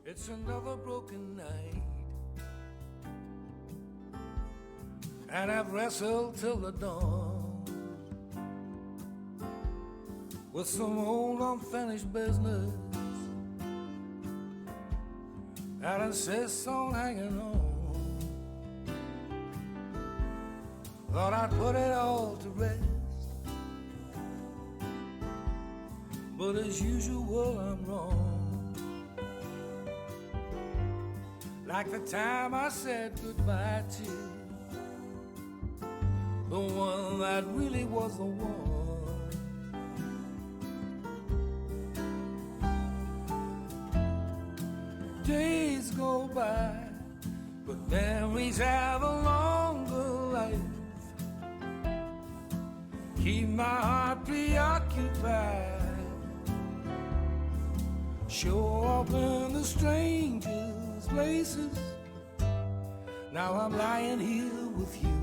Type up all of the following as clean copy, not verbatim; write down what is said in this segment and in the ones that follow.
It's another broken night, and I've wrestled till the dawn with some old unfinished business that insists on hanging on. Thought I'd put it all to rest, but as usual I'm wrong. Like the time I said goodbye to the one that really was the one. Days go by, but memories have a longer life. Keep my heart preoccupied. Show up in the strangest places. Now I'm lying here with you,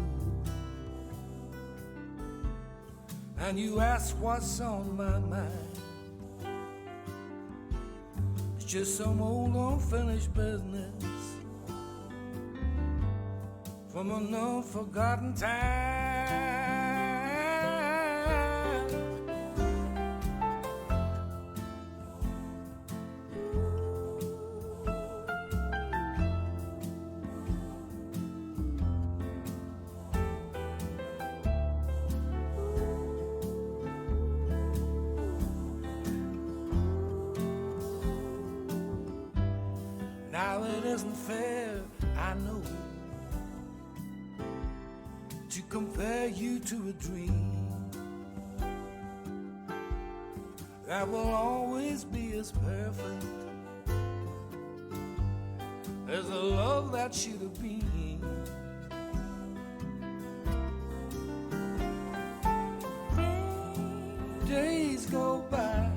and you ask what's on my mind. It's just some old unfinished business from an unforgotten time. Now it isn't fair, I know, to compare you to a dream that will always be as perfect as the love that should have been. Days go by,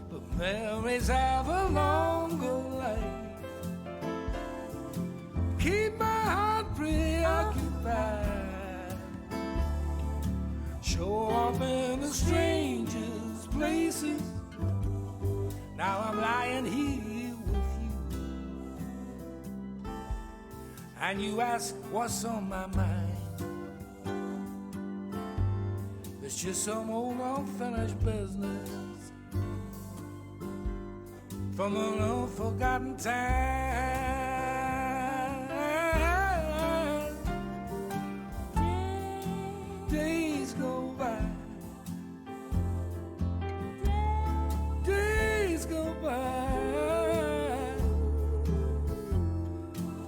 but memories have a longer life. Keep my heart preoccupied. Show up in the strangest places. Now I'm lying here with you, and you ask what's on my mind. It's just some old unfinished business from an unforgotten time. Days go by, days go by,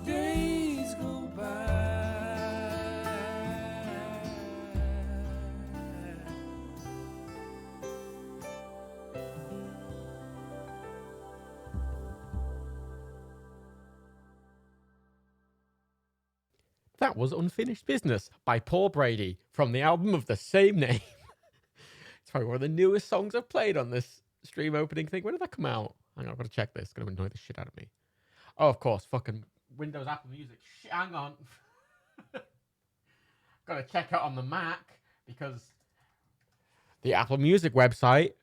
days go by. That was Unfinished Business by Paul Brady from the album of the same name. It's probably one of the newest songs I've played on this stream opening thing. When did that come out? Hang on, I've got to check this. It's going to annoy the shit out of me. Oh, of course, fucking Windows Apple Music. Shit, hang on. Got to check it on the Mac because the Apple Music website,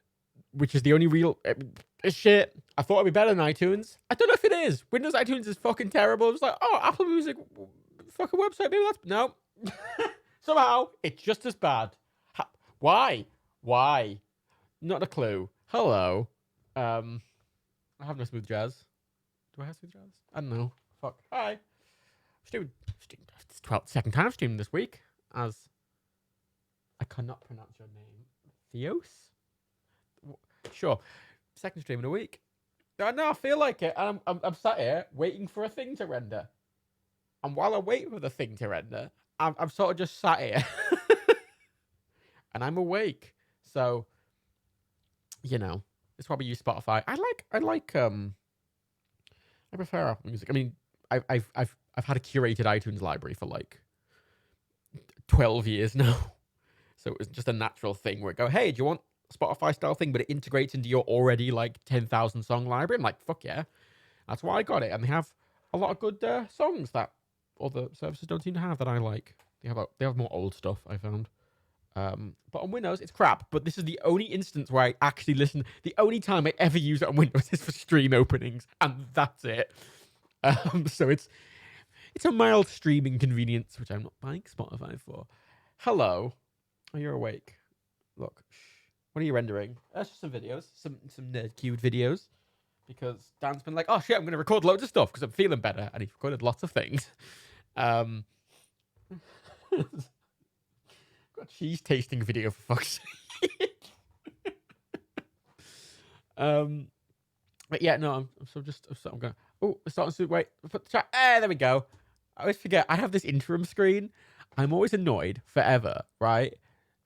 which is the only real... It's shit. I thought it'd be better than iTunes. I don't know if it is. Windows iTunes is fucking terrible. It's like, oh, Apple Music... fucking website, maybe that's no. Somehow it's just as bad. Why? Not a clue. Hello. I have no smooth jazz. Do I have smooth jazz? I don't know. Fuck. Hi. It's 12th second time I've streamed this week as I cannot pronounce your name. Theos? Sure. Second stream in a week. No, I feel like it. I'm sat here waiting for a thing to render. And while I wait for the thing to render, I'm sort of just sat here. And I'm awake. So, you know, it's probably use Spotify. I prefer Apple Music. I mean, I've had a curated iTunes library for like 12 years now. So it was just a natural thing where I go, hey, do you want a Spotify style thing? But it integrates into your already like 10,000 song library. I'm like, fuck yeah. That's why I got it. And they have a lot of good songs that other services don't seem to have that I like. They have more old stuff, I found. But on Windows, it's crap. But this is the only instance where I actually listen. The only time I ever use it on Windows is for stream openings, and that's it. So it's a mild stream inconvenience, which I'm not buying Spotify for. Hello, are you awake? Look, what are you rendering? That's just some videos, some nerd cubed videos, because Dan's been like, oh shit, I'm going to record loads of stuff because I'm feeling better, and he's recorded lots of things. Got a cheese tasting video for fuck's sake. But yeah, no, I'm going. Oh, it's starting to wait. Put the chat. There we go. I always forget. I have this interim screen. I'm always annoyed forever, right?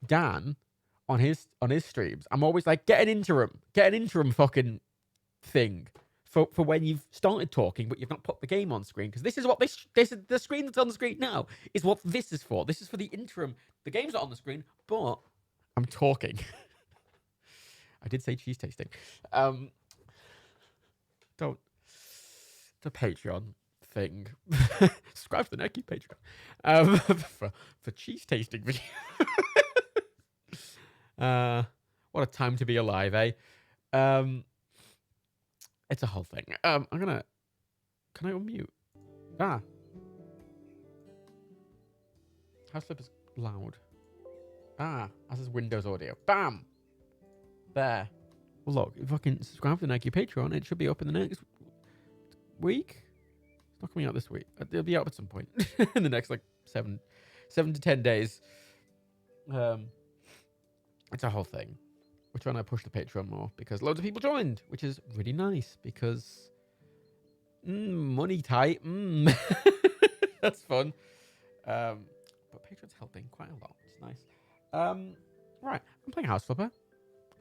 Dan on his streams, I'm always like, get an interim fucking thing for when you've started talking but you've not put the game on screen, because this is what this is, the screen that's on the screen now is what this is for. This is for the interim. The game's not on the screen, but I'm talking. I did say cheese tasting. Don't the Patreon thing. Subscribe to the Nerky Patreon. For cheese tasting video. What a time to be alive, eh? It's a whole thing. Can I unmute? House Flipper's loud. As is Windows audio. Bam! There. Well, look, if I can subscribe to the Nike Patreon, it should be up in the next week. It's not coming out this week. It'll be out at some point in the next like 7 to 10 days. It's a whole thing. We're trying to push the Patreon more because loads of people joined, which is really nice because money tight. That's fun. But Patreon's helping quite a lot. It's nice. Right, I'm playing House Flipper.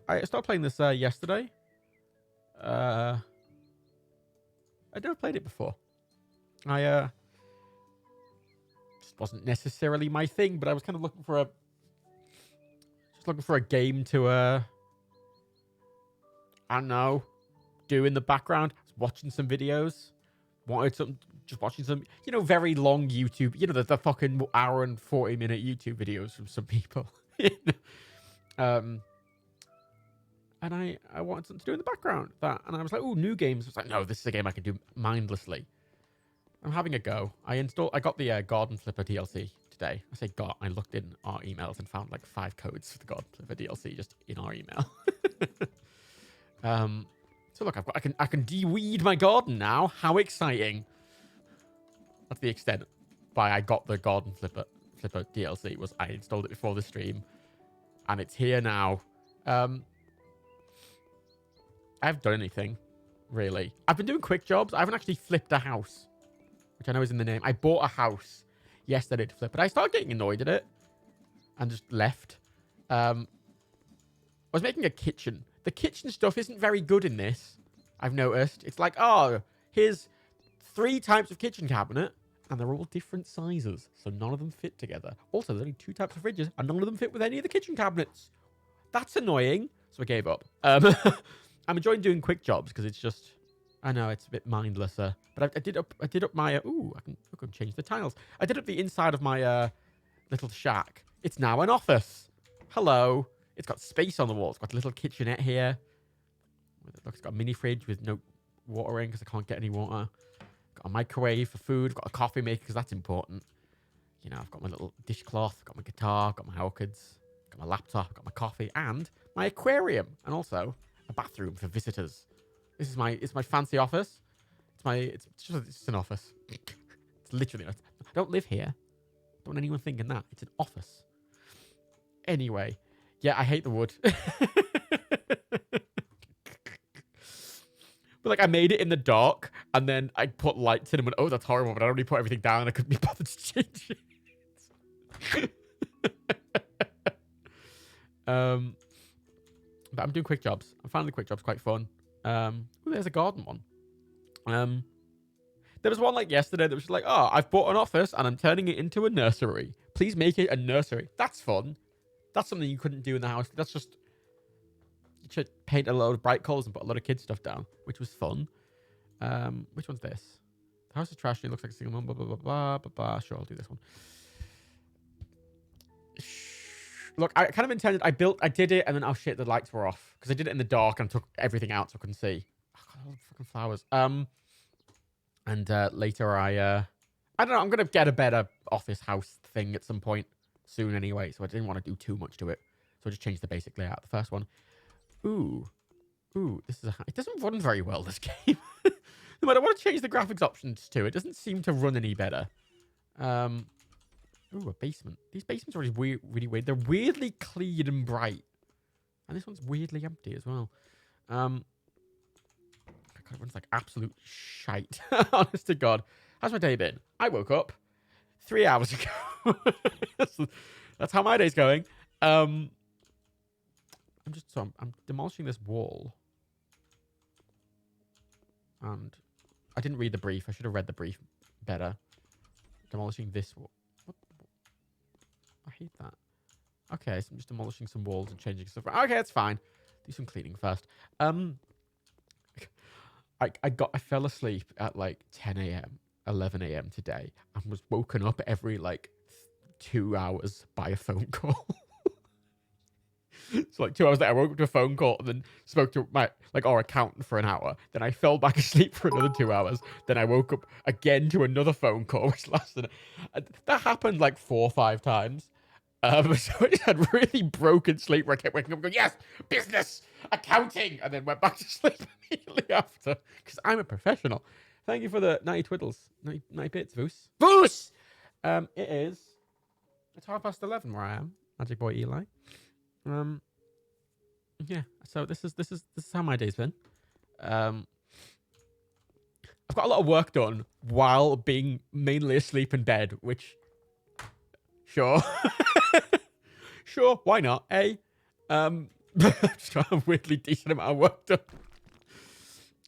I started playing this yesterday. I'd never played it before. I just wasn't necessarily my thing, but I was kind of looking for a game to I don't know, do in the background. I was watching some videos. Watching some, very long YouTube, the fucking hour and 40-minute YouTube videos from some people. And I wanted something to do in the background. And I was like, oh, new games. I was like, no, this is a game I can do mindlessly. I'm having a go. I got the Garden Flipper DLC today. I say got. I looked in our emails and found like 5 codes for the Garden Flipper DLC just in our email. So look, I can de-weed my garden now. How exciting! That's the extent by I got the Garden Flipper DLC. Was I installed it before the stream, and it's here now. I haven't done anything, really. I've been doing quick jobs. I haven't actually flipped a house, which I know is in the name. I bought a house yesterday to flip, but I started getting annoyed at it and just left. I was making a kitchen. The kitchen stuff isn't very good in this, I've noticed. It's like, oh, here's 3 types of kitchen cabinet, and they're all different sizes, so none of them fit together. Also, there's only 2 types of fridges, and none of them fit with any of the kitchen cabinets. That's annoying, so I gave up. I'm enjoying doing quick jobs because it's just, I know it's a bit mindlesser. But I did up my, I can change the tiles. I did up the inside of my little shack. It's now an office. Hello. It's got space on the wall. It's got a little kitchenette here. Look, it's got a mini fridge with no water in because I can't get any water. Got a microwave for food. Got a coffee maker because that's important. I've got my little dishcloth. Got my guitar. Got my orchids. Got my laptop. Got my coffee and my aquarium. And also a bathroom for visitors. It's my fancy office. It's just an office. It's literally, I don't live here. Don't want anyone thinking that. It's an office. Anyway, yeah, I hate the wood. But like I made it in the dark and then I put lights in and went, oh, that's horrible, but I already put everything down and I couldn't be bothered to change it. But I'm doing quick jobs. I'm finding the quick jobs quite fun. There's a garden one. There was one like yesterday that was just like, oh, I've bought an office and I'm turning it into a nursery. Please make it a nursery. That's fun. That's something you couldn't do in the house. That's just, you should paint a load of bright colours and put a lot of kids stuff down, which was fun. Which one's this? The house is trashy. It looks like a single mom. Blah, blah, blah, blah, blah, blah. Sure, I'll do this one. Look, I kind of intended, I did it, and then, oh shit, the lights were off. Because I did it in the dark and took everything out so I couldn't see. Oh, God, all the fucking flowers. And later I don't know, I'm going to get a better office house thing at some point soon anyway, so I didn't want to do too much to it. So I just changed the basic layout. The first one. Ooh, this is it doesn't run very well, this game. No matter what I change the graphics options to, it doesn't seem to run any better. Ooh, a basement. These basements are really weird. They're weirdly clean and bright. And this one's weirdly empty as well. God, everyone's like absolute shite. Honest to God. How's my day been? I woke up 3 hours ago. That's how my day's going. I'm demolishing this wall. And I didn't read the brief. I should have read the brief better. Demolishing this wall. What? I hate that. Okay, so I'm just demolishing some walls and changing stuff. Okay, that's fine. Do some cleaning first. I fell asleep at like 10 a.m., 11 a.m. today, and was woken up every like 2 hours by a phone call. So like 2 hours later, I woke up to a phone call and then spoke to our accountant for an hour. Then I fell back asleep for another 2 hours. Then I woke up again to another phone call, which lasted. That happened like 4 or 5 times. So I just had really broken sleep where I kept waking up and going, yes, business, accounting, and then went back to sleep immediately after because I'm a professional. Thank you for the 90 twiddles, 90 bits, Voos. Voos! It's 11:30 where I am, Magic Boy Eli. Yeah, so this is how my day's been. I've got a lot of work done while being mainly asleep in bed, which sure. Sure, why not? Just a weirdly decent amount of work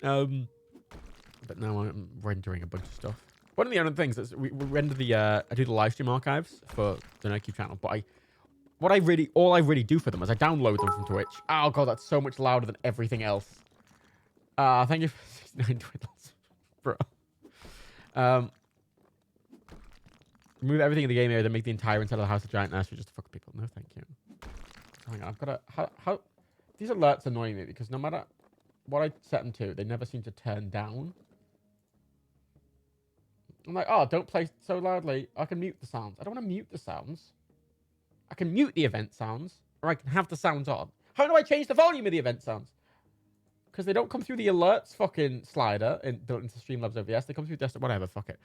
done. But now I'm rendering a bunch of stuff. One of the other things is we render I do the live stream archives for the NoCube channel, but all I really do for them is I download them from Twitch. Oh god, that's so much louder than everything else. Thank you for 69 twiddles, bro. Remove everything in the game area, then make the entire inside of the house a giant nursery just to fuck people. No, thank you. Hang on, I've got to... How... These alerts annoy me because no matter what I set them to, they never seem to turn down. I'm like, oh, don't play so loudly. I can mute the sounds. I don't want to mute the sounds. I can mute the event sounds, or I can have the sounds on. How do I change the volume of the event sounds? Because they don't come through the alerts fucking slider built into Streamlabs OBS. They come through desktop, whatever, fuck it.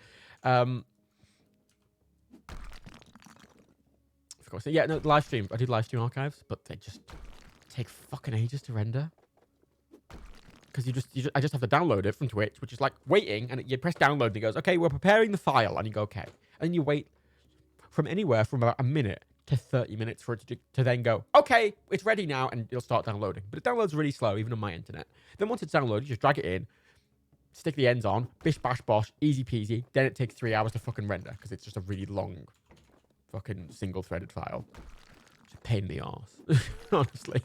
Of course. Yeah, no, live stream. I do live stream archives, but they just take fucking ages to render. Because I just have to download it from Twitch, which is like waiting, and you press download, and it goes, okay, we're preparing the file, and you go, okay. And you wait from anywhere from about a minute to 30 minutes for it to then go, okay, it's ready now, and it'll start downloading. But it downloads really slow, even on my internet. Then once it's downloaded, you just drag it in, stick the ends on, bish, bash, bosh, easy peasy. Then it takes 3 hours to fucking render, because it's just a really long fucking single-threaded file. It's a pain in the arse, honestly.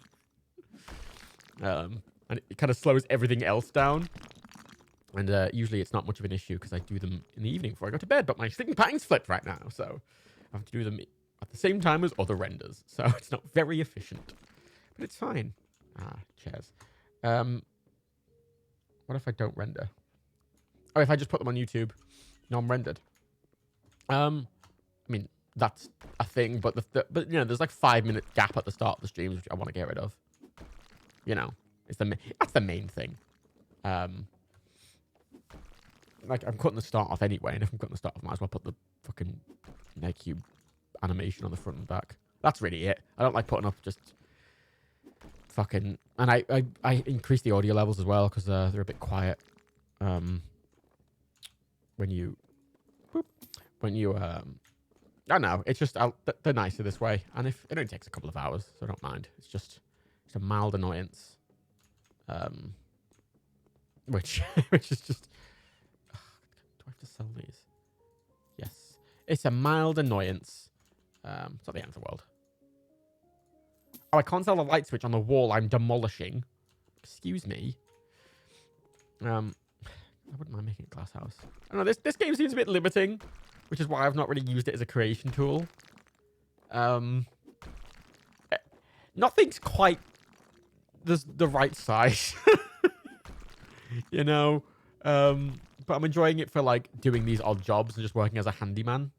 And it kind of slows everything else down. And usually it's not much of an issue because I do them in the evening before I go to bed. But my sleeping pattern's flipped right now, so I have to do them at the same time as other renders. So it's not very efficient. But it's fine. Chairs. What if I don't render? Oh, if I just put them on YouTube, non-rendered. I mean, that's a thing, but but you know, there's like 5-minute gap at the start of the streams, which I want to get rid of. You know, that's the main thing. Like I'm cutting the start off anyway, and if I'm cutting the start off, I might as well put the fucking NoCube animation on the front and back. That's really it. I don't like putting up just fucking, and I increase the audio levels as well because they're a bit quiet. When you I don't know, it's just they're nicer this way, and if it only takes a couple of hours, so I don't mind. It's just a mild annoyance, which is just. Do I have to sell these? Yes, it's a mild annoyance. It's not the end of the world. Oh, I can't sell the light switch on the wall I'm demolishing. Excuse me. I wouldn't mind making a glass house. I don't know, this game seems a bit limiting, which is why I've not really used it as a creation tool. nothing's quite the right size, you know. But I'm enjoying it for like doing these odd jobs and just working as a handyman.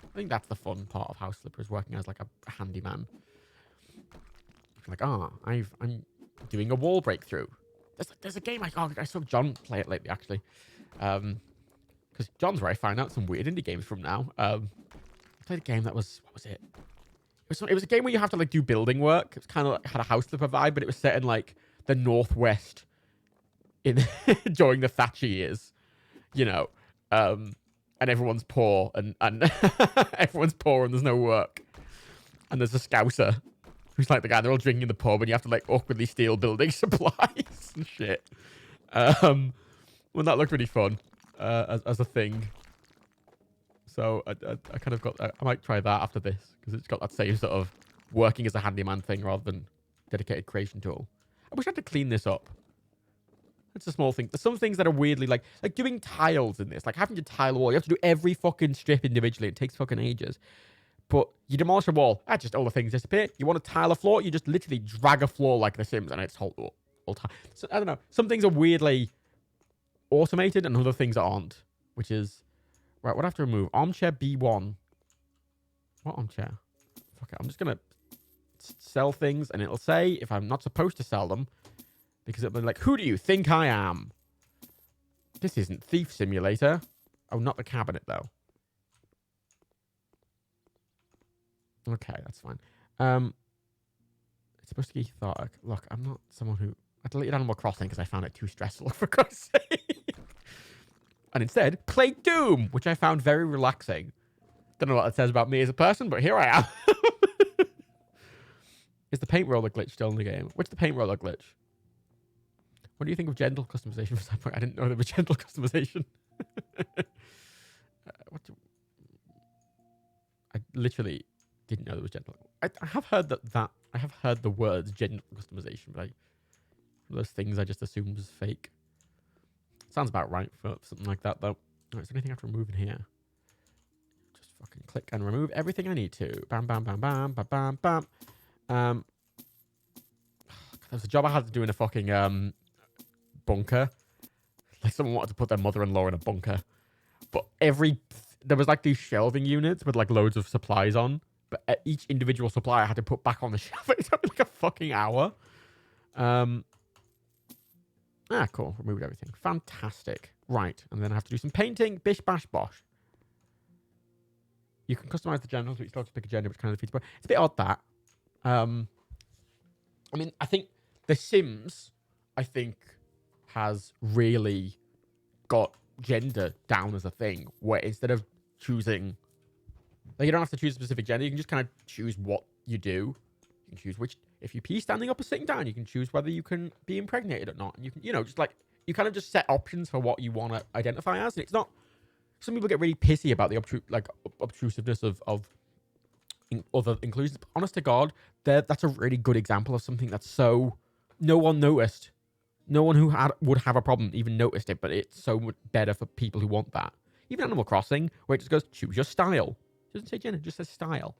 I think that's the fun part of House Flipper, is working as like a handyman. Like, I'm doing a wall breakthrough. There's a game I saw John play it lately, actually. Because John's where I find out some weird indie games from now. I played a game that was, what was it? It was a game where you have to like do building work. It was kind of like, had a House Flipper vibe, but it was set in like the Northwest in during the Thatcher years, you know. And everyone's poor and everyone's poor and there's no work. And there's a Scouser who's like the guy, they're all drinking in the pub and you have to like awkwardly steal building supplies and shit. Well, that looked really fun as a thing. So I kind of got, I might try that after this because it's got that same sort of working as a handyman thing rather than dedicated creation tool. I wish I had to clean this up. It's a small thing. There's some things that are weirdly like doing tiles in this, like having to tile a wall. You have to do every fucking strip individually. It takes fucking ages. But you demolish a wall, just all the things disappear. You want to tile a floor, you just literally drag a floor like The Sims and it's all time. So I don't know. Some things are weirdly automated and other things aren't, which is right. What do I have to remove? Armchair B1. What armchair? Fuck it. I'm just gonna sell things and it'll say if I'm not supposed to sell them because it'll be like, who do you think I am? This isn't Thief Simulator. Oh, not the cabinet though. Okay, that's fine. It's supposed to be thought. Look, I'm not someone who... I deleted Animal Crossing because I found it too stressful, for Christ's sake. And instead, played Doom, which I found very relaxing. Don't know what it says about me as a person, but here I am. Is the paint roller glitch still in the game? What's the paint roller glitch? What do you think of gentle customization for that point? I didn't know there was gentle customization. I literally... didn't know there was gentle. I have heard that I have heard the words gentle customization, but those things I just assumed was fake. Sounds about right for something like that, though. Right, is there anything I have to remove in here? Just fucking click and remove everything I need to. Bam, bam, bam, bam, bam, bam, bam. There was a job I had to do in a fucking bunker. Like someone wanted to put their mother-in-law in a bunker, but there was like these shelving units with like loads of supplies on. But each individual supply I had to put back on the shelf. It took me like a fucking hour. Cool. Removed everything. Fantastic. Right. And then I have to do some painting. Bish, bash, bosh. You can customize the generals, but you still have to pick a gender, which kind of defeats. It's a bit odd that. I mean, I think The Sims, has really got gender down as a thing, where instead of choosing... Like, you don't have to choose a specific gender. You can just kind of choose what you do. You can choose which... If you pee standing up or sitting down, you can choose whether you can be impregnated or not. And you can, just like... You kind of just set options for what you want to identify as. And it's not... Some people get really pissy about the obtrusiveness of other inclusions. But honest to God, that's a really good example of something that's so... No one noticed. No one who would have a problem even noticed it. But it's so much better for people who want that. Even Animal Crossing, where it just goes, choose your style. It doesn't say gender, it just says style.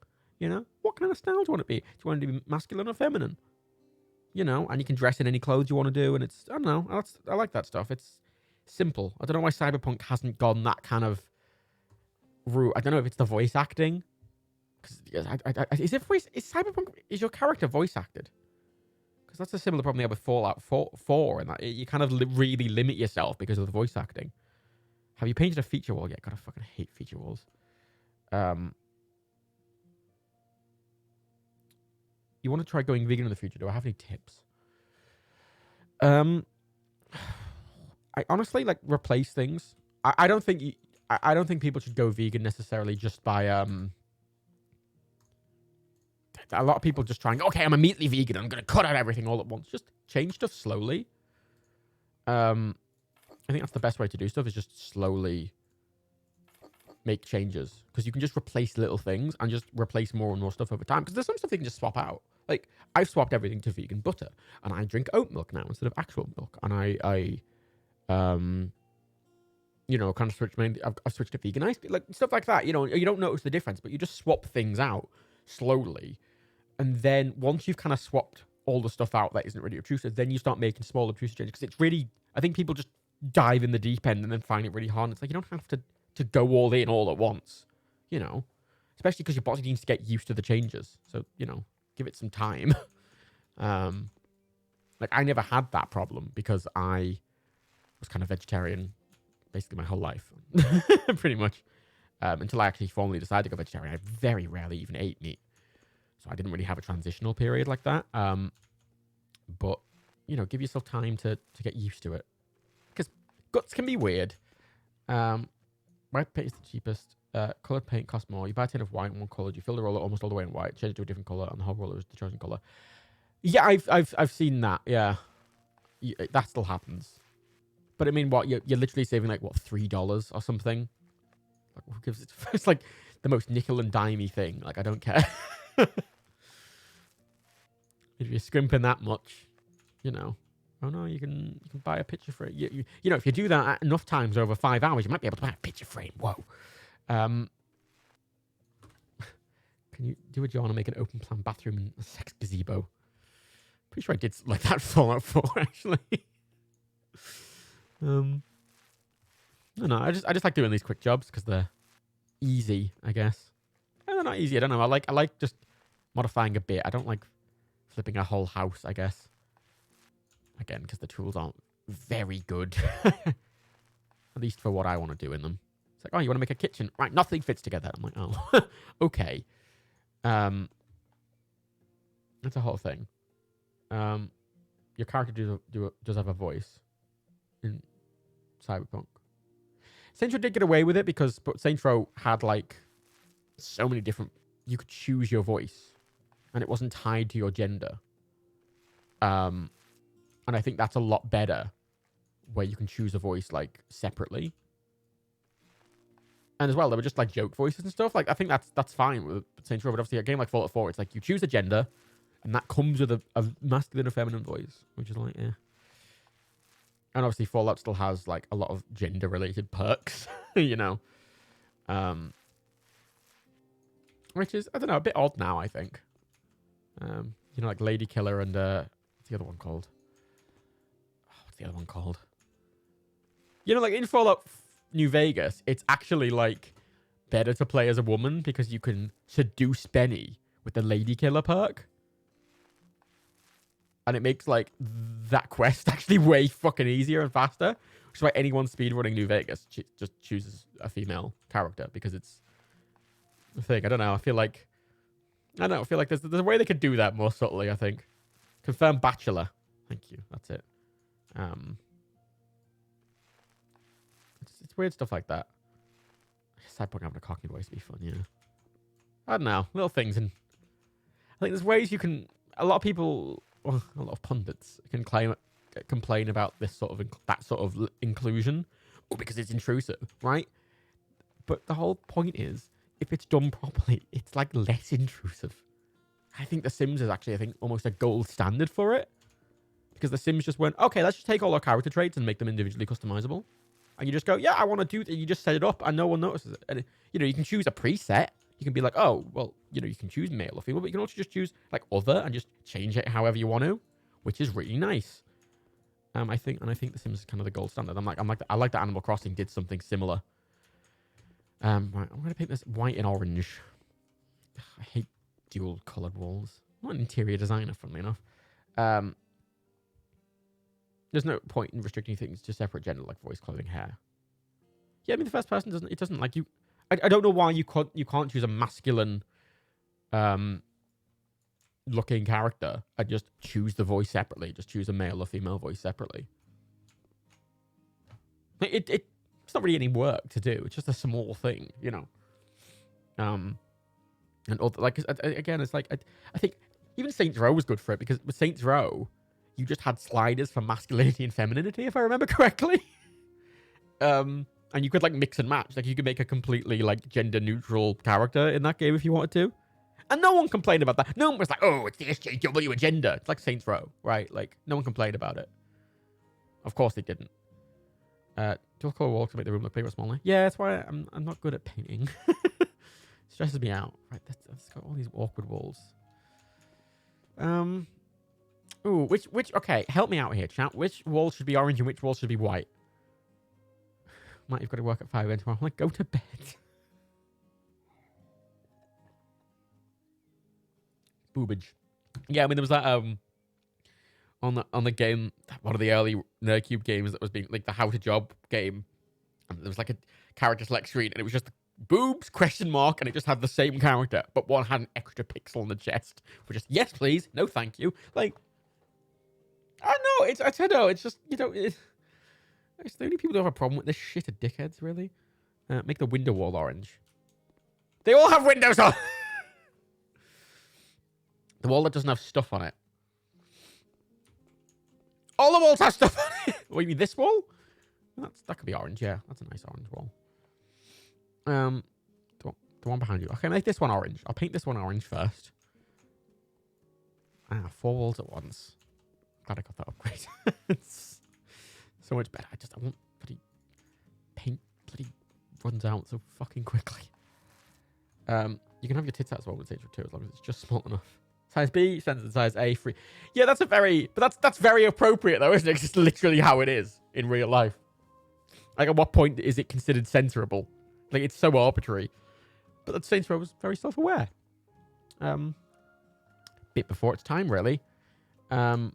What kind of style do you want it to be? Do you want it to be masculine or feminine? And you can dress in any clothes you want to do. And it's, I don't know, I like that stuff. It's simple. I don't know why Cyberpunk hasn't gone that kind of route. I don't know if it's the voice acting. Is Cyberpunk, is your character voice acted? Because that's a similar problem they have with Fallout 4 and that you kind of really limit yourself because of the voice acting. Have you painted a feature wall yet? God, I fucking hate feature walls. You want to try going vegan in the future? Do I have any tips? I honestly replace things. I don't think I don't think people should go vegan necessarily just by a lot of people just trying. Okay, I'm immediately vegan. I'm gonna cut out everything all at once. Just change stuff slowly. I think that's the best way to do stuff. Is just slowly make changes, because you can just replace little things and just replace more and more stuff over time, because there's some stuff you can just swap out. Like, I've swapped everything to vegan butter, and I drink oat milk now instead of actual milk, and I kind of switched I've switched to vegan ice, like stuff like that. You don't notice the difference, but you just swap things out slowly. And then once you've kind of swapped all the stuff out that isn't really obtrusive, then you start making small obtrusive changes. Because it's really, I think people just dive in the deep end and then find it really hard. And it's like, you don't have to go all in all at once, you know, especially because your body needs to get used to the changes. So, you know, give it some time. Like I never had that problem because I was kind of vegetarian basically my whole life, pretty much, until I actually formally decided to go vegetarian. I very rarely even ate meat. So I didn't really have a transitional period like that. But, you know, give yourself time to get used to it. Because guts can be weird. White paint is the cheapest. Coloured paint costs more. You buy a tin of white and one coloured. You fill the roller almost all the way in white. Change it to a different colour, and the whole roller is the chosen colour. Yeah, I've seen that. Yeah, that still happens. But I mean, what you're literally saving like what $3 or something. Like, who gives it? It's like the most nickel and dimey thing. Like I don't care. If you're scrimping that much, you know. Oh no, you can buy a picture frame. You know, if you do that enough times over 5 hours, you might be able to buy a picture frame. Whoa. Can you do a John and make an open plan bathroom and a sex gazebo? Pretty sure I did like that Fallout 4 actually. I don't know. I just like doing these quick jobs because they're easy, I guess. No, they're not easy. I don't know. I like just modifying a bit. I don't like flipping a whole house, I guess. Again, because the tools aren't very good. At least for what I want to do in them. It's like, oh, you want to make a kitchen? Right, nothing fits together. I'm like, oh, okay. That's a whole thing. Your character does have a voice in Cyberpunk. Saints Row did get away with it because Saints Row had like so many different... You could choose your voice. And it wasn't tied to your gender. And I think that's a lot better, where you can choose a voice like separately. And as well, there were just like joke voices and stuff. Like I think that's fine with Saints Row, but obviously a game like Fallout 4, it's like you choose a gender, and that comes with a masculine or feminine voice, which is like, yeah. And obviously Fallout still has like a lot of gender related perks, you know, which is, I don't know, a bit odd now, I think. You know, like Lady Killer and what's the other one called? What's the other one called? You know, like in Fallout New Vegas, it's actually like better to play as a woman because you can seduce Benny with the Lady Killer perk. And it makes like that quest actually way fucking easier and faster. Which is why anyone speedrunning New Vegas just chooses a female character because it's the thing. I don't know. I feel like there's a way they could do that more subtly, I think. Confirm Bachelor. Thank you. That's it. It's weird stuff like that. Cyberpunk having a cocky voice would be fun, yeah. I don't know. Little things. And I think there's ways you can... A lot of people... Well, a lot of pundits can complain about this sort of... that sort of inclusion. Oh, because it's intrusive, right? But the whole point is, if it's done properly, it's like less intrusive. I think The Sims is actually, I think, almost a gold standard for it. Because The Sims just went, okay, let's just take all our character traits and make them individually customizable. And you just go, yeah, I want to do that. You just set it up and no one notices it. And, you know, you can choose a preset. You can be like, oh, well, you know, you can choose male or female, but you can also just choose like other and just change it however you want to, which is really nice. I think The Sims is kind of the gold standard. I like that Animal Crossing did something similar. Right, I'm going to paint this white and orange. I hate dual colored walls. I'm not an interior designer, funnily enough. There's no point in restricting things to separate gender like voice, clothing, hair. Yeah, I mean the first person doesn't like you. I don't know why you can't choose a masculine looking character and just choose the voice separately. Just choose a male or female voice separately. It's not really any work to do. It's just a small thing, you know. And other, like again, it's like I think even Saints Row was good for it because with Saints Row, you just had sliders for masculinity and femininity, if I remember correctly. And you could like mix and match. Like you could make a completely like gender neutral character in that game if you wanted to. And no one complained about that. No one was like, oh, it's the SJW agenda. It's like Saints Row, right? Like no one complained about it. Of course they didn't. Dual color walls to make the room look bigger or smaller. Yeah, that's why I'm not good at painting. Stresses me out. Right, that's got all these awkward walls. Ooh, okay, help me out here, chat. Which wall should be orange and which wall should be white? Might have got to work at 5 a.m. tomorrow. I'm like, go to bed. Boobage. Yeah, I mean, there was that, on the game, one of the early Nerdcube games that was being, like, the How to Job game. And there was, like, a character select screen, and it was just boobs, question mark, and it just had the same character, but one had an extra pixel on the chest. Which just, yes, please. No, thank you. Like, I don't know. I don't know. It's just, you know, it's the only people who have a problem with this shit are dickheads, really. Make the window wall orange. They all have windows on. The wall that doesn't have stuff on it. All the walls have stuff on it. What, you mean this wall? That could be orange, yeah. That's a nice orange wall. The one behind you. Okay, make this one orange. I'll paint this one orange first. 4 walls at once. Glad I got that upgrade. It's so much better. I want bloody paint runs out so fucking quickly. You can have your tits out as well with Saints Row 2 as long as it's just small enough. Size B, censored size A, free. Yeah, that's very appropriate though, isn't it? It's literally how it is in real life. Like, at what point is it considered censorable? Like, it's so arbitrary. But that Saints Row was very self-aware. Bit before its time, really. The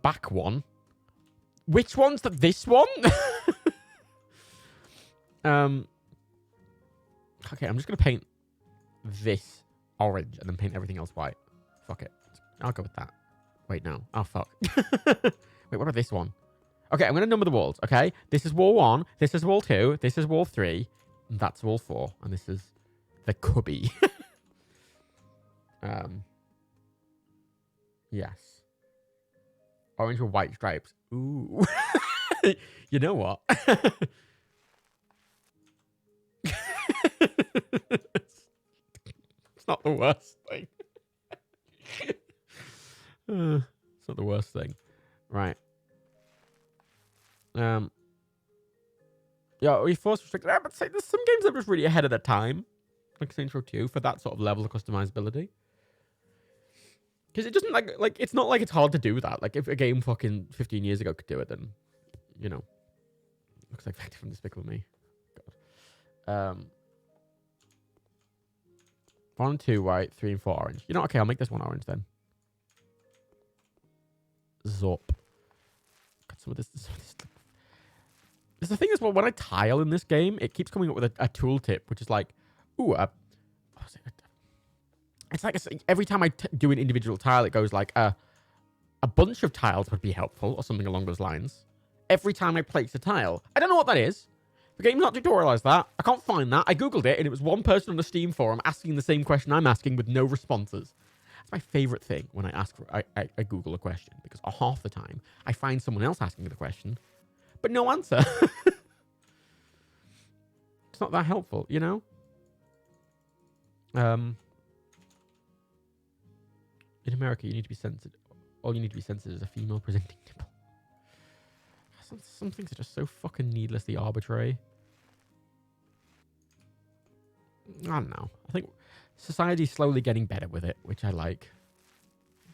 back one. Which one's this one? Okay, I'm just going to paint this orange and then paint everything else white. Fuck it. I'll go with that. Wait, no. Oh, fuck. Wait, what about this one? Okay, I'm going to number the walls, okay? This is wall 1. This is wall 2. This is wall 3. And that's wall 4. And this is the cubby. Yes. Orange with white stripes. Ooh. You know what? It's not the worst thing. It's not the worst thing. Right. Yeah, we force restricted. I would say there's some games that were just really ahead of their time. Like Saints Row 2 for that sort of level of customizability. Because it doesn't like it's not like it's hard to do that. Like if a game fucking 15 years ago could do it, then you know. Looks like Vector from Despicable Me. God. 1 and 2 white, 3 and 4 orange. You know, okay, I'll make this one orange then. Zop. Got some of this. There's the thing is, well, when I tile in this game, it keeps coming up with a tooltip, which is like, ooh, it's like every time I do an individual tile, it goes like, a bunch of tiles would be helpful, or something along those lines. Every time I place a tile. I don't know what that is. The game's not tutorialized that. I can't find that. I googled it, and it was one person on the Steam forum asking the same question I'm asking with no responses. That's my favorite thing when I Google a question, because half the time I find someone else asking the question, but no answer. It's not that helpful, you know? In America, you need to be censored. All you need to be censored is a female presenting nipple. Some things are just so fucking needlessly arbitrary. I don't know. I think society's slowly getting better with it, which I like.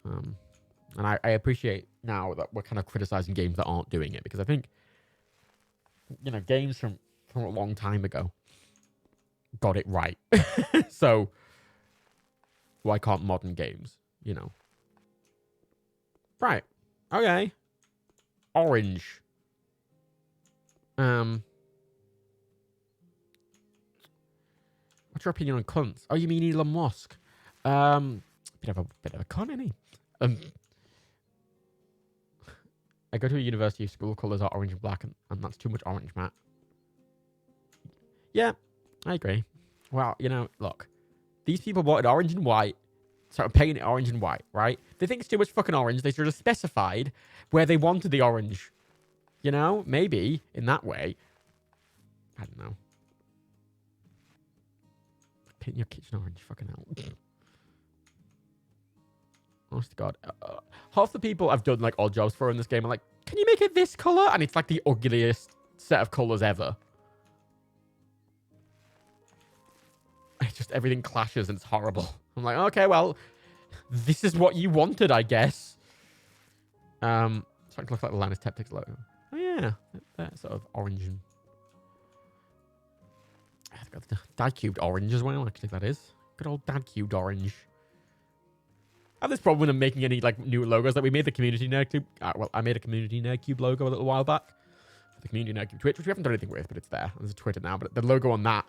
And I appreciate now that we're kind of criticizing games that aren't doing it, because I think, you know, games from a long time ago got it right. So why can't modern games, you know? Right. Okay. Orange. What's your opinion on cunts? Oh, you mean Elon Musk? Bit of a cunt, isn't he? I go to a university, school colours are orange and black, and that's too much orange, Matt. Yeah, I agree. Well, you know, look. These people wanted orange and white, so I'm painting it orange and white, right? They think it's too much fucking orange. They should have specified where they wanted the orange. You know? Maybe, in that way. I don't know. Paint your kitchen orange, fucking hell. Honest to God. Half the people I've done, like, odd jobs for in this game are like, can you make it this colour? And it's, like, the ugliest set of colours ever. It's just everything clashes and it's horrible. I'm like, okay, well, This is what you wanted, I guess. Starting to look like the Linus Tech Tips logo. Oh yeah, that sort of orange and dad cubed orange as well. Actually, that is good old dad cubed orange. I have this problem when I'm making any like new logos. Like we made the community nerd cube. Well, I made a community nerd cube logo a little while back. The community nerd cube Twitch, which we haven't done anything with, but it's there. There's a Twitter now, but the logo on that,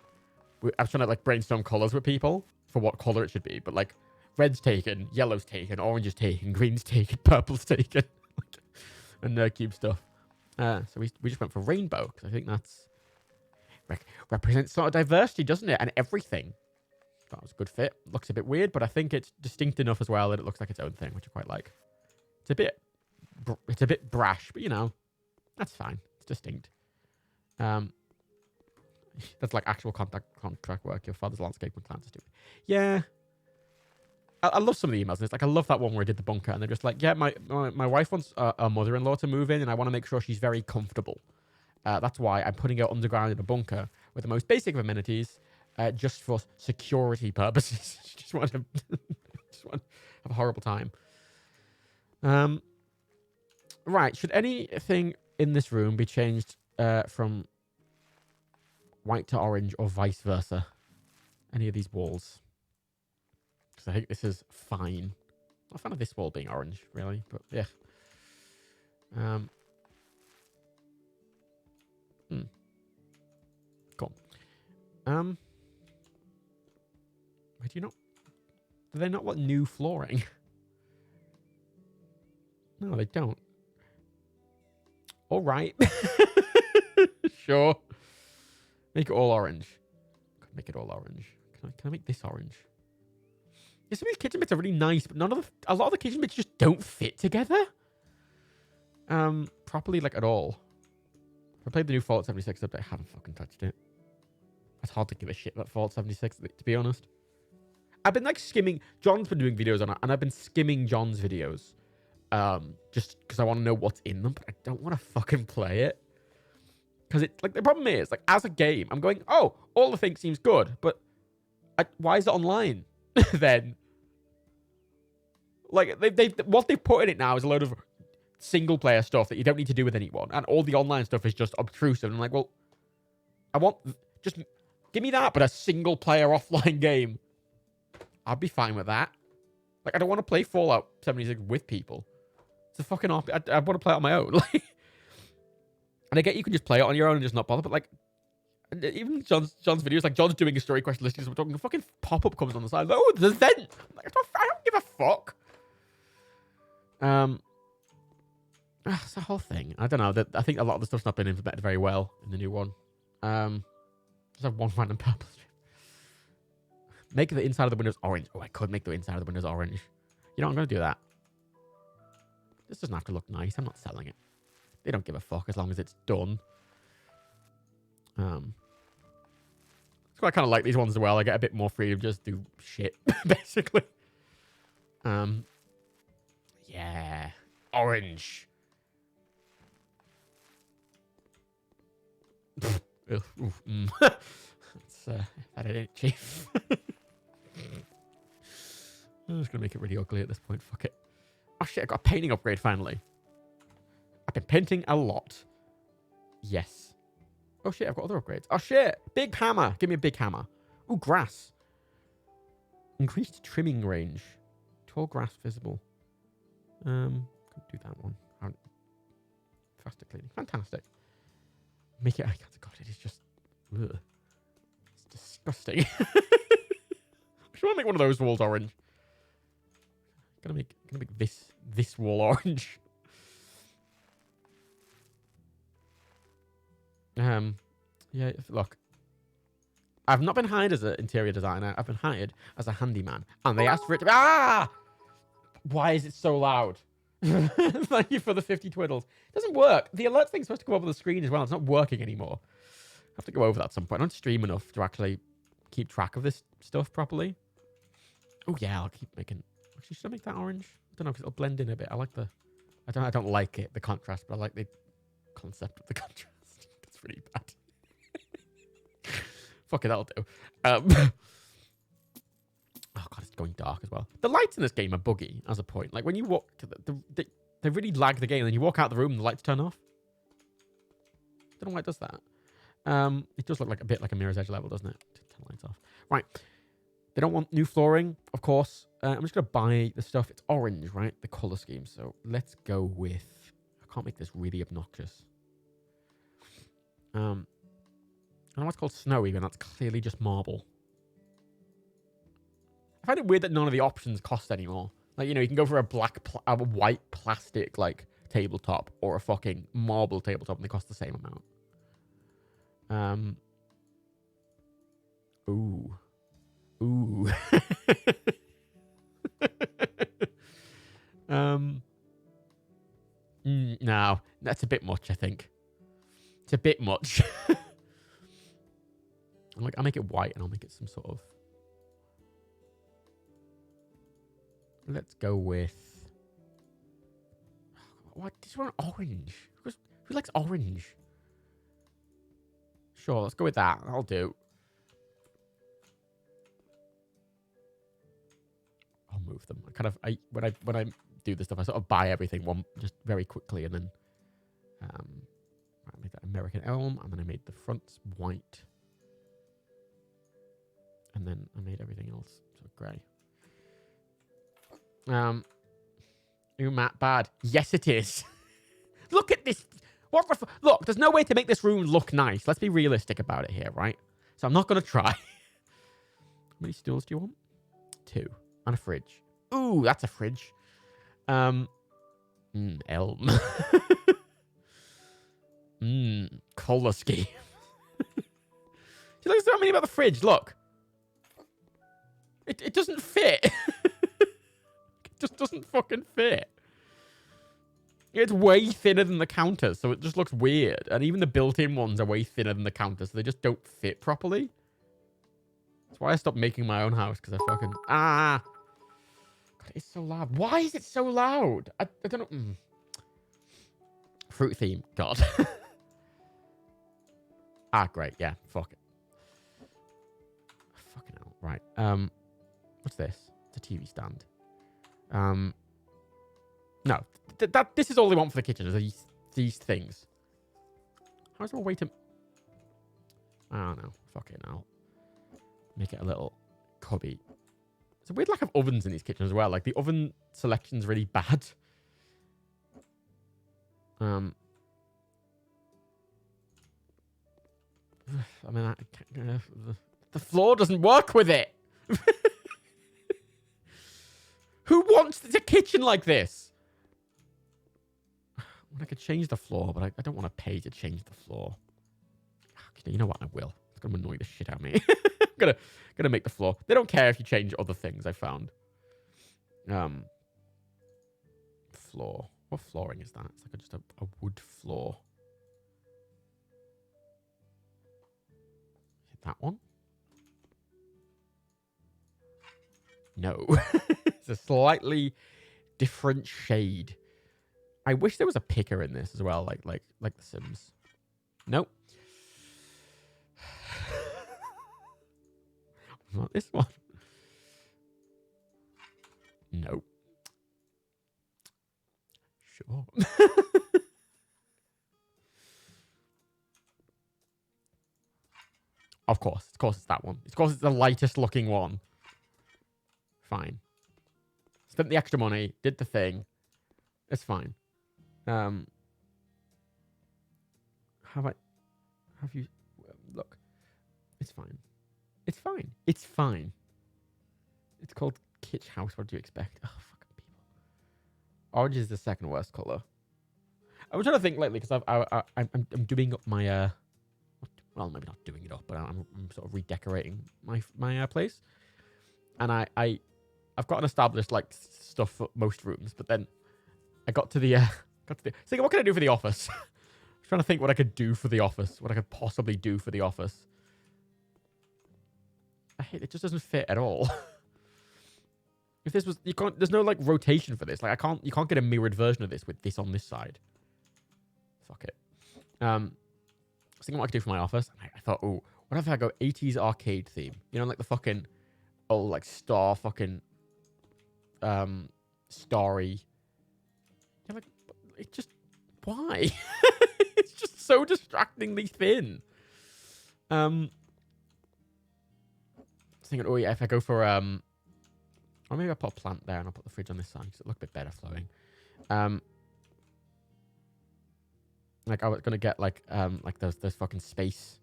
I was trying to like brainstorm colors with people for what color it should be. But like, red's taken, yellow's taken, orange is taken, green's taken, purple's taken, and nerd cube stuff. So we just went for rainbow because I think that's represents sort of diversity, doesn't it? And everything. That was a good fit. Looks a bit weird, but I think it's distinct enough as well that it looks like its own thing, which I quite like. It's a bit brash, but you know, that's fine. It's distinct. That's like actual contract work. Your father's landscape plan to do. Yeah. I love some of the emails. And it's like, I love that one where I did the bunker, and they're just like, yeah, my wife wants a mother-in-law to move in, and I want to make sure she's very comfortable. That's why I'm putting her underground in a bunker with the most basic of amenities, just for security purposes. just want to have a horrible time. Right. Should anything in this room be changed from white to orange or vice versa? Any of these walls? Because I think this is fine. I'm not a fan of this wall being orange, really, but yeah. Cool. Wait, do they not want new flooring? No, they don't. All right. Sure. Make it all orange. Make it all orange. Can I make this orange? Yeah, some of these kitchen bits are really nice, but a lot of the kitchen bits just don't fit together. Properly, like, at all. I played the new Fallout 76 update. I haven't fucking touched it. It's hard to give a shit about Fallout 76, to be honest. I've been, like, skimming. John's been doing videos on it, and I've been skimming John's videos. Just because I want to know what's in them, but I don't want to fucking play it. Because it's, like, the problem is, like, as a game, I'm going, oh, all the things seems good, but why is it online? Then. Like, what they've put in it now is a load of single player stuff that you don't need to do with anyone, and all the online stuff is just obtrusive. And I'm like, well, just give me that, but a single player offline game. I'd be fine with that. Like, I don't want to play Fallout 76 with people. It's a fucking I want to play it on my own. Like, and I get you can just play it on your own and just not bother, but like, even John's videos, like John's doing a story question listing, so we're talking, a fucking pop-up comes on the side. Oh, there's an event. Like, I don't give a fuck. It's the whole thing. I don't know. I think a lot of the stuff's not been implemented very well in the new one. Just have one random purple strip. Make the inside of the windows orange. Oh, I could make the inside of the windows orange. You know, I'm going to do that. This doesn't have to look nice. I'm not selling it. They don't give a fuck as long as it's done. So I kind of like these ones as well. I get a bit more freedom to just do shit, basically. Yeah. Orange. That's that ain't chief. I'm just gonna make it really ugly at this point. Fuck it. Oh shit, I got a painting upgrade finally. I've been painting a lot. Yes. Oh shit, I've got other upgrades. Oh shit, big hammer. Give me a big hammer. Ooh, grass. Increased trimming range. Tall grass visible. Could do that one. Faster cleaning. Fantastic. Make it. God, it is just. Ugh. It's disgusting. I should want to make one of those walls orange. Gonna make this wall orange. Yeah. Look, I've not been hired as an interior designer. I've been hired as a handyman, and they asked for it to be. Ah! Why is it so loud? Thank you for the 50 twiddles. It doesn't work. The alert thing's supposed to come up on the screen as well. It's not working anymore. I have to go over that at some point. I don't stream enough to actually keep track of this stuff properly. Oh yeah, I'll keep making. Actually, should I make that orange? I don't know, because it'll blend in a bit. I like the. I don't like it, the contrast, but I like the concept of the contrast. That's really bad. Fuck it, that'll do. Oh god, it's going dark as well. The lights in this game are buggy as a point. Like when you walk, they really lag the game. And then you walk out the room and the lights turn off. Don't know why it does that. It does look like a bit like a Mirror's Edge level, doesn't it? Turn the lights off. Right. They don't want new flooring, of course. I'm just going to buy the stuff. It's orange, right? The color scheme. So let's go with... I can't make this really obnoxious. I don't know what's called snowy, but that's clearly just marble. I find it weird that none of the options cost anymore. Like, you know, you can go for a white plastic, like, tabletop or a fucking marble tabletop and they cost the same amount. Ooh. No, that's a bit much, I think. It's a bit much. I'll make it white and I'll make it some sort of... Let's go with... What? This one orange. Who likes orange? Sure, let's go with that. I'll do. I'll move them. When I do this stuff, I sort of buy everything just very quickly, and then I made that American elm, and then I made the fronts white, and then I made everything else sort of grey. Ooh, Matt, bad. Yes, it is. Look at this. Look, there's no way to make this room look nice. Let's be realistic about it here, right? So I'm not going to try. How many stools do you want? 2. And a fridge. Ooh, that's a fridge. Elm. Color scheme. See, look, so many about the fridge. Look. It doesn't fit. It just doesn't fucking fit. It's way thinner than the counters, so it just looks weird. And even the built-in ones are way thinner than the counters, so they just don't fit properly. That's why I stopped making my own house, because I fucking... God, it's so loud. Why is it so loud? I don't know. Fruit theme. God. Great. Yeah, fuck it. Fucking hell. Right. What's this? It's a TV stand. No. This is all they want for the kitchen, is these things. How's there a way to... I don't know. Fuck it now. Make it a little cubby. There's a weird lack of ovens in these kitchens as well. Like, the oven selection's really bad. I mean, the floor doesn't work with it. Who wants a kitchen like this? I could change the floor, but I don't want to pay to change the floor. You know what? I will. It's going to annoy the shit out of me. I'm gonna make the floor. They don't care if you change other things, I found. Floor. What flooring is that? It's like just a wood floor. Is it that one? No. It's a slightly different shade. I wish there was a picker in this as well, like The Sims. Nope. Not this one. Nope. Sure. Of course it's that one. Of course it's the lightest looking one. Fine. Spent the extra money, did the thing. It's fine. Have you look? It's fine. It's fine. It's fine. It's called Kitsch House. What do you expect? Oh, fucking people. Orange is the second worst color. I was trying to think lately because I'm doing up my well, maybe not doing it up, but I'm sort of redecorating my place, and I've got an established like stuff for most rooms, but then I got to the so what can I do for the office? I was trying to think what I could do for the office, what I could possibly do for the office. I hate it. Just doesn't fit at all. If this was, there's no like rotation for this. Like you can't get a mirrored version of this with this on this side. Fuck it. I was thinking what I could do for my office. I thought, oh, what if I go 80s arcade theme? You know, like the fucking old like star fucking starry. You're like, it just why? It's just so distractingly thin. Thinking, oh yeah, if I go for or maybe I'll put a plant there and I'll put the fridge on this side because it look a bit better flowing. Like I was gonna get like those fucking space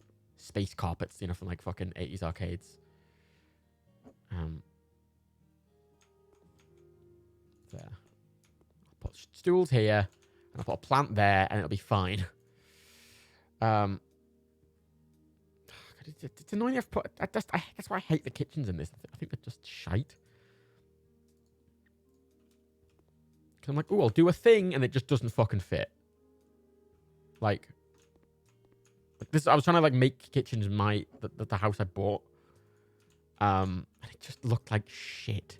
carpets, you know, from like fucking 80s arcades. There. I'll put stools here and I'll put a plant there and it'll be fine. It's annoying. That's why I hate the kitchens in this. I think they're just shite. Cause I'm like, oh, I'll do a thing, and it just doesn't fucking fit. Like this, I was trying to like make kitchens the house I bought, and it just looked like shit.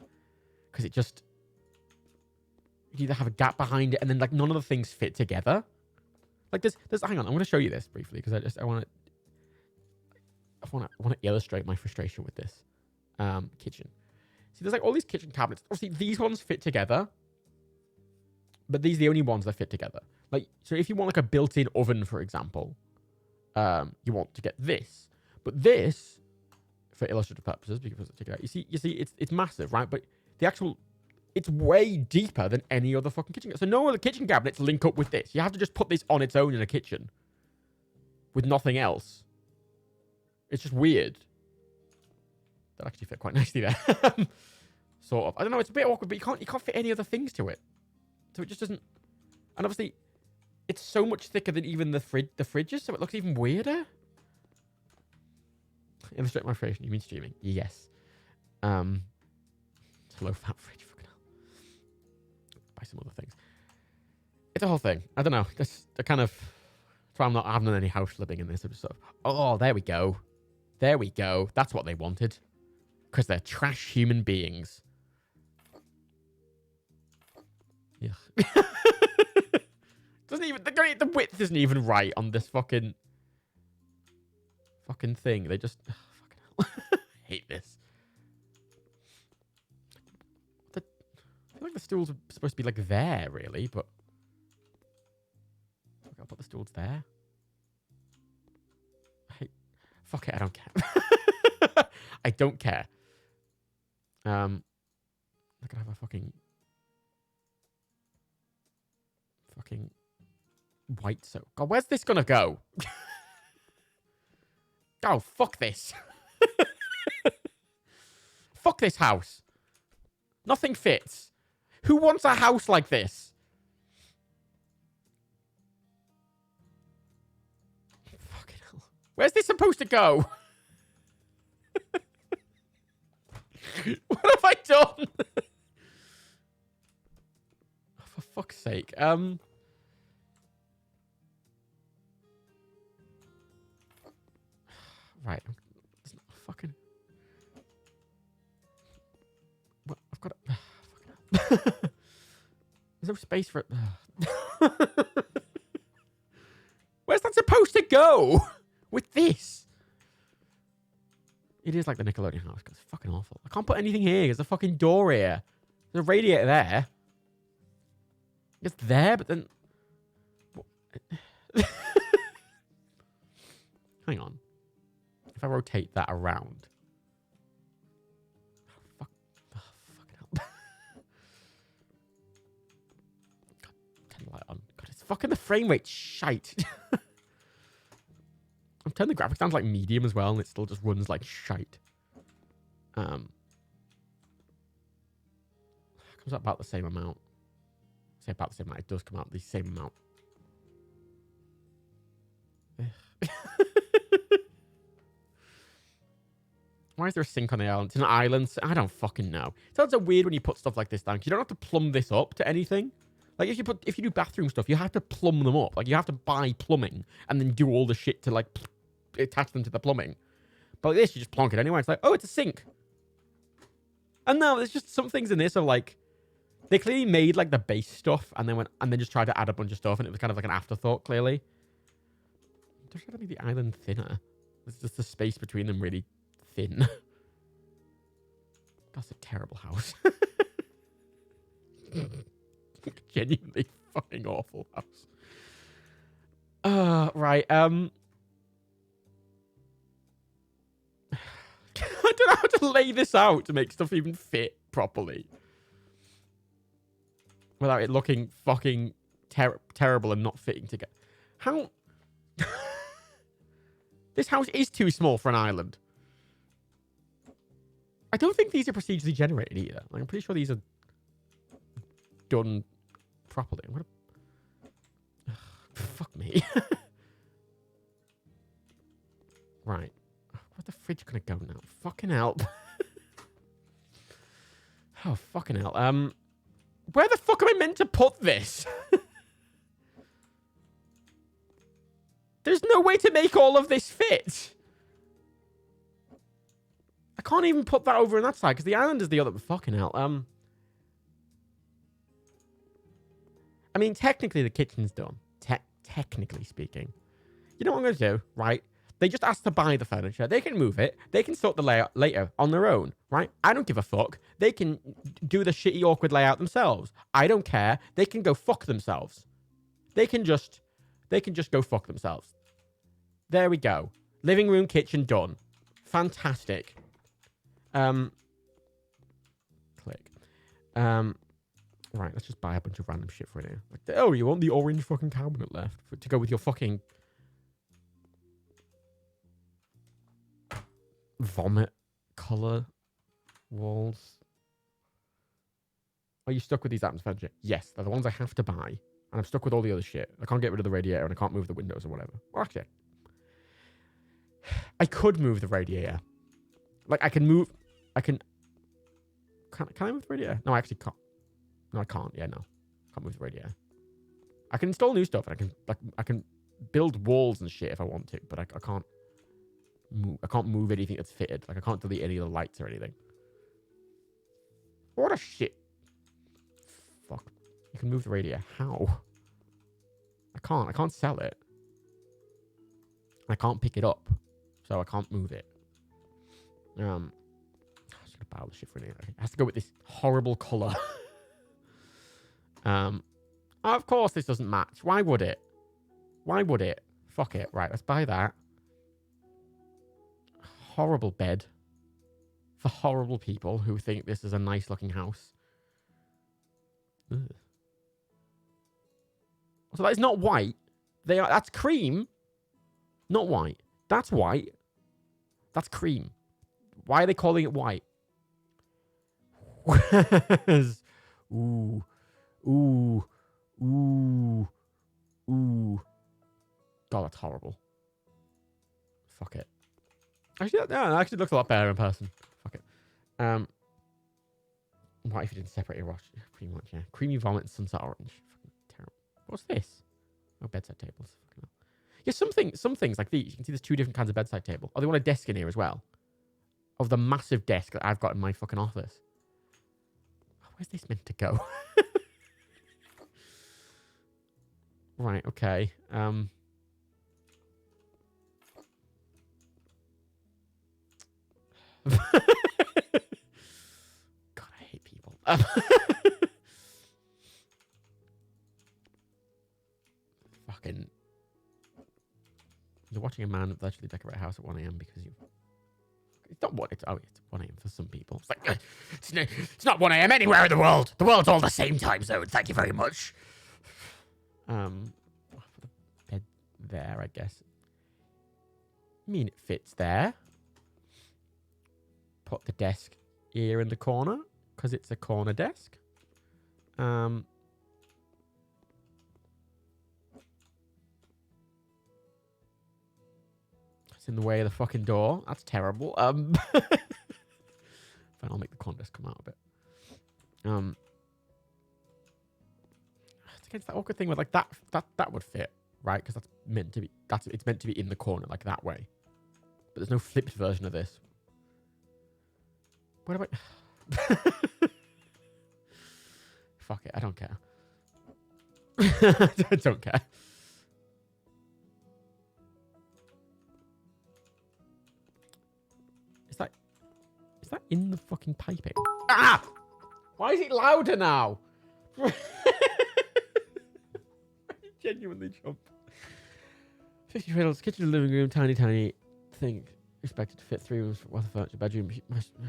Cause it just, you either have a gap behind it, and then like none of the things fit together. Like there's hang on, I'm gonna show you this briefly because I want to illustrate my frustration with this kitchen. See, there's like all these kitchen cabinets. Obviously, these ones fit together, but these are the only ones that fit together. Like, so if you want like a built-in oven, for example, you want to get this. But this, for illustrative purposes, because take it out, you see, it's massive, right? But the actual, it's way deeper than any other fucking kitchen. So no other kitchen cabinets link up with this. You have to just put this on its own in a kitchen with nothing else. It's just weird. That actually fit quite nicely there. Sort of. I don't know, it's a bit awkward, but you can't fit any other things to it. So it just doesn't. And obviously, it's so much thicker than even the fridges, so it looks even weirder. Illustrate my frustration. You mean streaming? Yes. It's a low fat fridge. Fucking hell. Buy some other things. It's a whole thing. I don't know. That's the kind of. That's why I haven't done any house flipping in this episode. Oh, there we go. There we go. That's what they wanted. Because they're trash human beings. Yeah. Doesn't even the width isn't even right on this fucking thing. They just fucking hell. Hate this. I feel like the stools are supposed to be like there, really, but I'll put the stools there. Fuck it, I don't care. I don't care. They're gonna have a fucking white soap. God, where's this gonna go? Oh, fuck this. Fuck this house. Nothing fits. Who wants a house like this? Fucking hell. Where's this supposed to go? What have I done? For fuck's sake. Right. It's not fucking. What? I've got it. There's no space for it. Where's that supposed to go? With this? It is like the Nickelodeon house. It's fucking awful. I can't put anything here. There's a fucking door here. There's a radiator there. It's there, but then. Hang on. If I rotate that around. Oh, fuck. Oh, fucking hell. God, turn the light on. God, it's fucking the frame rate shite. I've turned the graphics down to like medium as well, and it still just runs like shite. Comes out about the same amount. Say about the same amount. It does come out the same amount. Why is there a sink on the island? It's an island. I don't fucking know. It sounds so weird when you put stuff like this down. You don't have to plumb this up to anything. Like if you do bathroom stuff, you have to plumb them up. Like you have to buy plumbing and then do all the shit to like attach them to the plumbing. But like this, you just plonk it anyway. It's like, oh, it's a sink. And no, there's just some things in this are like they clearly made like the base stuff and then just tried to add a bunch of stuff and it was kind of like an afterthought. Clearly, there's got to be the island thinner. It's just the space between them really thin. That's a terrible house. Genuinely fucking awful house. Right. I don't know how to lay this out to make stuff even fit properly. Without it looking fucking terrible and not fitting together. How? This house is too small for an island. I don't think these are procedurally generated either. Like, I'm pretty sure these are done properly. I'm gonna... Fuck me. Right. Where's the fridge gonna go now? Fucking hell. Oh, fucking hell. Where the fuck am I meant to put this? There's no way to make all of this fit. I can't even put that over on that side because the island is the other. Fucking hell. I mean, technically the kitchen's done. Technically speaking. You know what I'm going to do, right? They just asked to buy the furniture. They can move it. They can sort the layout later on their own, right? I don't give a fuck. They can do the shitty, awkward layout themselves. I don't care. They can go fuck themselves. They can just go fuck themselves. There we go. Living room, kitchen, done. Fantastic. Click. Right, let's just buy a bunch of random shit for it here. Like, oh, you want the orange fucking cabinet left to go with your fucking vomit color walls? Are you stuck with these items furniture? Yes, they're the ones I have to buy. And I'm stuck with all the other shit. I can't get rid of the radiator and I can't move the windows or whatever. Well, actually, I could move the radiator. Like, I can move... Can I move the radiator? No, I actually can't. No, I can't. Yeah, no. Can't move the radiator. I can install new stuff. And I can build walls and shit if I want to. But I can't move. I can't move anything that's fitted. Like, I can't delete any of the lights or anything. What a shit. Fuck. You can move the radiator. How? I can't. I can't sell it. I can't pick it up. So I can't move it. I'm just gonna buy all the shit for it. It has to go with this horrible colour. Of course this doesn't match. Why would it? Why would it? Fuck it. Right, let's buy that. Horrible bed. For horrible people who think this is a nice looking house. Ugh. So that is not white. That's cream. Not white. That's white. That's cream. Why are they calling it white? Ooh. Ooh. Ooh. Ooh. God, that's horrible. Fuck it. Actually, no, it actually looks a lot better in person. Fuck it. What if you didn't separate your wash? Pretty much, yeah. Creamy vomit and sunset orange. Fucking terrible. What's this? Oh, bedside tables. Fucking hell. Yeah, some things like these. You can see there's two different kinds of bedside table. Oh, they want a desk in here as well. Of the massive desk that I've got in my fucking office. Where's this meant to go? Right, okay. God, I hate people. Fucking... You're watching a man virtually decorate a house at 1 a.m. because you... It's not what it's... Oh, it's 1 a.m. for some people. It's like, it's not 1 a.m. anywhere in the world. The world's all the same time zone. Thank you very much. Put the bed there, I guess. I mean, it fits there. Put the desk here in the corner because it's a corner desk. It's in the way of the fucking door. That's terrible. Fine, I'll make the corner desk come out a bit. It's against that awkward thing with like that would fit, right? Because that's meant to be it's meant to be in the corner like that way. But there's no flipped version of this. What about... Fuck it, I don't care. I don't care. Is that in the fucking piping? Ah! Why is it louder now? Genuinely jump. 50 cradles, kitchen, living room, tiny thing. Expected to fit 3 rooms worth of furniture, bedroom.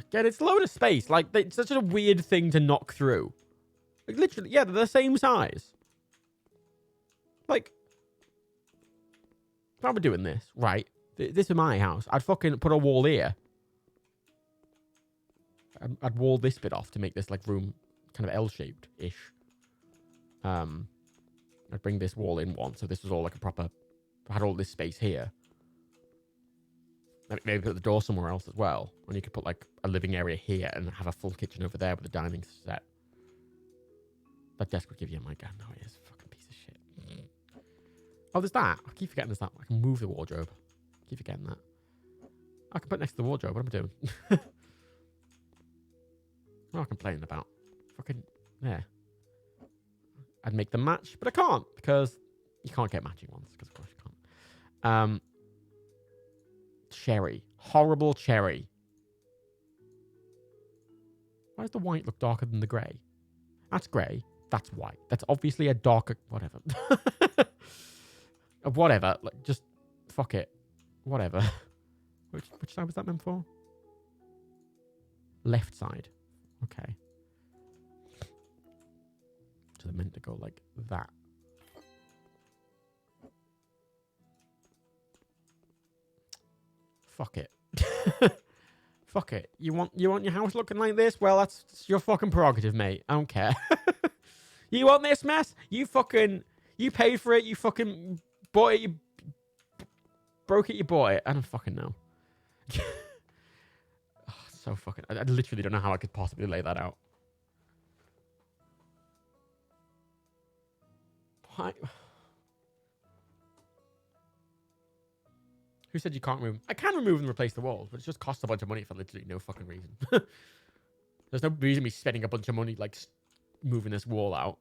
Again, it's a load of space. Like, it's such a weird thing to knock through. Like, literally, yeah, they're the same size. Like, if I were doing this, right, this is my house, I'd fucking put a wall here. I'd wall this bit off to make this, like, room kind of L-shaped-ish. I'd bring this wall in one, so this was all, like, a proper... I had all this space here. Maybe put the door somewhere else as well. And you could put, like, a living area here and have a full kitchen over there with a dining set. That desk would give you a mic. No, it is a fucking piece of shit. Oh, there's that. I keep forgetting there's that. I can move the wardrobe. I keep forgetting that. I can put it next to the wardrobe. What am I doing? What am I complaining about? Fucking, there. I'd make them match, but I can't because you can't get matching ones. Because, of course, you can't. Cherry. Horrible cherry. Why does the white look darker than the grey? That's grey. That's white. That's obviously a darker... Whatever. Whatever. Like, just... Fuck it. Whatever. Which side was that meant for? Left side. Okay. So they're meant to go like that. Fuck it. Fuck it. You want your house looking like this? Well, that's your fucking prerogative, mate. I don't care. You want this mess? You paid for it. You fucking bought it. You broke it. You bought it. I don't fucking know. Oh, so fucking... I literally don't know how I could possibly lay that out. Why? Who said you can't remove them? I can remove and replace the walls, but it just costs a bunch of money for literally no fucking reason. There's no reason me spending a bunch of money, like, moving this wall out.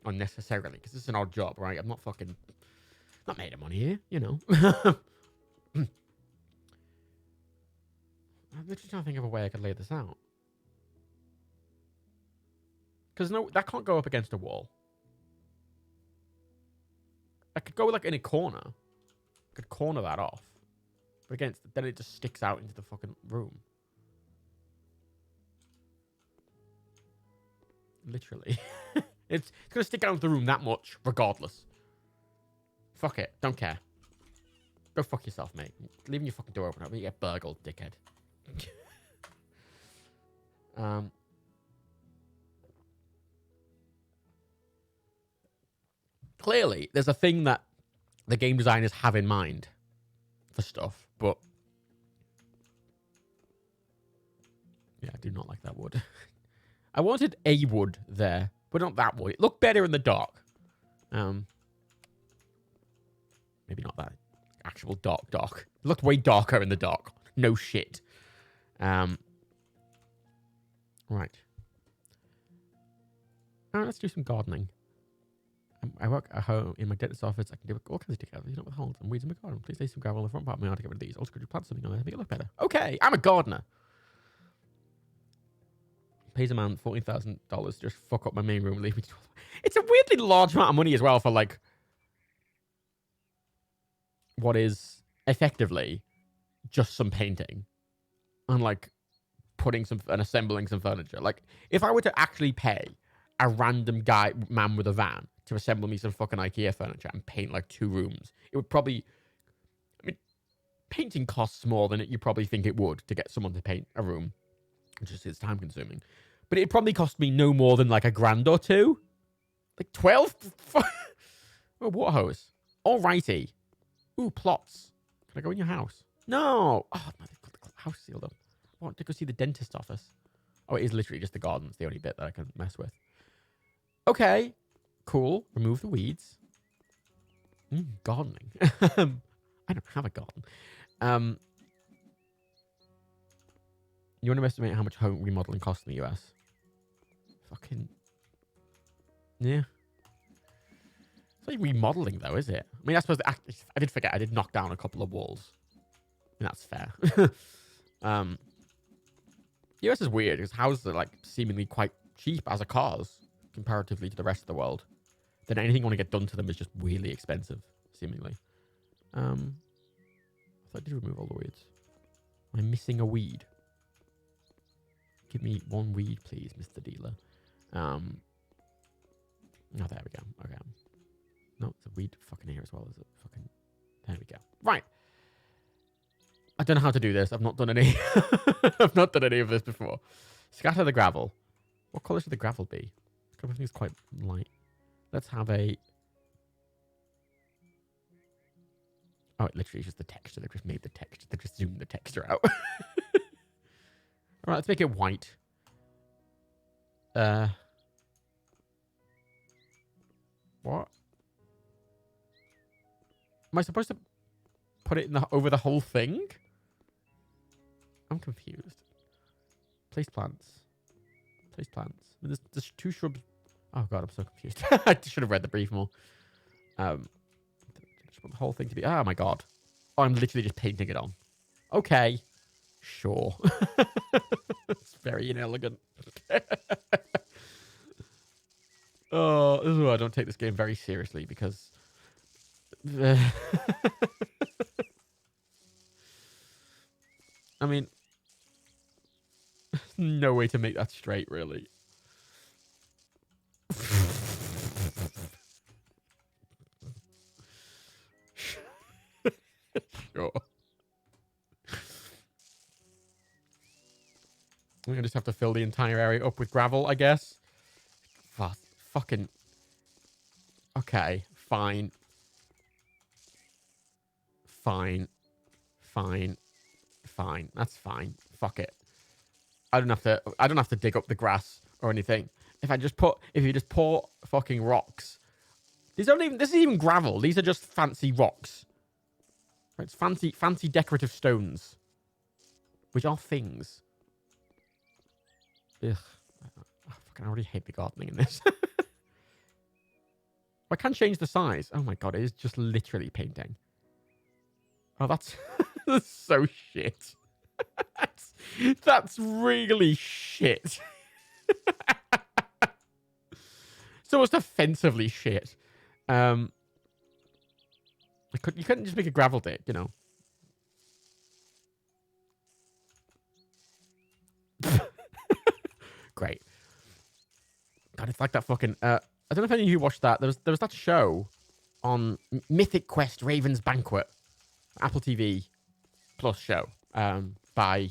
Unnecessarily, because it's an odd job, right? I'm not fucking... Not made of money here, you know. I'm literally trying to think of a way I could lay this out. Because no, that can't go up against a wall. I could go, like, in a corner. I could corner that off. But again, then it just sticks out into the fucking room. Literally. It's going to stick out into the room that much, regardless. Fuck it. Don't care. Go fuck yourself, mate. Leaving your fucking door open. You get burgled, dickhead. Clearly, there's a thing that the game designers have in mind for stuff, but yeah, I do not like that wood. I wanted a wood there, but not that wood. It looked better in the dark. Maybe not that actual dark. It looked way darker in the dark. No shit. Right. All right, let's do some gardening. I work at home in my dentist's office. I can do all kinds of together. You know, with holes and weeds in my garden. Please lay some gravel in the front part of my yard to get rid of these. Also, could you plant something on there to make it look better? Okay, I'm a gardener. Pays a man $14,000 to just fuck up my main room and leave me 12. It's a weirdly large amount of money as well for, like, what is effectively just some painting and, like, putting some and assembling some furniture. Like, if I were to actually pay a random man with a van to assemble me some fucking IKEA furniture and paint, like, 2 rooms, it would probably... I mean, painting costs more than you probably think it would to get someone to paint a room. It's just, it's time consuming. But it probably cost me no more than, like, $1,000 or 2. Like, 12? Oh, water hose. Alrighty. Ooh, plots. Can I go in your house? No. Oh, no, they've got the house sealed up. I want to go see the dentist office. Oh, it is literally just the garden. It's the only bit that I can mess with. Okay. Cool. Remove the weeds. Gardening. I don't have a garden. You want to estimate how much home remodeling costs in the US? Fucking... Yeah. It's like remodeling, though, is it? I mean, I suppose... I did forget. I did knock down a couple of walls. I mean, that's fair. US is weird because houses are like seemingly quite cheap as a cars comparatively to the rest of the world. Then anything you want to get done to them is just weirdly expensive, seemingly. I thought I did remove all the weeds. Am I missing a weed? Give me one weed, please, Mr. Dealer. Oh, there we go. Okay. No, it's a weed fucking here as well. Is it fucking... There we go. Right. I don't know how to do this. I've not done any... I've not done any of this before. Scatter the gravel. What colour should the gravel be? I think it's quite light. Let's have a... Oh, it literally is just the texture. They've just made the texture. They've just zoomed the texture out. All right, let's make it white. What? Am I supposed to put it in over the whole thing? I'm confused. Place plants. Place plants. There's two shrubs. Oh god, I'm so confused. I should have read the brief more. Just want the whole thing to be. Oh my god. Oh, I'm literally just painting it on. Okay. Sure. It's very inelegant. Oh, this is why I don't take this game very seriously because... I mean... No way to make that straight, really. Sure. We're gonna just have to fill the entire area up with gravel, I guess. Fucking... Okay, fine. Fine. Fine. Fine. That's fine. Fuck it. I don't have to dig up the grass or anything. If you just pour fucking rocks. This is even gravel. These are just fancy rocks. It's fancy decorative stones. Which are things. Ugh. I already hate the gardening in this. I can change the size. Oh my god, it is just literally painting. Oh, that's, that's so shit. That's really shit. It's almost offensively shit. You couldn't just make a gravel dick, you know. Great. God, it's like that fucking... I don't know if any of you watched that. There was that show on Mythic Quest Raven's Banquet. Apple TV Plus show by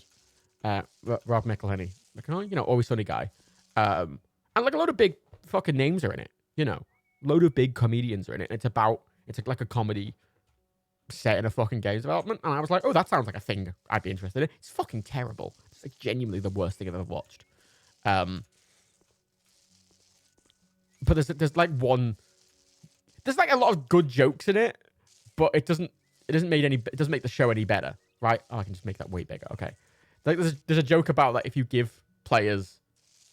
Rob McElhenney. Like, you know, Always Sunny guy. And like a load of big fucking names are in it. You know, load of big comedians are in it. It's like a comedy set in a fucking games development. And I was like, oh, that sounds like a thing I'd be interested in. It's fucking terrible. It's like genuinely the worst thing I've ever watched. But there's like a lot of good jokes in it, but it doesn't make the show any better, right? Oh, I can just make that way bigger. Okay. Like there's a joke about like if you give players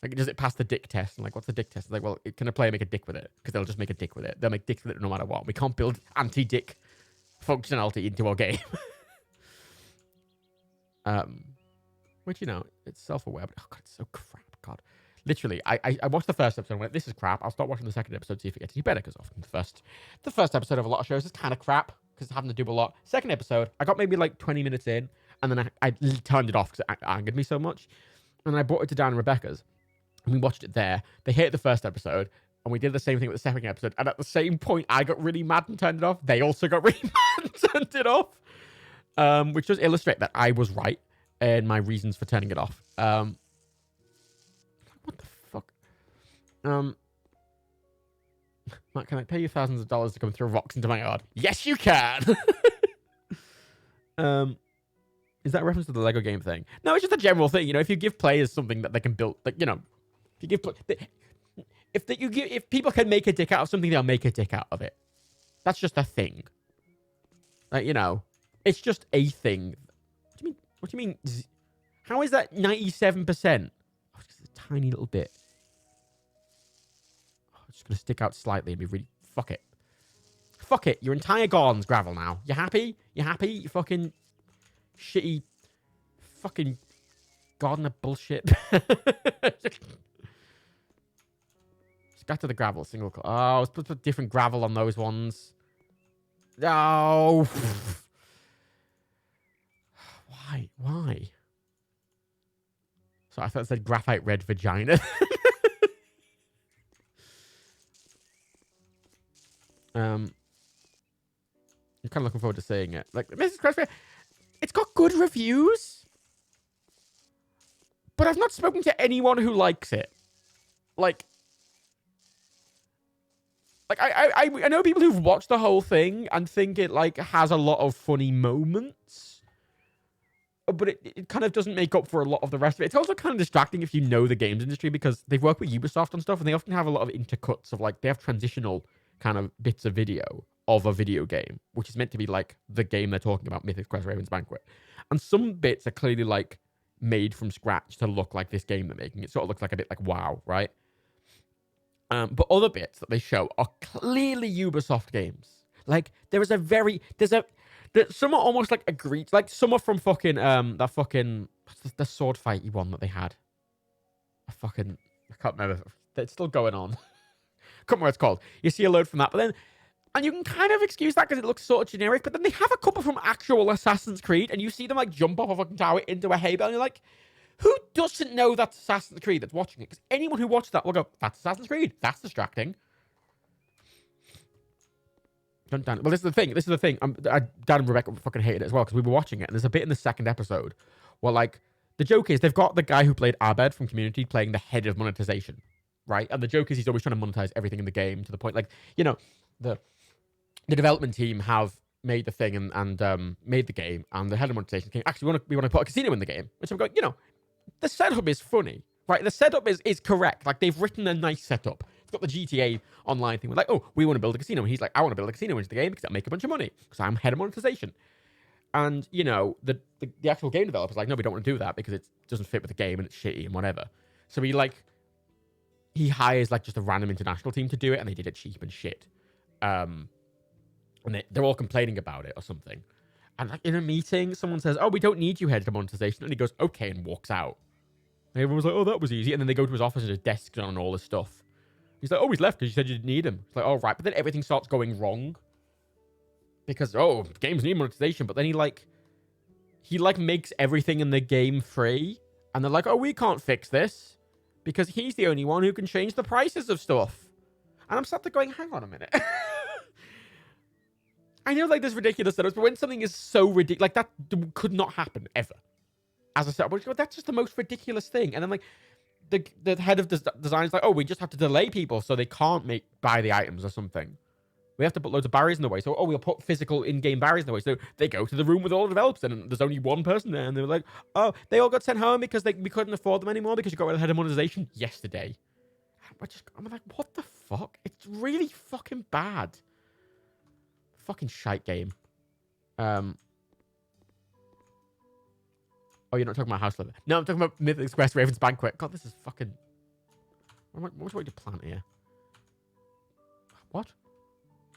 like does it pass the dick test? And like what's the dick test? Like, well, can a player make a dick with it? Because they'll just make a dick with it. They'll make dicks with it no matter what. We can't build anti-dick functionality into our game. Which, you know, it's self-aware, but oh god, it's so crap. God. Literally, I watched the first episode and went, this is crap. I'll start watching the second episode, see if it gets any better, because often the first episode of a lot of shows is kind of crap, because it's having to do a lot. Second episode, I got maybe like 20 minutes in, and then I turned it off because it angered me so much. And I brought it to Dan and Rebecca's, and we watched it there. They hated the first episode, and we did the same thing with the second episode. And at the same point, I got really mad and turned it off. They also got really mad and turned it off. Which does illustrate that I was right in my reasons for turning it off. What the fuck? Matt, can I pay you thousands of dollars to come throw rocks into my yard? Yes, you can! Is that a reference to the Lego game thing? No, it's just a general thing. You know, if you give players something that they can build, like, you know, if you give if people can make a dick out of something, they'll make a dick out of it. That's just a thing. Like, you know, it's just a thing. What do you mean? How is that 97%? Oh, it's just a tiny little bit. Oh, it's just gonna stick out slightly and be really. Fuck it. Fuck it. Your entire garden's gravel now. You happy? You happy? You fucking shitty fucking gardener bullshit. Scatter the gravel, single. Oh, let's put different gravel on those ones. No. Why? Why? So I thought it said graphite red vagina. I'm kind of looking forward to seeing it. Like, Mrs. Crestfair, it's got good reviews, but I've not spoken to anyone who likes it. Like I know people who've watched the whole thing and think it like has a lot of funny moments, but it kind of doesn't make up for a lot of the rest of it. It's also kind of distracting if you know the games industry, because they've worked with Ubisoft and stuff, and they often have a lot of intercuts of like, they have transitional kind of bits of video of a video game, which is meant to be like the game they're talking about, Mythic Quest Raven's Banquet. And some bits are clearly like made from scratch to look like this game they're making. It sort of looks like a bit like WoW, right? But other bits that they show are clearly Ubisoft games. Like, some are almost like agreed, like some are from fucking, that fucking, what's the sword fighty one that they had? I can't remember. It's still going on. Can't remember what it's called. You see a load from that, but then, and you can kind of excuse that because it looks sort of generic, but then they have a couple from actual Assassin's Creed, and you see them like jump off a fucking tower into a hay bale, and you're like, who doesn't know that's Assassin's Creed that's watching it? Because anyone who watched that will go, that's Assassin's Creed. That's distracting. Well, this is the thing. Dan and Rebecca fucking hated it as well, because we were watching it, and there's a bit in the second episode where, like, the joke is they've got the guy who played Abed from Community playing the head of monetization, right? And the joke is he's always trying to monetize everything in the game to the point, like, you know, the development team have made the thing and made the game, and the head of monetization came, actually, we want to put a casino in the game. Which I'm going, you know, the setup is funny, right? The setup is correct. Like, they've written a nice setup. It's got the GTA Online thing. We're like, oh, we want to build a casino. And he's like, I want to build a casino into the game because I'll make a bunch of money because I'm head of monetization. And, you know, the actual game developer's like, no, we don't want to do that because it doesn't fit with the game and it's shitty and whatever. So he hires, like, just a random international team to do it, and they did it cheap and shit. And they're all complaining about it or something. And, like, in a meeting, someone says, oh, we don't need you head of monetization. And he goes, okay, and walks out. And everyone's like, oh, that was easy. And then they go to his office and his desk's on all this stuff. He's like, oh, he's left because you said you didn't need him. It's like, oh, right. But then everything starts going wrong. Because, oh, games need monetization. But then he makes everything in the game free. And they're like, oh, we can't fix this. Because he's the only one who can change the prices of stuff. And I'm sat there going, hang on a minute. I know, like, there's ridiculous setups, but when something is so ridiculous, like, that could not happen, ever. As a setup, that's just the most ridiculous thing. And then, like, the head of design is like, oh, we just have to delay people so they can't buy the items or something. We have to put loads of barriers in the way. So, we'll put physical in-game barriers in the way. So they go to the room with all the developers, and there's only one person there. And they were like, oh, they all got sent home because we couldn't afford them anymore because you got rid of the head of monetization yesterday. I'm like, what the fuck? It's really fucking bad. Fucking shite game. Oh, you're not talking about House Leather. No, I'm talking about Mythic Quest Raven's Banquet. God, this is fucking... What was I to plant here? What?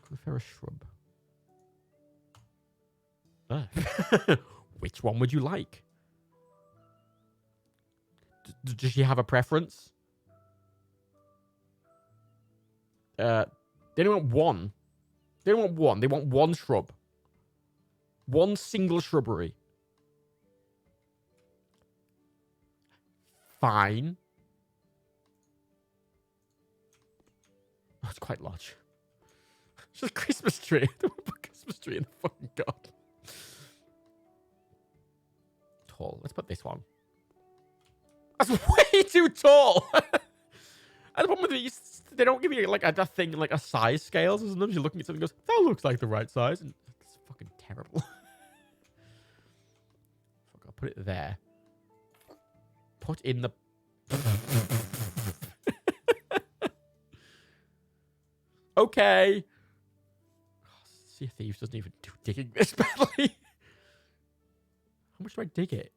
Conifera shrub. Which one would you like? Does she have a preference? They don't want one. They don't want one. They want one shrub. One single shrubbery. Fine. Oh, it's quite large. It's just a Christmas tree. Don't want to put a Christmas tree in the fucking garden. Tall. Let's put this one. That's way too tall. And the problem with these, they don't give you like a thing, like a size scale. So sometimes you're looking at something and goes, that looks like the right size. And it's fucking terrible. Fuck, I'll put it there. Put in the... Okay. Sea of Thieves doesn't even do digging this badly. How much do I dig it?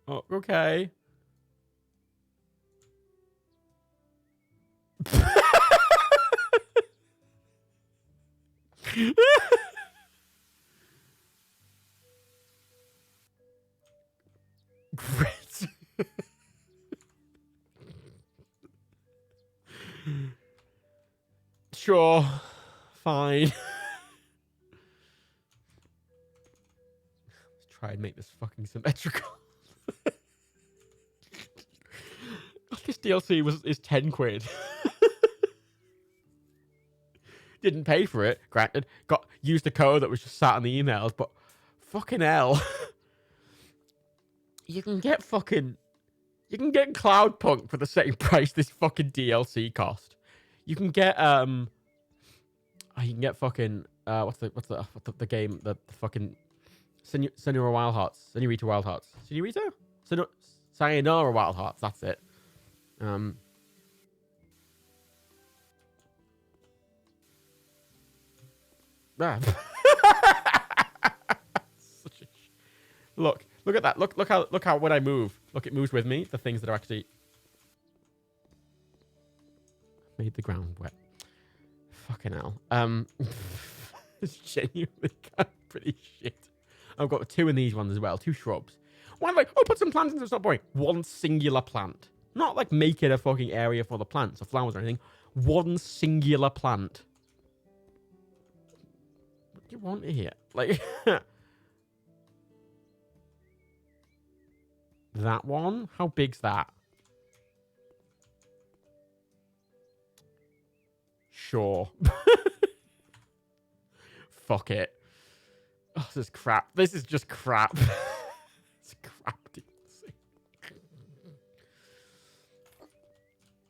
Oh, okay. Great. Sure. Fine. Let's try and make this fucking symmetrical. This DLC is 10 quid. Didn't pay for it, granted. Used a code that was just sat on the emails, but fucking hell. You can get Cloudpunk for the same price this fucking DLC cost. You can get fucking what's the game, the fucking Senorita Wild Hearts. Sayonara Wild Hearts, that's it. Look at that. Look how when I move, look, it moves with me. The things that are actually made the ground wet. Fucking hell. It's genuinely kind of pretty shit. I've got 2 in these ones as well. 2 shrubs. Why am I like, put some plants into, it's not boring. 1 singular plant. Not like make it a fucking area for the plants or flowers or anything. 1 singular plant. What do you want here? Like that one? How big's that? Sure. Fuck it. Oh, this is crap. This is just crap. It's crap.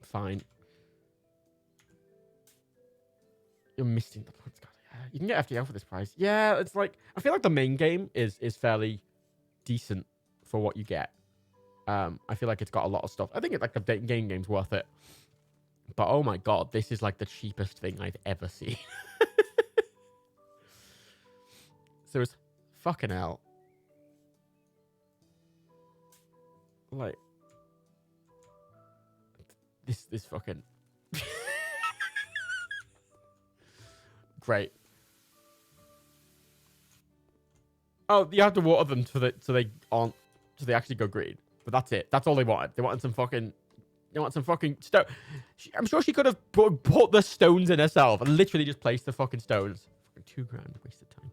Fine. You're missing the points. God, yeah. You can get FTL for this price. Yeah, it's like, I feel like the main game is fairly decent for what you get. I feel like it's got a lot of stuff. I think it's like the game's worth it. But oh my god, this is like the cheapest thing I've ever seen. So it's fucking hell. Like this fucking great. Oh, you have to water them so they actually go green. But that's it. That's all they wanted. They wanted some fucking stone. I'm sure she could have put the stones in herself and literally just placed the fucking stones. Fucking $2 grand wasted time.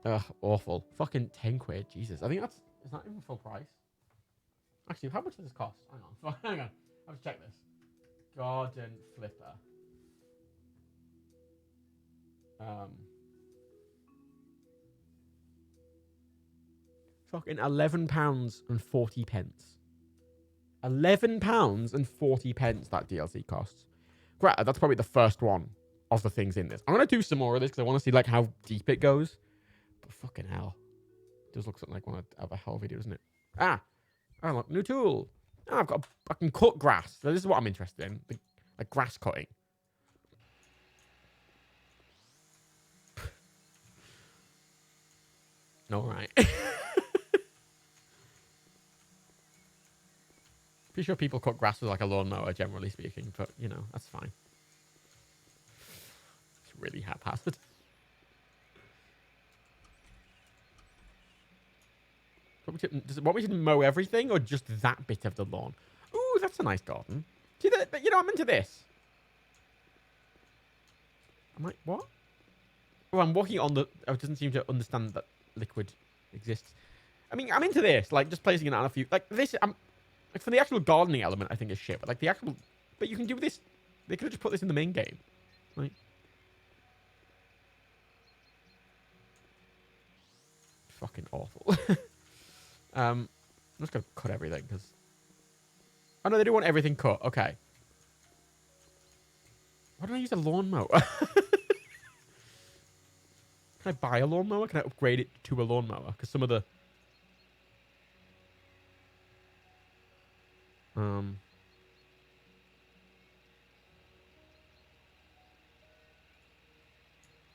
Ugh, awful. Fucking 10 quid. Jesus. I think is that even full price? Actually, how much does this cost? Hang on. Hang on. Let's check this. Garden Flipper. Fucking £11.40. £11.40 that DLC costs. Great, that's probably the first one of the things in this. I'm gonna do some more of this because I want to see like how deep it goes. But fucking hell, it does look something like one of a hell video, doesn't it? Oh look, new tool. I can cut grass. So this is what I'm interested in, like grass cutting. All right. Pretty sure people cut grass with like a lawnmower, generally speaking, but you know, that's fine. It's really haphazard. Does it want me to mow everything or just that bit of the lawn? Ooh, that's a nice garden. See that? You know, I'm into this. I'm like, what? Oh, I'm walking on the. Oh, it doesn't seem to understand that liquid exists. I mean, I'm into this. Like, just placing it on a few. Like this. Like for the actual gardening element, I think is shit. But like the actual, but you can do this. They could have just put this in the main game. Like, fucking awful. I'm just gonna cut everything because. Oh no, they do want everything cut. Okay. Why don't I use a lawnmower? Can I buy a lawnmower? Can I upgrade it to a lawnmower? Because some of the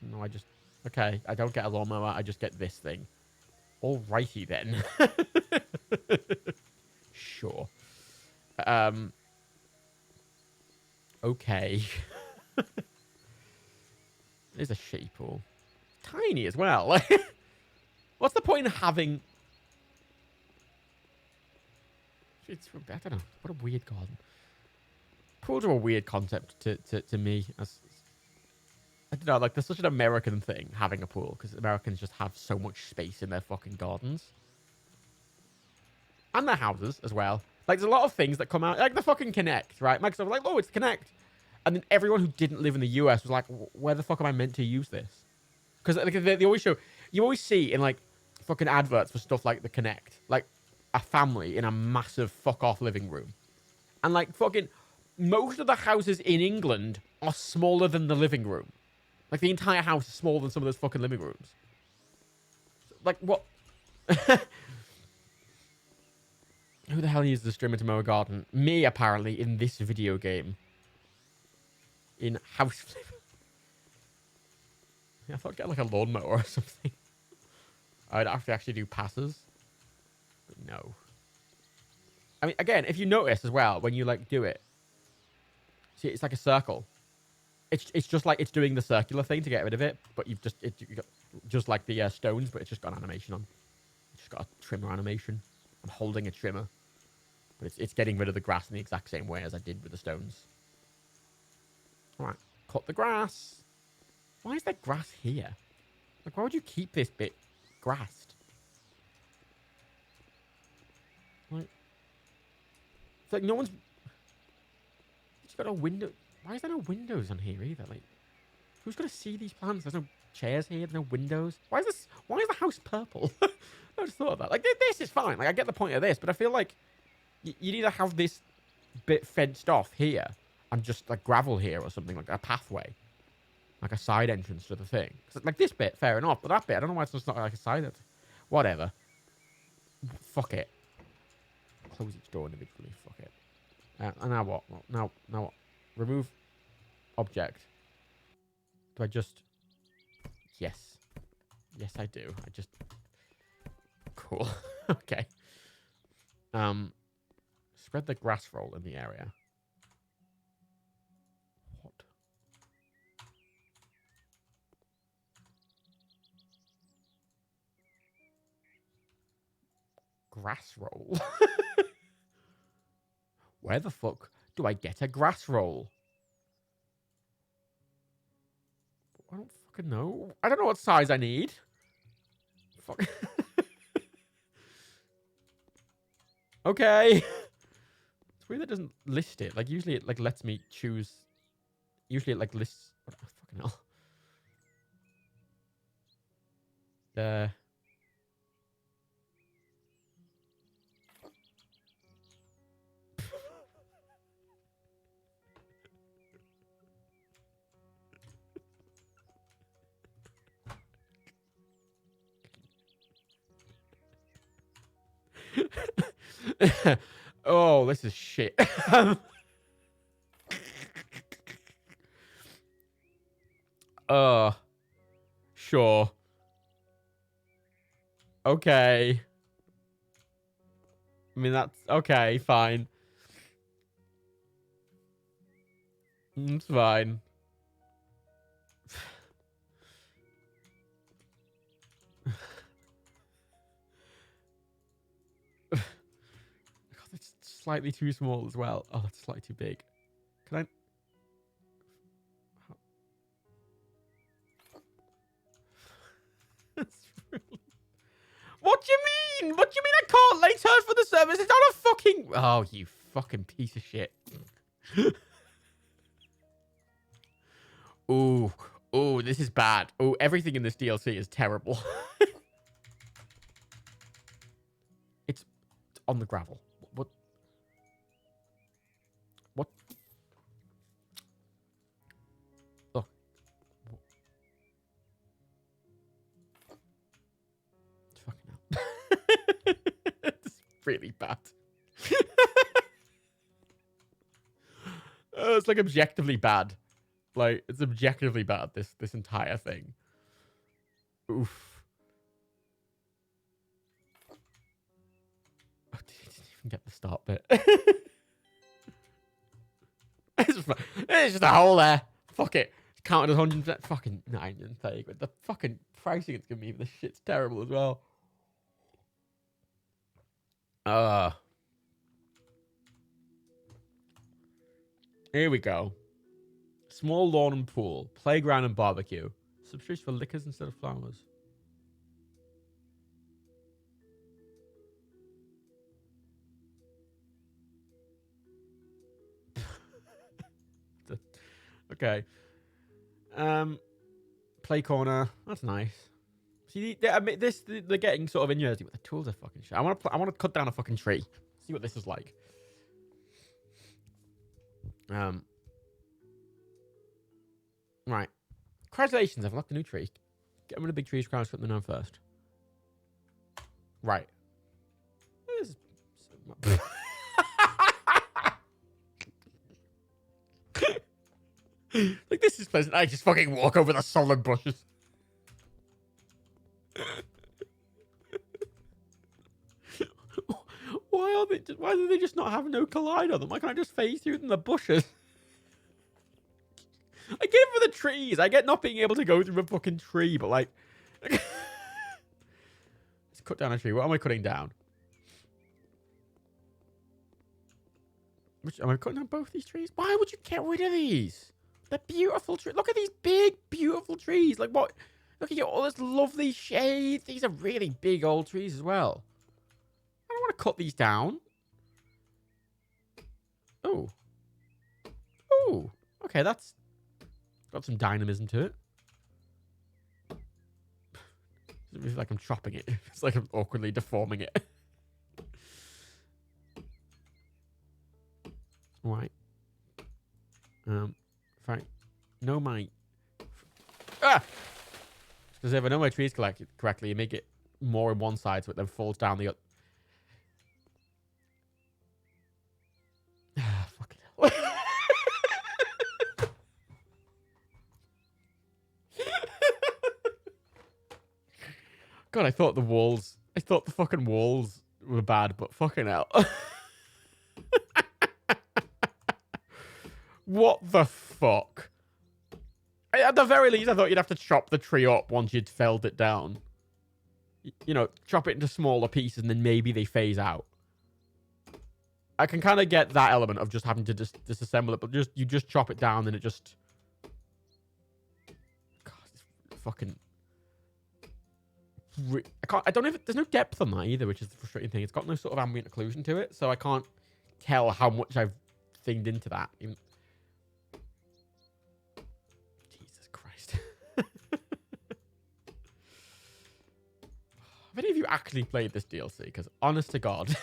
no, okay, I don't get a lawnmower, I just get this thing. Alrighty then. Sure. Okay. It's a shitty pool. Tiny as well. What's the point in having... It's, I don't know. What a weird garden. Pools are a weird concept to me. I don't know, like, there's such an American thing, having a pool, because Americans just have so much space in their fucking gardens. And their houses, as well. Like, there's a lot of things that come out, like the fucking Kinect, right? Microsoft was like, oh, it's Kinect. And then everyone who didn't live in the US was like, where the fuck am I meant to use this? Because like, they always show, you always see in, like, fucking adverts for stuff like the Kinect, like, a family in a massive fuck-off living room. And, like, fucking, most of the houses in England are smaller than the living room. Like, the entire house is smaller than some of those fucking living rooms. Like, what? Who the hell uses the streamer to mow a garden? Me, apparently, in this video game. In House Flip. I thought I'd get, like, a lawnmower or something. I'd have to actually do passes. But no. I mean, again, if you notice as well, when you, like, do it. See, it's like a circle. It's just like it's doing the circular thing to get rid of it, but you got just like the stones, but it's just got an animation on. It's just got a trimmer animation. I'm holding a trimmer, but it's getting rid of the grass in the exact same way as I did with the stones. All right, cut the grass. Why is there grass here? Like, why would you keep this bit grassed? Like, it's like no one's. It's got a window. Why is there no windows on here either? Like, who's gonna see these plants? There's no chairs here, no windows. Why is the house purple? I just thought of that. Like, this is fine. Like, I get the point of this, but I feel like you'd either have this bit fenced off here and just like gravel here or something, like a pathway, like a side entrance to the thing. Like this bit, fair enough, but that bit, I don't know why it's just not like a side entrance. Whatever. Fuck it. Close each door individually. Fuck it. And now what? Now what? Remove object. Do I just... Yes. Yes, I do. I just... Cool. Okay. Spread the grass roll in the area. What? Grass roll? Where the fuck do I get a grass roll? I don't fucking know. I don't know what size I need. Fuck. Okay. It's weird that it doesn't list it. Like, usually it, like, lets me choose. Usually it, like, lists... What, fucking hell. Oh, this is shit. Sure. Okay. I mean, that's okay, fine. It's fine. God, it's slightly too small as well. Oh, it's slightly too big. Can I... What do you mean? What do you mean I can't lay turn for the service? It's not a fucking... Oh, you fucking piece of shit. Ooh. Ooh, this is bad. Ooh, everything in this DLC is terrible. It's on the gravel. What? What? Oh. It's fucking hell. It's really bad. It's like objectively bad. Like, it's objectively bad, this entire thing. Oof. Oh, didn't even get the start bit. It's just a hole there. Fuck it. Counted as 100%. Fucking 930 quid. The fucking pricing it's giving me for this shit's terrible as well. Here we go. Small lawn and pool. Playground and barbecue. Substitutes for liquors instead of flowers. Okay. Play corner. That's nice. See, they're getting sort of in your. The tools are fucking shit. I want to cut down a fucking tree. See what this is like. Right. Congratulations, I've unlocked a new tree. Get rid of the big trees, crowns, cut them down first. Right. Like, this is pleasant. I just fucking walk over the solid bushes. Why do they just not have no collide on them? Why can't I just phase through them the bushes? I get it for the trees. I get not being able to go through a fucking tree, but like... Let's cut down a tree. What am I cutting down? Am I cutting down both these trees? Why would you get rid of these? They're beautiful trees. Look at these big, beautiful trees. Like, what? Look at all this lovely shade. These are really big old trees as well. I don't want to cut these down. Oh. Oh. Okay, that's got some dynamism to it. It feels like I'm chopping it. It's like I'm awkwardly deforming it. Right. Fine. No, my... Ah! Because if I know my trees correctly, you make it more on one side so it then falls down the other. Fucking hell. God, I thought the fucking walls were bad, but fucking hell. What the fuck? At the very least, I thought you'd have to chop the tree up once you'd felled it down. You know, chop it into smaller pieces and then maybe they phase out. I can kind of get that element of just having to disassemble it, but you just chop it down and it just... God, it's fucking... I don't know if... There's no depth on that either, which is the frustrating thing. It's got no sort of ambient occlusion to it, so I can't tell how much I've thinged into that. Even... Have any of you actually played this DLC? Because honest to God.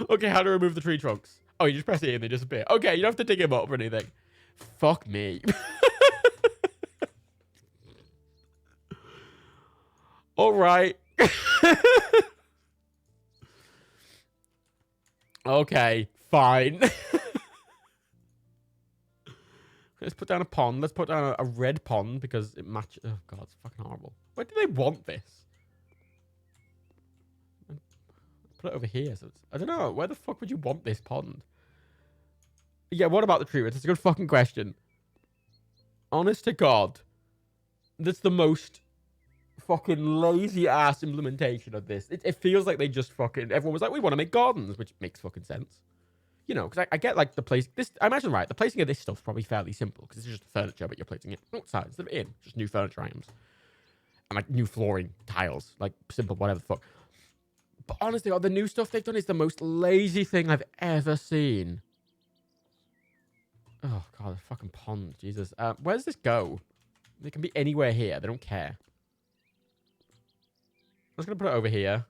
Okay, how to remove the tree trunks? Oh, you just press it and they disappear. Okay, you don't have to dig them up or anything. Fuck me. All right. Okay, fine. Let's put down a pond. Let's put down a red pond because it matches. Oh, God, it's fucking horrible. Why do they want this? Put it over here. So I don't know. Where the fuck would you want this pond? Yeah, what about the tree roots? It's a good fucking question. Honest to God, that's the most fucking lazy ass implementation of this. It feels like they just fucking... Everyone was like, we want to make gardens, which makes fucking sense. You know, because I get like the place... I imagine, right, the placing of this stuff's probably fairly simple because it's just furniture, but you're placing it outside instead of in. Just new furniture items. And like new flooring, tiles, like simple, whatever the fuck. But honestly, the new stuff they've done is the most lazy thing I've ever seen. Oh, God, the fucking pond. Jesus. Where does this go? It can be anywhere here. They don't care. I'm just going to put it over here.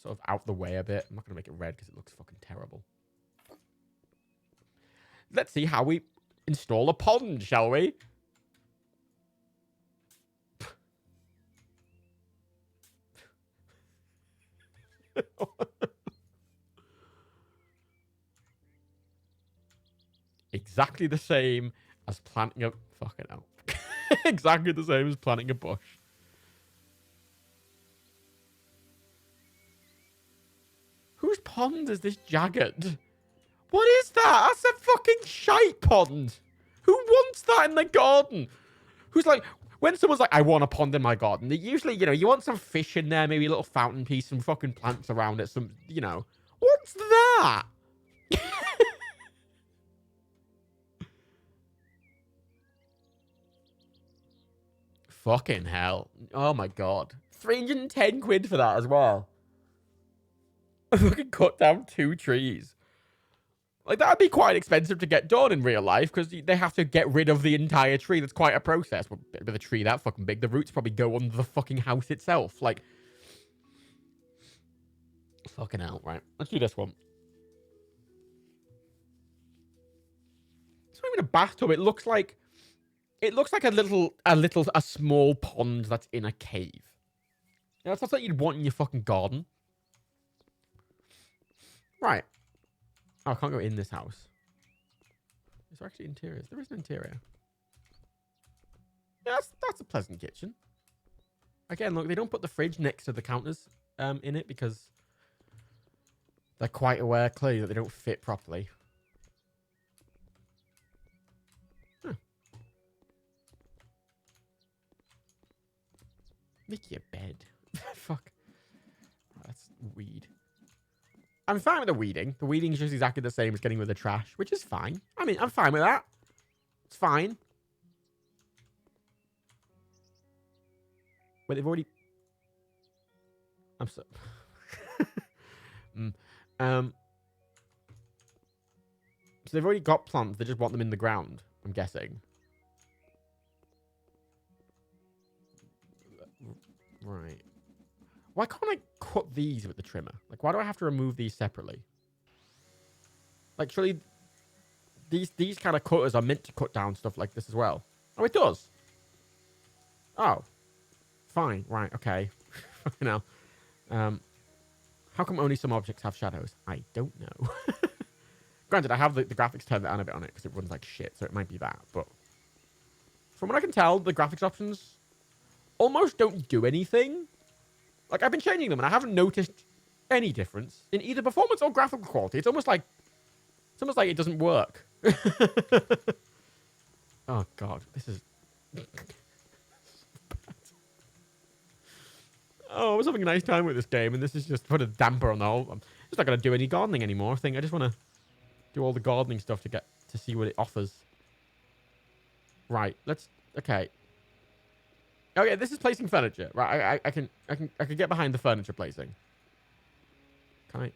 Sort of out the way a bit. I'm not going to make it red because it looks fucking terrible. Let's see how we install a pond, shall we? Exactly the same as planting a fucking hell. Exactly the same as planting a bush. Whose pond is this jagged? What is that? That's a fucking shite pond. Who wants that in the garden? Who's like, when someone's like, I want a pond in my garden, they usually, you know, you want some fish in there, maybe a little fountain piece, some fucking plants around it, some, you know. What's that? Fucking hell. Oh my god. 310 quid for that as well. I fucking cut down 2 trees. Like, that'd be quite expensive to get done in real life, because they have to get rid of the entire tree. That's quite a process. With a tree that fucking big, the roots probably go under the fucking house itself. Like, fucking hell. Right, let's do this one. It's not even a bathtub. It looks like a small pond that's in a cave. You know, it's not something you'd want in your fucking garden. Right. Oh, I can't go in this house. Is there actually interiors? There is an interior. Yeah, that's a pleasant kitchen. Again, look, they don't put the fridge next to the counters in it because they're quite aware, clearly, that they don't fit properly. Huh. Make your bed. Fuck. Oh, that's weed. I'm fine with the weeding. The weeding is just exactly the same as getting rid of the trash, which is fine. I mean, I'm fine with that. It's fine. But they've already... I'm so... So they've already got plants. They just want them in the ground, I'm guessing. Right. Why can't I cut these with the trimmer? Like, why do I have to remove these separately? Like, surely these kind of cutters are meant to cut down stuff like this as well. Oh, it does. Oh. Fine. Right. Okay. You know. How come only some objects have shadows? I don't know. Granted, I have the graphics turned down a bit on it because it runs like shit, so it might be that. But from what I can tell, the graphics options almost don't do anything. Like, I've been changing them, and I haven't noticed any difference in either performance or graphical quality. It's almost like it doesn't work. Oh, God. This is... Oh, I was having a nice time with this game, and this is just put a damper on the whole... I'm just not going to do any gardening anymore. I just want to do all the gardening stuff to see what it offers. Right. Let's... Okay. Okay, this is placing furniture. Right, I can get behind the furniture placing. Can I?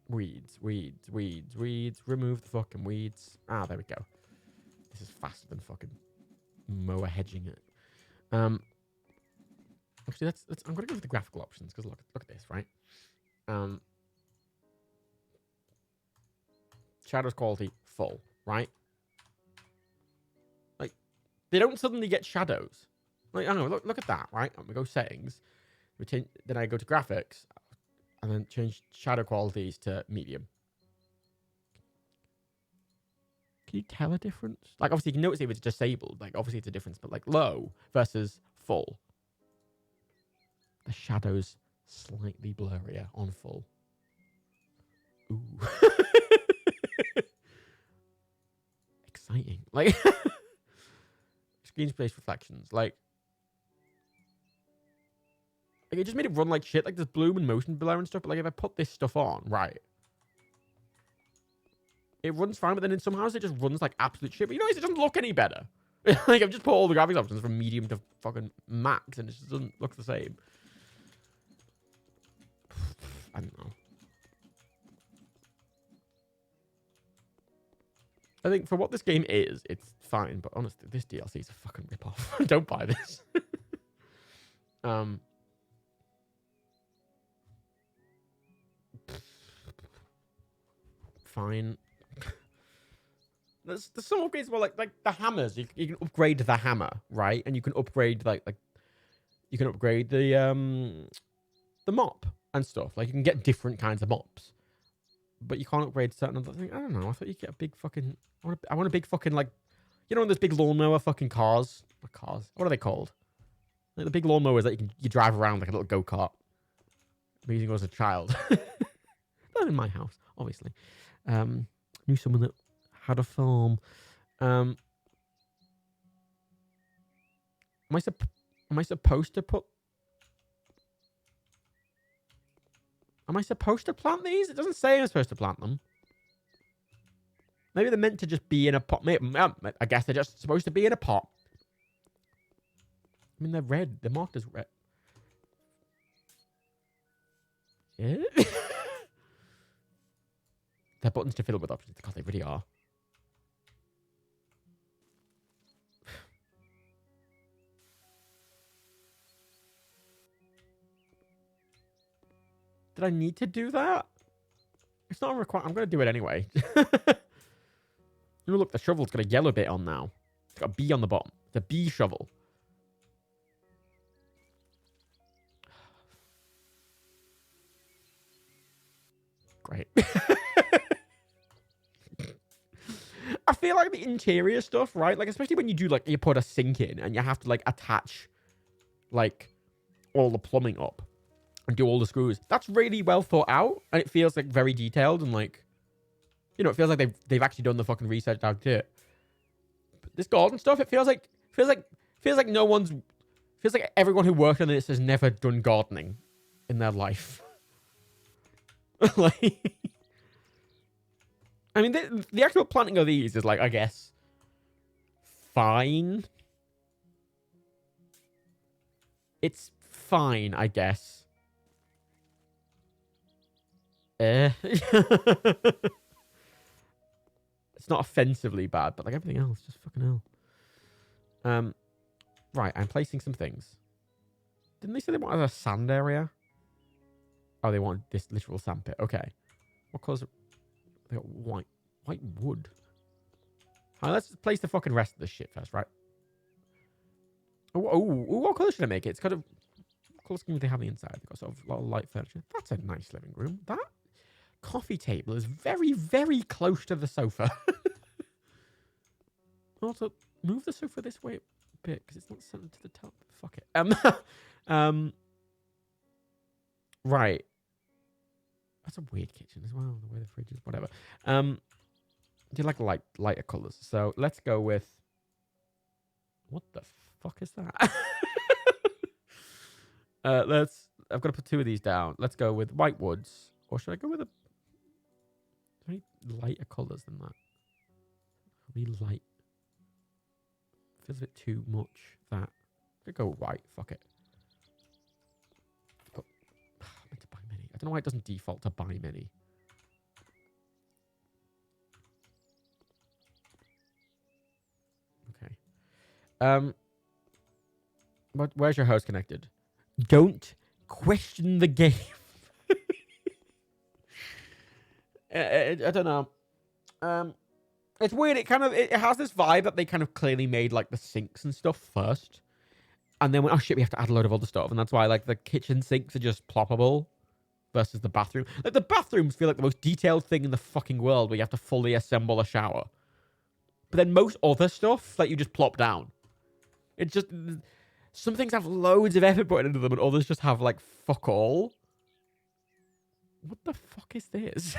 Weeds. Remove the fucking weeds. Ah, there we go. This is faster than fucking mower hedging it. Actually, I'm gonna go with the graphical options because look at this, right? Shadows quality full, right? They don't suddenly get shadows. Like, I don't know, look at that, right? We go settings. Then I go to graphics. And then change shadow qualities to medium. Can you tell a difference? Like, obviously, you can notice if it's disabled. Like, obviously, it's a difference. But, like, low versus full. The shadow's slightly blurrier on full. Ooh. Exciting. Like... Screen space reflections, like it just made it run like shit. Like there's bloom and motion blur and stuff. But like if I put this stuff on, right, it runs fine. But then in some houses it just runs like absolute shit. But you know, it doesn't look any better. Like I've just put all the graphics options from medium to fucking max, and it just doesn't look the same. I don't know. I think for what this game is, it's fine. But honestly, this DLC is a fucking ripoff. Don't buy this. Fine. There's some upgrades where like the hammers. You can upgrade the hammer, right? And you can upgrade like you can upgrade the mop and stuff. Like you can get different kinds of mops. but you can't upgrade certain other things. I don't know. I thought you get a big fucking. I want a big fucking like, you know, those big lawnmower fucking cars. What cars? What are they called? Like the big lawnmowers that you drive around like a little go kart. I'm using it as a child. Not in my house, obviously. Knew someone that had a farm. Am I supposed to put? Am I supposed to plant these? It doesn't say I'm supposed to plant them. Maybe they're meant to just be in a pot. Maybe, I guess they're just supposed to be in a pot. I mean, they're red. They're marked as red. Yeah. They're buttons to fiddle with options. God, they really are. Did I need to do that? It's not a requirement. I'm going to do it anyway. Look, the shovel's got a yellow bit on now. It's got a B on the bottom. It's a B shovel. Great. I feel like the interior stuff, right? Like, especially when you do, like, you put a sink in and you have to, like, attach, like, all the plumbing up and do all the screws. That's really well thought out, and it feels, like, very detailed and, like, you know, it feels like they've actually done the fucking research down to it. But this garden stuff, it feels like no one's, feels like everyone who worked on this has never done gardening in their life. Like, I mean, the actual planting of these is, like, I guess, fine. It's fine, I guess. It's not offensively bad, but, like, everything else, just fucking hell. Right, I'm placing some things. Didn't they say they wanted a sand area? Oh, they want this literal sandpit. Okay. What colours? They got white. White wood. Alright, let's place the fucking rest of this shit first, right? Oh, what colour should I make it? It's kind of... What colour scheme do they have on the inside? They've got sort of a lot of light furniture. That's a nice living room. That coffee table is very, very close to the sofa. Also, move the sofa this way a bit, because it's not centered to the top. Fuck it. Right. That's a weird kitchen as well, the way the fridge is, whatever. Do you like lighter colours? So let's go with... What the fuck is that? I've got to put two of these down. Let's go with white woods. Or should I go with a... Any lighter colours than that? Really light. Feels a bit too much, that. I'm going to go with white. Fuck it. I don't know why it doesn't default to buy many. Okay. But where's your host connected? Don't question the game. I don't know. It's weird. It has this vibe that they kind of clearly made like the sinks and stuff first, and then went, oh shit, we have to add a load of other stuff, and that's why like the kitchen sinks are just ploppable. Versus the bathroom. Like, the bathrooms feel like the most detailed thing in the fucking world where you have to fully assemble a shower. But then most other stuff, like, you just plop down. It's just... Some things have loads of effort put into them, and others just have, like, fuck all. What the fuck is this?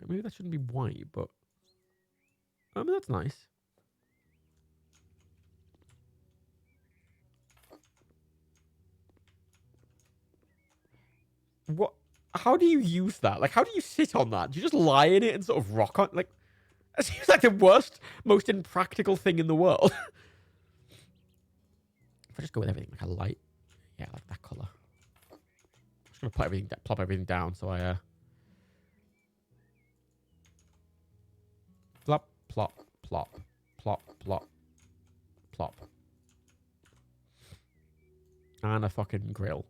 Maybe that shouldn't be white, but... I mean, that's nice. What? How do you use that? Like, how do you sit on that? Do you just lie in it and sort of rock on? Like, it seems like the worst, most impractical thing in the world. If I just go with everything like a light, yeah, like that color. I'm just gonna plop everything down so I plop, plop, plop, plop, plop, plop, and a fucking grill.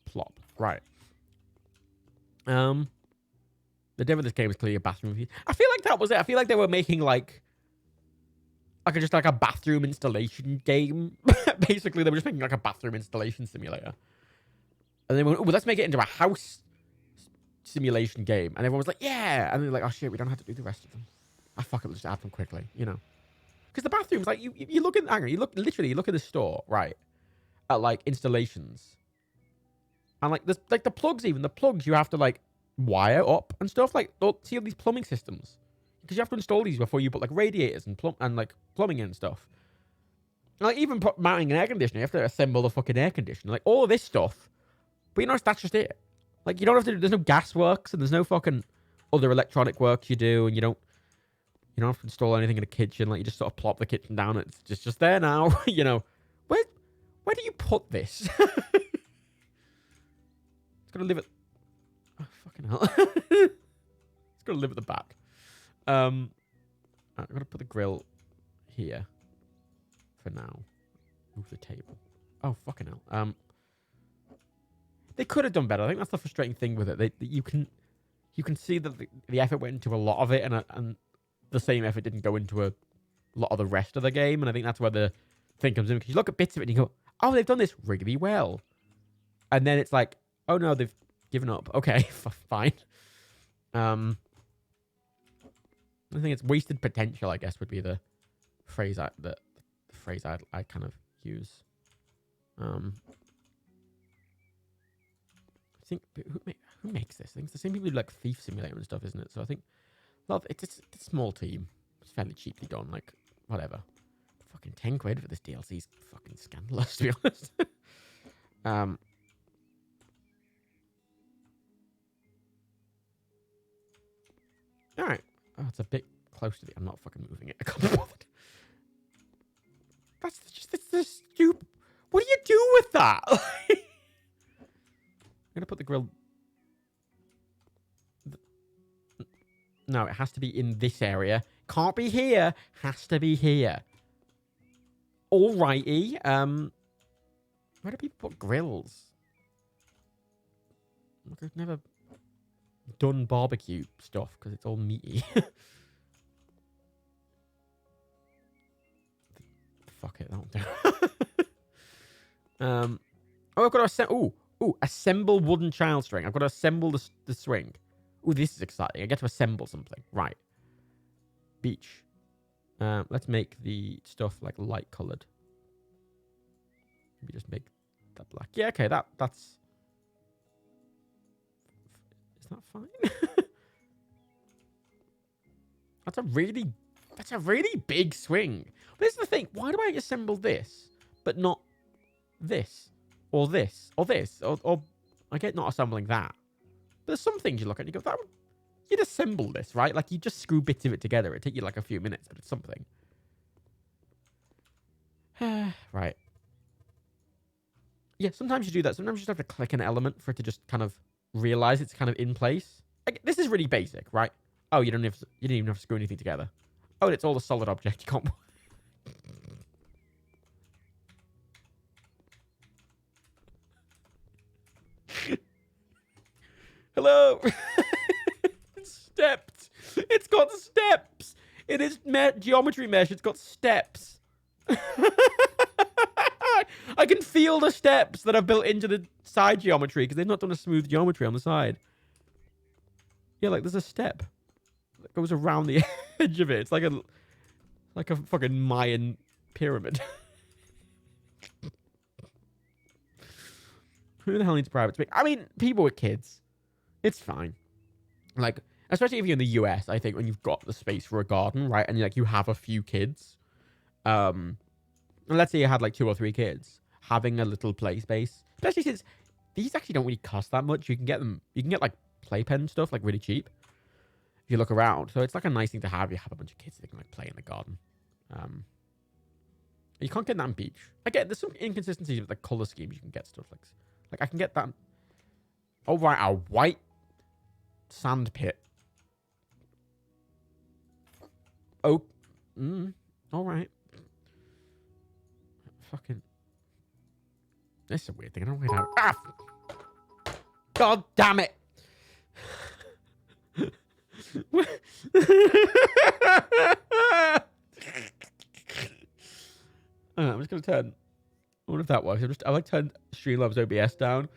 Plop. Right. The dev of this game is clearly a bathroom review. I feel like that was it. I feel like they were making like just like a bathroom installation game. Basically, they were just making like a bathroom installation simulator. And then we went, oh, let's make it into a house simulation game. And everyone was like, yeah. And they're like, oh shit, we don't have to do the rest of them. I fuck it, let's just add them quickly, you know. Because the bathrooms, like, you look in, hang on, you look in the store, right, at, like, installations. And, like, there's, like, the plugs you have to, like, wire up and stuff. Like, see all these plumbing systems. Because you have to install these before you put, like, radiators and, plumbing in and stuff. And, like, even mounting an air conditioner, you have to assemble the fucking air conditioner. Like, all of this stuff. But, you know, that's just it. Like, you don't have to, there's no gas works and there's no fucking other electronic works you do, and you don't have to install anything in a kitchen. Like, you just sort of plop the kitchen down. And it's just there now. You know, where do you put this? It's gonna live at. Oh, fucking hell! It's gonna live at the back. I'm gonna put the grill here for now. Move the table. Oh, fucking hell. They could have done better. I think that's the frustrating thing with it. You can see that the effort went into a lot of it, and the same effort didn't go into a lot of the rest of the game. And I think that's where the thing comes in, because you look at bits of it and you go, oh, they've done this really well. And then it's like, oh no, they've given up. Okay, fine. I think it's wasted potential, I guess, would be the phrase I'd kind of use. I think who makes this? I think it's the same people who like Thief Simulator and stuff, isn't it? So I think it's a small team. It's fairly cheaply done. Like, whatever. Fucking 10 quid for this DLC is fucking scandalous, to be honest. All right. Oh, it's a bit close to the. I'm not fucking moving it. I can't be bothered. It's this stupid. What do you do with that? I'm gonna put the grill. No, it has to be in this area. Can't be here. Has to be here. Alrighty. Where do people put grills? Look, I've never done barbecue stuff because it's all meaty. Fuck it, that'll do. Oh, I've got to assemble. Assemble wooden child string. I've got to assemble the string. Ooh, this is exciting. I get to assemble something. Right. Beach. Let's make the stuff like light colored. Maybe just make that black. Yeah, okay. That's. Is that fine? That's a really big swing. But this is the thing. Why do I assemble this, but not this, or this, or this, or I get not assembling that. But there's some things you look at and you go, you'd assemble this, right? Like, you just screw bits of it together. It'd take you like a few minutes, but it's something. Right. Yeah, sometimes you do that. Sometimes you just have to click an element for it to just kind of realize it's kind of in place. This is really basic, right? Oh, you didn't even have to screw anything together. Oh, and it's all a solid object. You can't. Hello. It's stepped. It's got steps. It is geometry mesh. It's got steps. I can feel the steps that are built into the side geometry because they've not done a smooth geometry on the side. Yeah, like there's a step that goes around the edge of it. It's like a fucking Mayan pyramid. Who the hell needs private space? I mean, people with kids. It's fine. Like, especially if you're in the US, I think when you've got the space for a garden, right? And you have a few kids. And let's say you had like 2 or 3 kids. Having a little play space. Especially since these actually don't really cost that much. You can get like playpen stuff like really cheap. If you look around. So it's like a nice thing to have. You have a bunch of kids that can like play in the garden. You can't get that on beach. I get there's some inconsistencies with the color schemes. You can get stuff like I can get that. Oh right, a white sand pit. Oh, all right. Fucking. This is a weird thing. I don't really know. Ah! God damn it! I'm just gonna turn. I wonder if that works. I like turned Streamlabs OBS down.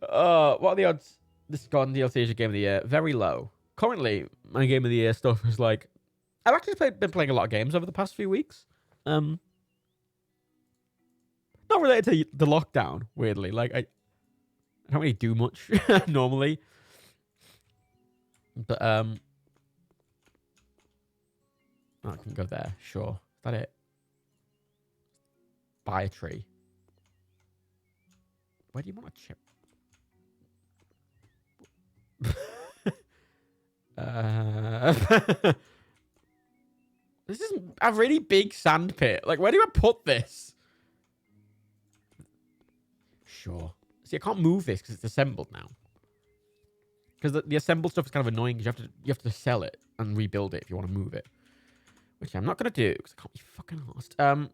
What are the odds this Garden DLC is your game of the year? Very low. Currently, my game of the year stuff is like... I've actually been playing a lot of games over the past few weeks. Not related to the lockdown, weirdly. Like, I don't really do much normally. But, oh, I can go there. Sure. Is that it? Buy a tree. Where do you want a chip? This is a really big sand pit. Like, where do I put this? Sure. See, I can't move this because it's assembled now. Because the assembled stuff is kind of annoying because you have to sell it and rebuild it if you want to move it. Which I'm not going to do because I can't be fucking arsed. Got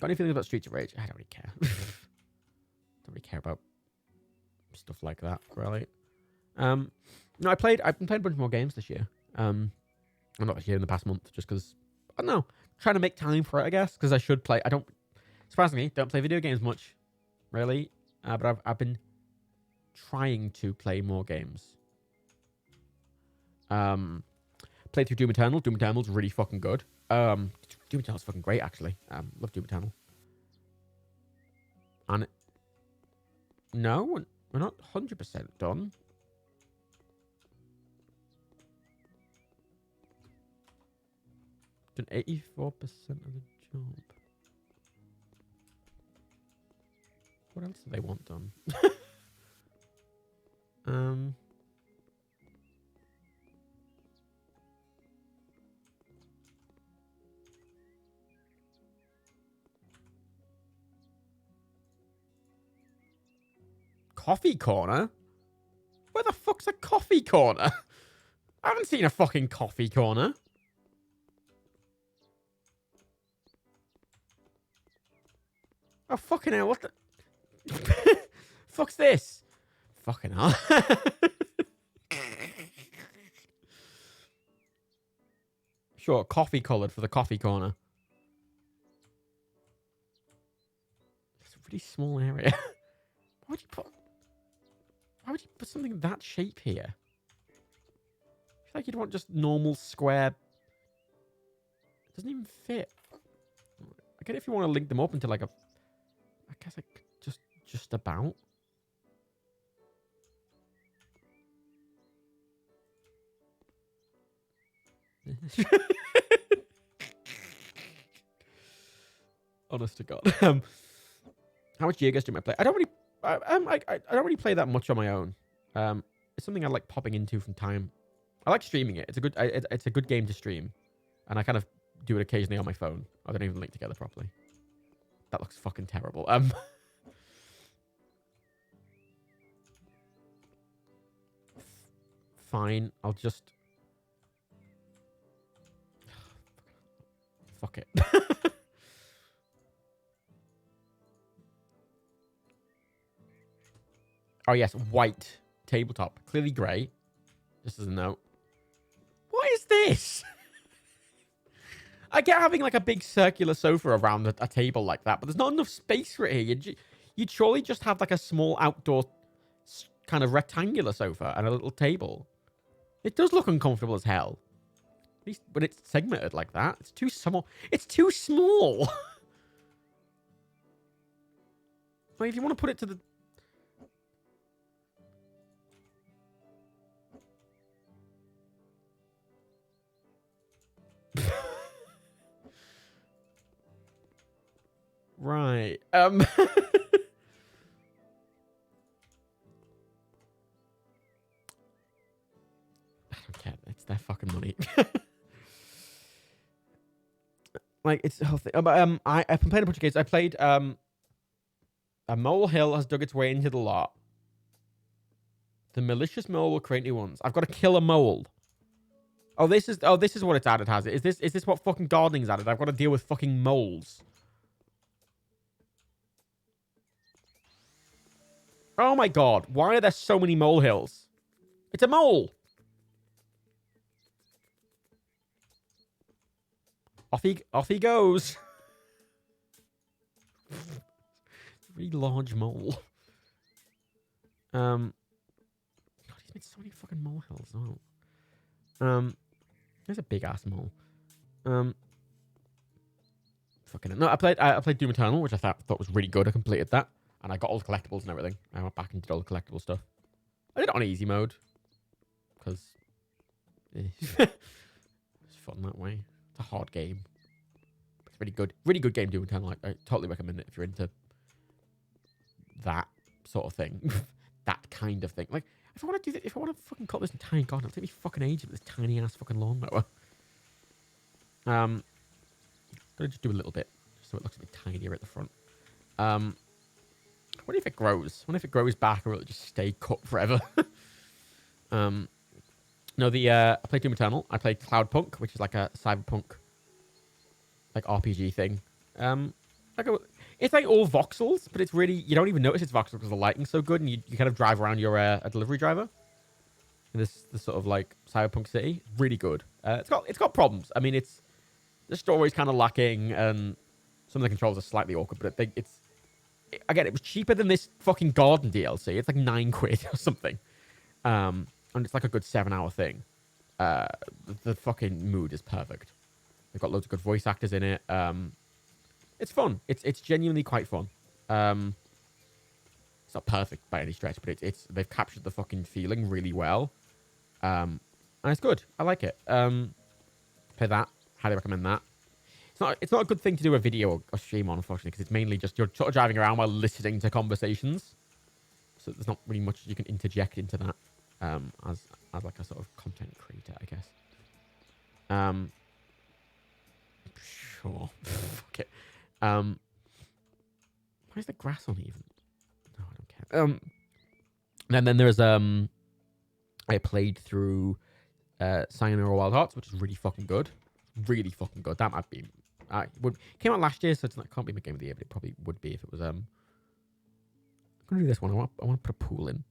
any feelings about Streets of Rage? I don't really care. Don't really care about stuff like that, really. No, I've been playing a bunch more games this year. I'm not here in the past month just because, I don't know, trying to make time for it, I guess, because I should play. Surprisingly, don't play video games much, really. But I've been trying to play more games. Played through Doom Eternal. Doom Eternal's really fucking good. Doom Eternal's fucking great, actually. Love Doom Eternal. And no, we're not 100% done. Done 84% of the job. What else do they want done? Coffee corner? Where the fuck's a coffee corner? I haven't seen a fucking coffee corner. Oh, fucking hell, what the... Fuck's this? Fucking hell. Sure, coffee coloured for the coffee corner. It's a really small area. Why would you put something that shape here? I feel like you'd want just normal square... It doesn't even fit. I get if you want to link them up into like a... I guess like just about. Honest to God. How much Jaegers do I play? I don't really play that much on my own. It's something I like popping into from time. I like streaming it. It's a good game to stream, and I kind of do it occasionally on my phone. I don't even link together properly. That looks fucking terrible. Fine. I'll just... Fuck it. Oh, yes. White tabletop. Clearly grey. Just as a note. What is this? I get having like a big circular sofa around a table like that, but there's not enough space for it here. You'd surely just have like a small outdoor kind of rectangular sofa and a little table. It does look uncomfortable as hell. At least when it's segmented like that. It's too small. It's too small. Like, if you want to put it to the... Right. I don't care. It's their fucking money. Like, it's the whole thing. But I've been playing a bunch of games. I played a molehill has dug its way into the lot. The malicious mole will create new ones. I've got to kill a mole. Oh, this is what it's added, has it? Is this what fucking gardening's added? I've got to deal with fucking moles. Oh my god, why are there so many molehills? It's a mole. Off he goes. Really large mole. God, he's made so many fucking molehills as well. There's a big ass mole. Fucking no, I played Doom Eternal, which I thought was really good. I completed that, and I got all the collectibles and everything. I went back and did all the collectible stuff. I did it on easy mode because it's fun that way. It's a hard game. It's really good game. Doom Eternal. I totally recommend it if you're into that sort of thing, that kind of thing. Like if I want to do that, if I want to fucking cut this entire garden, it'll take me fucking ages with this tiny ass fucking lawnmower. Gonna just do a little bit so it looks a bit tinier at the front. What if it grows? What if it grows back, or will it just stay cut forever? No, I played Doom Eternal. I played Cloudpunk, which is like a cyberpunk, like RPG thing. It's like all voxels, but it's really, you don't even notice it's voxels because the lighting's so good, and you kind of drive around. You're a delivery driver in this sort of like cyberpunk city. Really good. It's got problems. I mean, the story's kind of lacking, and some of the controls are slightly awkward, but again, it was cheaper than this fucking garden DLC. It's like £9 or something. And it's like a good 7-hour thing. The fucking mood is perfect. They've got loads of good voice actors in it. It's fun. It's genuinely quite fun. It's not perfect by any stretch, but they've captured the fucking feeling really well. And it's good. I like it. Play that. Highly recommend that. It's not a good thing to do a video or stream on, unfortunately, because it's mainly just you're sort of driving around while listening to conversations. So there's not really much you can interject into that as like a sort of content creator, I guess. Sure. Fuck it. Why is the grass uneven? No, I don't care. And then there's I played through Sayonara Wild Hearts, which is really fucking good. Really fucking good. That might be. Came out last year, so it can't be my game of the year, but it probably would be if it was. I'm gonna do this one. I want to put a pool in.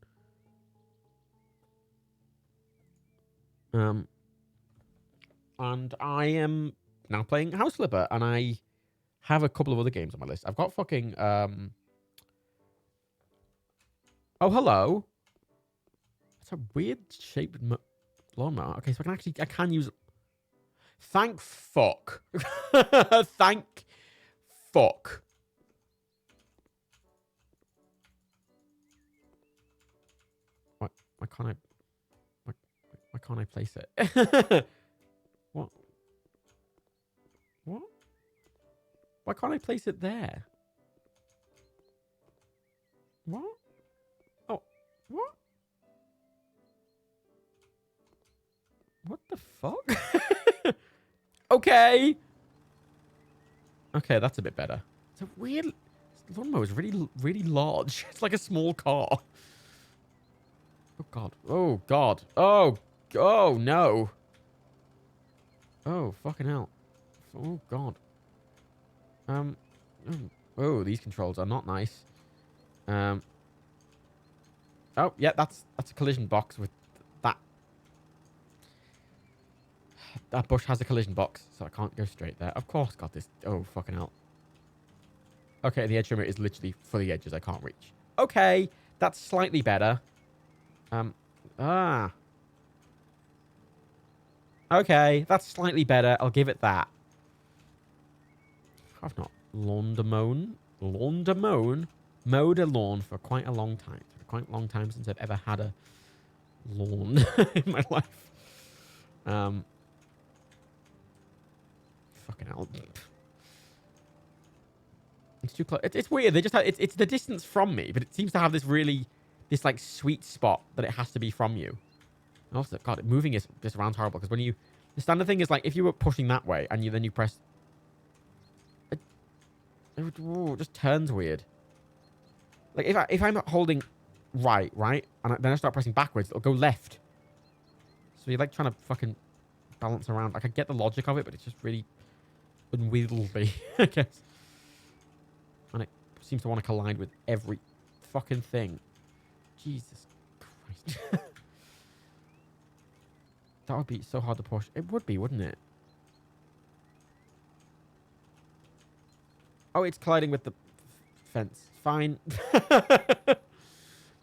And I am now playing House Flipper, and I have a couple of other games on my list. I've got fucking oh, hello. It's a weird shaped lawnmower. Okay, so I can use. Thank fuck. Thank fuck. Why can't I place it? What? Why can't I place it there? What? Oh, what? What the fuck? Okay. Okay, that's a bit better. It's a weird. This lawnmower is really, really large. It's like a small car. Oh god. Oh god. Oh no. Oh fucking hell. Oh god. Oh, these controls are not nice. Oh yeah, that's a collision box with that. That bush has a collision box, so I can't go straight there. Of course, got this. Oh, fucking hell. Okay, the edge trimmer is literally for the edges I can't reach. Okay, that's slightly better. Okay, that's slightly better. I'll give it that. I've not mowed a lawn for quite a long time. It's quite a long time since I've ever had a lawn in my life. Fucking hell. It's too close. It's weird. They just have, it's the distance from me, but it seems to have this like sweet spot that it has to be from you. And also, God, moving this around horrible because when the standard thing is like if you were pushing that way and then you press, it just turns weird. Like if I'm holding right, and then I start pressing backwards, it'll go left. So you're like trying to fucking balance around. Like I get the logic of it, but it's just really unwieldy, I guess. And it seems to want to collide with every fucking thing. Jesus Christ. That would be so hard to push. It would be, wouldn't it? Oh, it's colliding with the fence. Fine.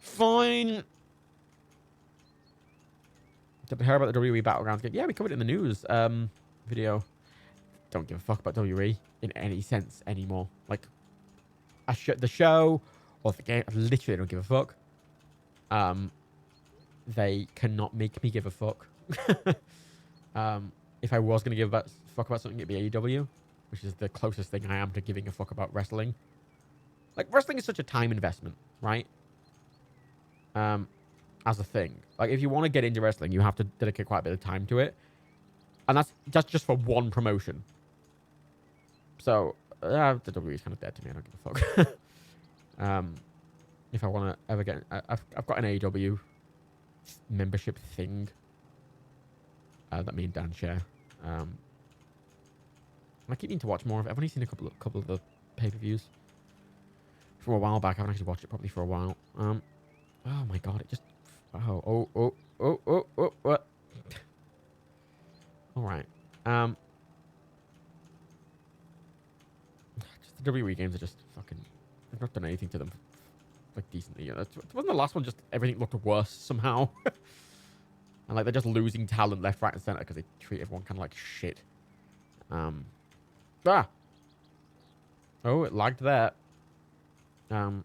Fine. Did I hear about the WWE Battlegrounds game? Yeah, we covered it in the news video. Don't give a fuck about WWE in any sense anymore. Like, the show or the game, I literally don't give a fuck. They cannot make me give a fuck. If I was going to give a fuck about something, it'd be AEW, which is the closest thing I am to giving a fuck about wrestling. Like, wrestling is such a time investment, right? As a thing. Like, if you want to get into wrestling, you have to dedicate quite a bit of time to it. And that's just for one promotion. So, the WWE is kind of dead to me. I don't give a fuck. If I want to ever get... I've got an AEW membership thing that me and Dan share. I keep needing to watch more of it. I've only seen a couple of the pay-per-views from a while back. I haven't actually watched it probably for a while. Oh my god, it just... Oh, what? Alright. Just the WWE games are just fucking... I've not done anything to them, like, decently. Wasn't the last one just everything looked worse somehow? And, like, they're just losing talent left, right, and center because they treat everyone kind of like shit. Oh, it lagged there. Oh my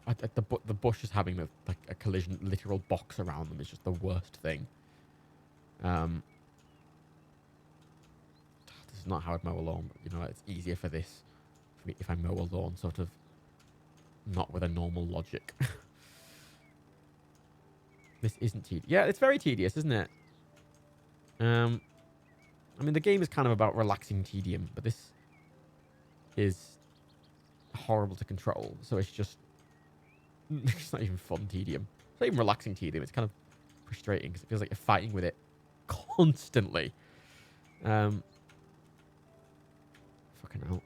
god. The bush is having a collision, literal box around them is just the worst thing. This is not how I'd mow a lawn. But, you know, it's easier for this for me if I mow a lawn, sort of not with a normal logic. This isn't tedious. Yeah, it's very tedious, isn't it? I mean, the game is kind of about relaxing tedium, but this is horrible to control. So it's just... It's not even fun tedium. It's not even relaxing tedium. It's kind of frustrating because it feels like you're fighting with it constantly. Fucking hell.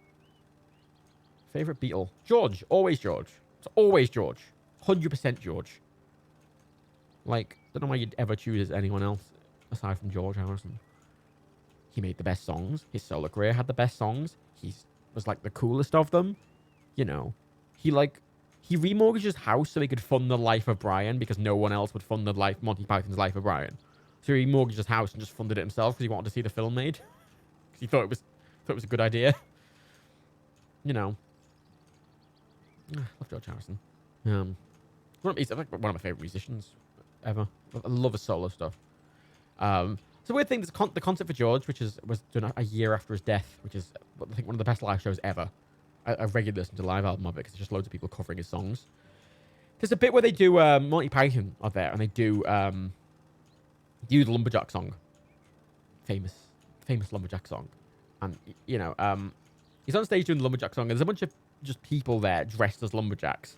Favorite Beatle? George. Always George. It's always George. 100% George. Like, don't know why you'd ever choose anyone else aside from George Harrison. He made the best songs. His solo career had the best songs. He was, like, the coolest of them. You know. He remortgaged his house so he could fund the life of Brian because no one else would fund Monty Python's Life of Brian. So he remortgaged his house and just funded it himself because he wanted to see the film made. Because he thought it was a good idea. You know. Love George Harrison. He's like one of my favorite musicians ever. I love his solo stuff. It's a weird thing. The concert for George, which was done a year after his death, which is I think one of the best live shows ever. I regularly listen to the live album of it because it's just loads of people covering his songs. There's a bit where they do Monty Python are there and they do the Lumberjack song. Famous Lumberjack song. And, you know, he's on stage doing the Lumberjack song and there's a bunch of just people there dressed as Lumberjacks.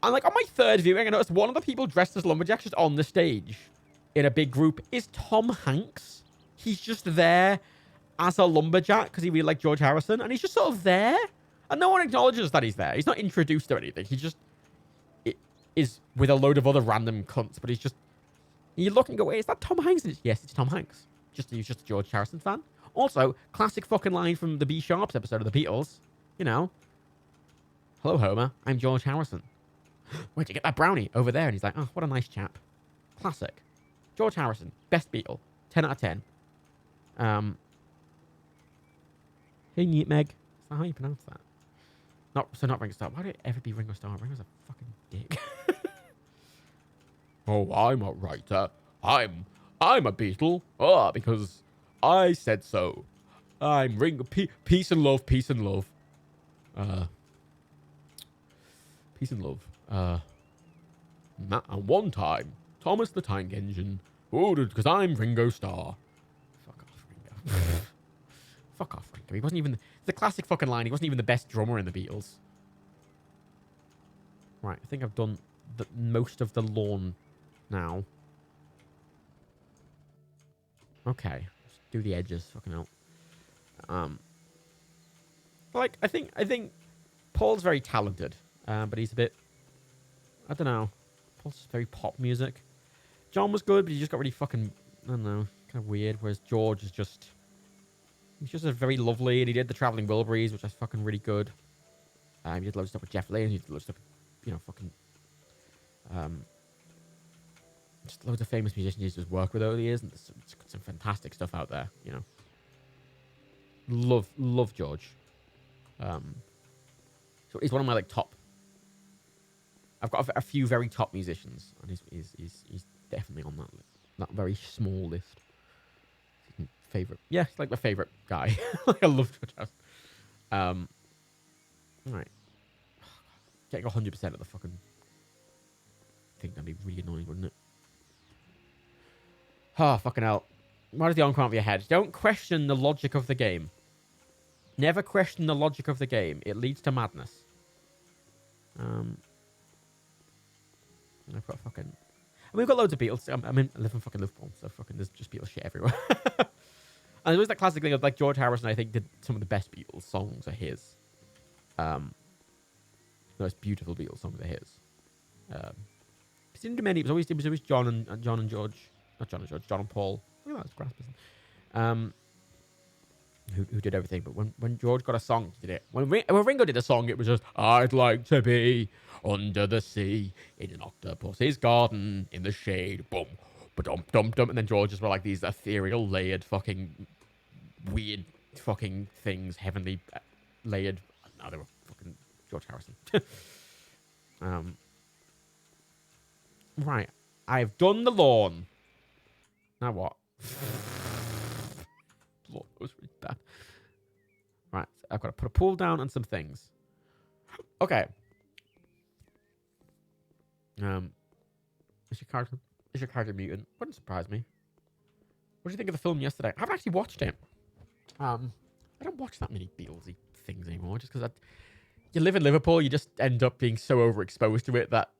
And, like, on my third viewing, I noticed one of the people dressed as Lumberjacks just on the stage in a big group is Tom Hanks. He's just there as a Lumberjack because he really liked George Harrison. And he's just sort of there. And no one acknowledges that he's there. He's not introduced or anything. He just is with a load of other random cunts. But he's just... You're looking away. Is that Tom Hanks? Yes, it's Tom Hanks. He's just a George Harrison fan. Also, classic fucking line from the B Sharps episode of the Beatles. You know. Hello, Homer. I'm George Harrison. Where'd you get that brownie? Over there. And he's like, oh, what a nice chap. Classic. George Harrison. Best Beatle. 10 out of 10. Hey, Nutmeg. Is that how you pronounce that? Not Ringo Starr. Why would it ever be Ringo Starr? Ringo's a fucking dick. Oh, I'm a writer. I'm a Beatle. Oh, because I said so. I'm Ringo. Peace and love. Peace and love. Peace and love. And one time, Thomas the Tank Engine. Oh, because I'm Ringo Starr. Fuck off, Ringo. Fuck off, Ringo. He wasn't even... The classic fucking line. He wasn't even the best drummer in the Beatles. Right, I think I've done most of the lawn now. Okay. Let's do the edges. Fucking hell. Like, I think Paul's very talented. But he's a bit... I don't know. Paul's very pop music. John was good, but he just got really fucking... I don't know. Kind of weird. Whereas George is just... He's just a very lovely, and he did the Traveling Wilburys, which is fucking really good. He did loads of stuff with Jeff Lane. He did loads of stuff, fucking, just loads of famous musicians he's just worked with over the years, and there's some fantastic stuff out there. Love George. So he's one of my top. I've got a few very top musicians, and he's definitely on that very small list. Favorite, yeah, he's like my favorite guy. I love George Harrison. Right, getting 100% of the fucking thing that'd be really annoying, wouldn't it? Oh, fucking hell. Why does the on come out of your head? Don't question the logic of the game. Never question the logic of the game. It leads to madness. I've got fucking... we've got loads of Beatles. I live in fucking Liverpool, so fucking there's just Beatles shit everywhere. And there was that classic thing of, like, George Harrison, I think, did some of the best Beatles songs are his. The most beautiful Beatles songs are his. He didn't do many. It was always John and George. Not John and George. John and Paul. Look at that, Graspers. Who did everything. But when George got a song, he did it. When Ringo did a song, it was just, I'd like to be under the sea in an octopus's garden in the shade. Boom. Ba-dum-dum-dum. And then George's were like these ethereal, layered, fucking weird fucking things. Heavenly layered. No, they were fucking George Harrison. Right. I've done the lawn. Now what? Lawn was really bad. Right. I've got to put a pool down and some things. Okay. Is your character mutant? Wouldn't surprise me. What did you think of the film yesterday? I haven't actually watched it. I don't watch that many Beatlesy things anymore, just because you live in Liverpool, you just end up being so overexposed to it that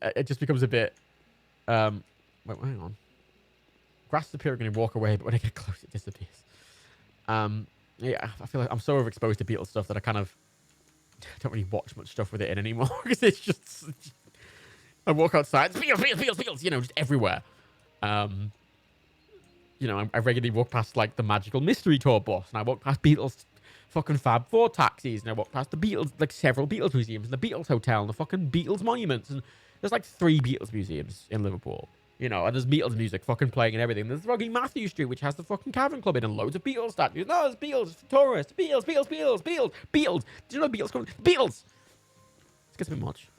it just becomes a bit. Wait, hang on. Grass is appearing and walk away, but when I get close, it disappears. Yeah, I feel like I'm so overexposed to Beatles stuff that I kind of don't really watch much stuff with it in anymore because it's just. I walk outside, Beatles, just everywhere. I regularly walk past like the Magical Mystery Tour bus, and I walk past Beatles fucking Fab Four taxis, and I walk past the Beatles, like several Beatles museums, and the Beatles Hotel, and the fucking Beatles monuments, and there's like 3 Beatles museums in Liverpool, and there's Beatles music fucking playing and everything. There's fucking Matthew Street, which has the fucking Cavern Club in, and loads of Beatles statues. No, it's Beatles, it's tourists, Beatles. Do you know Beatles coming? Beatles! It gets a bit much,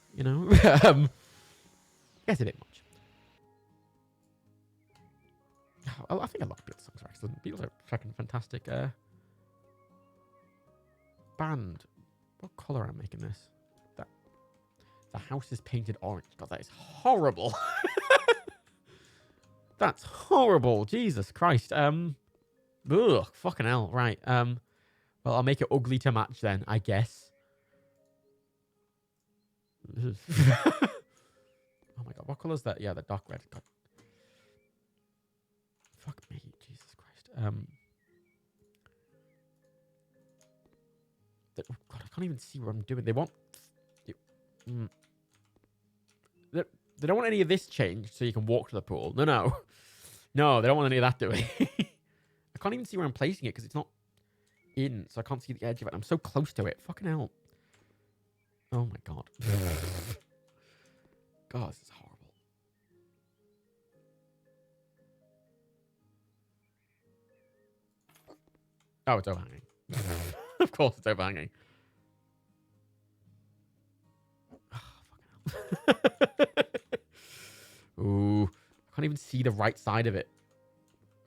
Gets a bit much. I think a lot of Beatles songs are excellent. Beatles are fucking fantastic. Band. What colour am I making this? That the house is painted orange. God, that is horrible. That's horrible. Jesus Christ. Ugh, fucking hell. Right. Well, I'll make it ugly to match then, I guess. Oh my god, what colour is that? Yeah, the dark red. God. Fuck me, Jesus Christ. God, I can't even see what I'm doing. They want... They don't want any of this changed so you can walk to the pool. No. No, they don't want any of that doing. I can't even see where I'm placing it because it's not in, so I can't see the edge of it. I'm so close to it. Fucking hell. Oh my god. God, this is horrible. Oh, it's overhanging. Of course it's overhanging. Oh, fucking hell. Ooh. I can't even see the right side of it.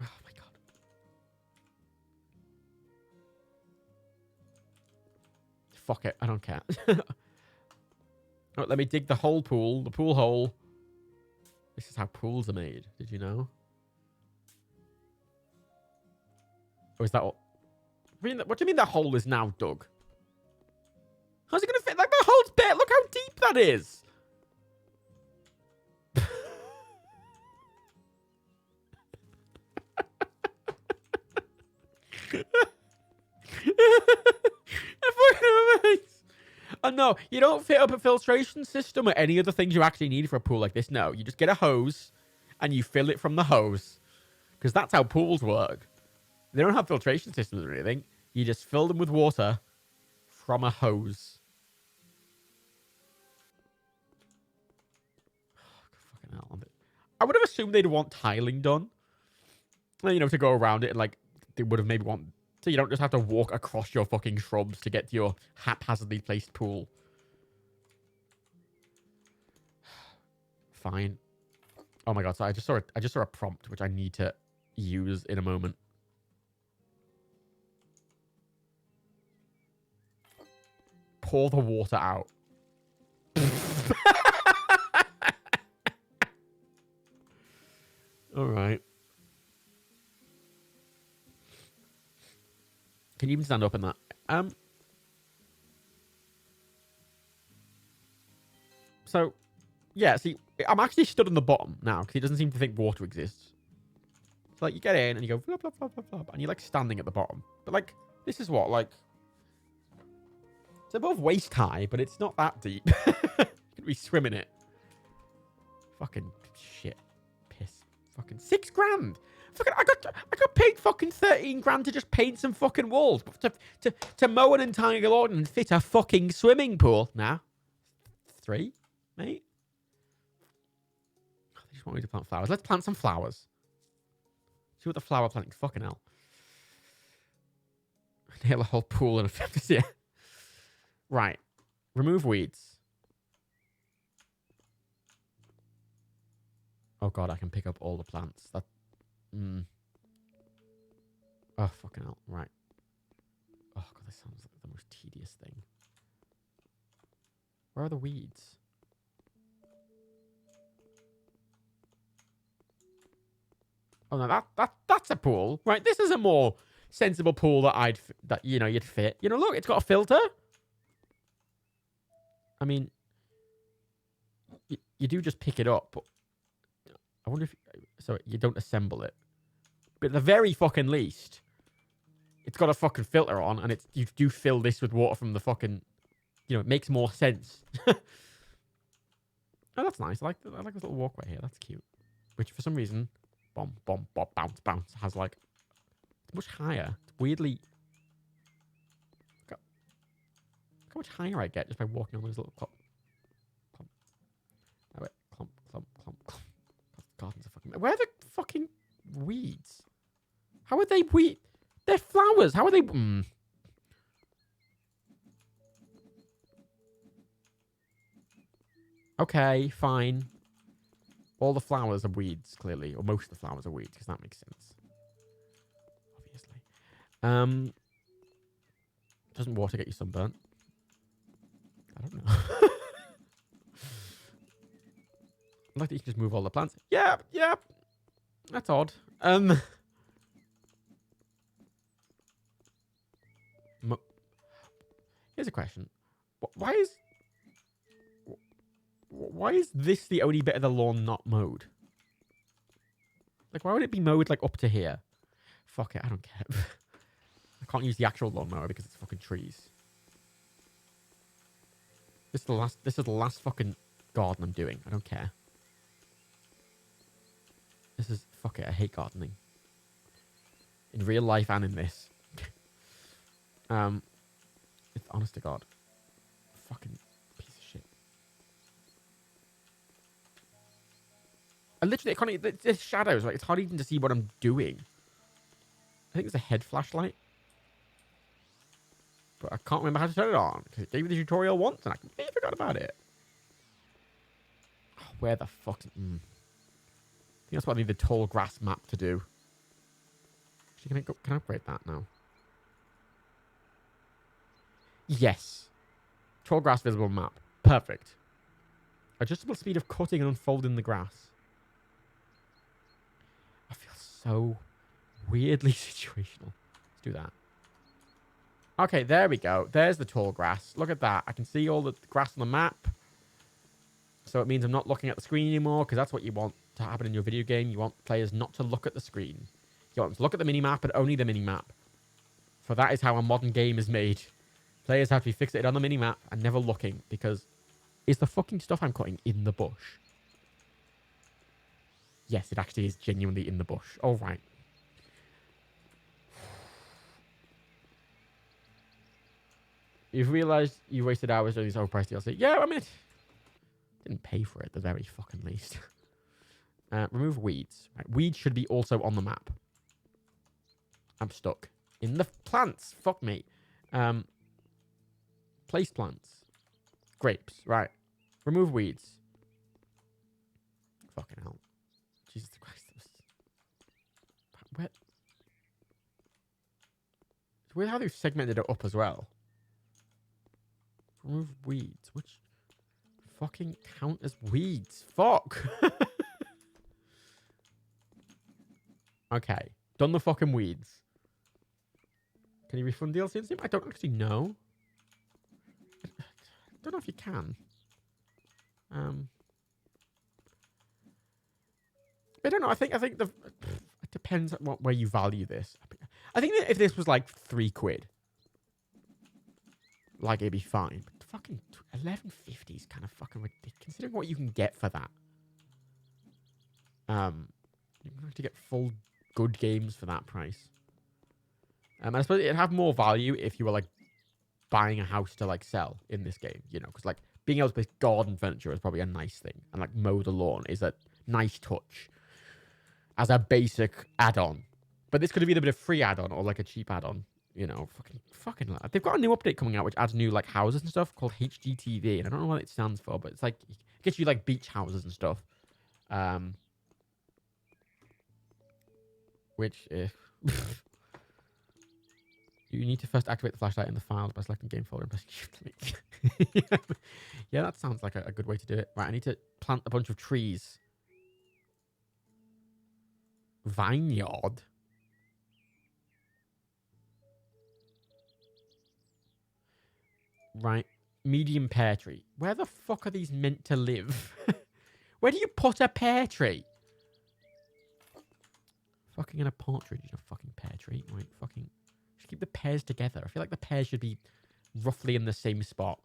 Oh, my God. Fuck it. I don't care. Oh, let me dig the whole pool. The pool hole. This is how pools are made. Did you know? Or is that all? What do you mean that hole is now dug? How's it going to fit? Like, the hole's bit. Look how deep that is. Oh, no, you don't fit up a filtration system or any of the things you actually need for a pool like this. No, you just get a hose and you fill it from the hose. Because that's how pools work. They don't have filtration systems or anything. You just fill them with water from a hose. Fucking hell. I would have assumed they'd want tiling done. You know, to go around it, and like they would have maybe want, so you don't just have to walk across your fucking shrubs to get to your haphazardly placed pool. Fine. Oh my god! So I just saw a prompt which I need to use in a moment. Pour the water out. All right. Can you even stand up in that? So, yeah, see, I'm actually stood on the bottom now because he doesn't seem to think water exists. So, like, you get in and you go, flop, flop, flop, flop, flop, and you're, like, standing at the bottom. But, like, this is what, like, it's above waist high, but it's not that deep. You could be swimming it. Fucking shit. Piss. Fucking $6,000. Fucking, I got paid fucking 13 grand to just paint some fucking walls. But to mow an entire lawn and fit a fucking swimming pool. Nah. 3, mate. They just want me to plant flowers. Let's plant some flowers. See what the flower planting. Fucking hell. Nail a whole pool in a 50. Yeah. Right. Remove weeds. Oh god, I can pick up all the plants. That. Oh, fucking hell. Right. Oh god, this sounds like the most tedious thing. Where are the weeds? Oh no, that's a pool, right? This is a more sensible pool that you'd fit. You know, look, it's got a filter. I mean, you do just pick it up, but I wonder if so you don't assemble it. But at the very fucking least, it's got a fucking filter on, and you do fill this with water from the fucking. You know, it makes more sense. Oh, that's nice. I like this little walkway here. That's cute. Which for some reason, bomb, bomb, bop, bounce, bounce, has like it's much higher. It's weirdly. Look how much higher I get just by walking on those little clump. Oh, wait, clump, clump, clump, clump. Gardens are fucking. Where are the fucking weeds? How are they weed? They're flowers. How are they? Okay, fine. All the flowers are weeds, clearly. Or most of the flowers are weeds, because that makes sense. Obviously. Doesn't water get you sunburnt? I don't know. I like that you can just move all the plants. Yeah. That's odd. Here's a question. Why is this the only bit of the lawn not mowed? Like, why would it be mowed, like, up to here? Fuck it, I don't care. I can't use the actual lawnmower because it's fucking trees. This is the last fucking garden I'm doing. I don't care. Fuck it, I hate gardening. In real life and in this. It's honest to God. Fucking piece of shit. I literally can't even, there's shadows, like it's hard even to see what I'm doing. I think it's a head flashlight. But I can't remember how to turn it on. Because it gave me the tutorial once and I completely forgot about it. Oh, where the fuck? I think that's what I need the tall grass map to do. Actually, can I upgrade that now? Yes. Tall grass visible map. Perfect. Adjustable speed of cutting and unfolding the grass. I feel so weirdly situational. Let's do that. Okay, there we go. There's the tall grass. Look at that. I can see all the grass on the map. So it means I'm not looking at the screen anymore, because that's what you want to happen in your video game. You want players not to look at the screen. You want them to look at the minimap, but only the minimap. For that is how a modern game is made. Players have to be fixated on the minimap and never looking, because is the fucking stuff I'm cutting in the bush? Yes, it actually is genuinely in the bush. All right. You've realized you wasted hours doing this overpriced DLC. Yeah, I mean, didn't pay for it at the very fucking least. Remove weeds. Right. Weeds should be also on the map. I'm stuck in the plants. Fuck me. Place plants. Grapes. Right. Remove weeds. Fucking hell. Jesus Christ. Where? It's weird how they've segmented it up as well. Remove weeds. Which fucking count as weeds? Fuck. Okay. Done the fucking weeds. Can you refund DLC in Steam? I don't actually know. I don't know if you can. I don't know. I think it depends on where you value this. I think that if this was like £3, like it'd be fine. But fucking 11.50 is kind of fucking ridiculous considering what you can get for that. You have to get full good games for that price. And I suppose it'd have more value if you were like buying a house to like sell in this game, you know, because like being able to place garden furniture is probably a nice thing, and like mow the lawn is a nice touch as a basic add-on. But this could have either been a free add-on or like a cheap add-on, you know. Fucking. They've got a new update coming out which adds new like houses and stuff called HGTV, and I don't know what it stands for, but it's like it gets you like beach houses and stuff. Which if you need to first activate the flashlight in the files by selecting game folder and pressing shift. Yeah, that sounds like a good way to do it. Right, I need to plant a bunch of trees. Vineyard. Right, medium pear tree. Where the fuck are these meant to live? Where do you put a pear tree? Fucking in a partridge, a fucking pear tree. Right, fucking. Just keep the pears together. I feel like the pears should be roughly in the same spot.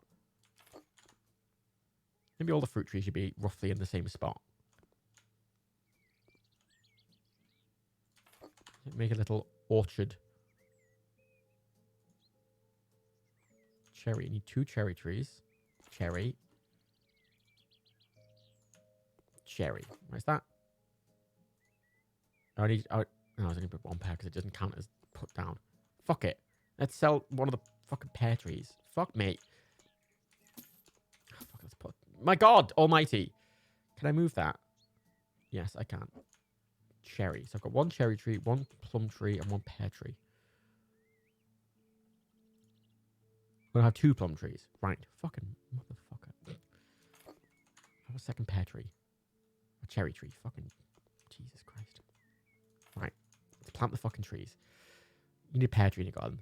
Maybe all the fruit trees should be roughly in the same spot. Make a little orchard. Cherry. You need 2 cherry trees. Cherry. Cherry. Where's that? I was only going to put 1 pear because it doesn't count as put down. Fuck it. Let's sell one of the fucking pear trees. Fuck me. Oh, fuck, let's put... My God almighty. Can I move that? Yes, I can. Cherry. So I've got 1 cherry tree, 1 plum tree, and 1 pear tree. We're going to have 2 plum trees. Right. Fucking motherfucker. Have a second pear tree. A cherry tree. Fucking Jesus Christ. Right. Let's plant the fucking trees. You need a pear tree in your garden.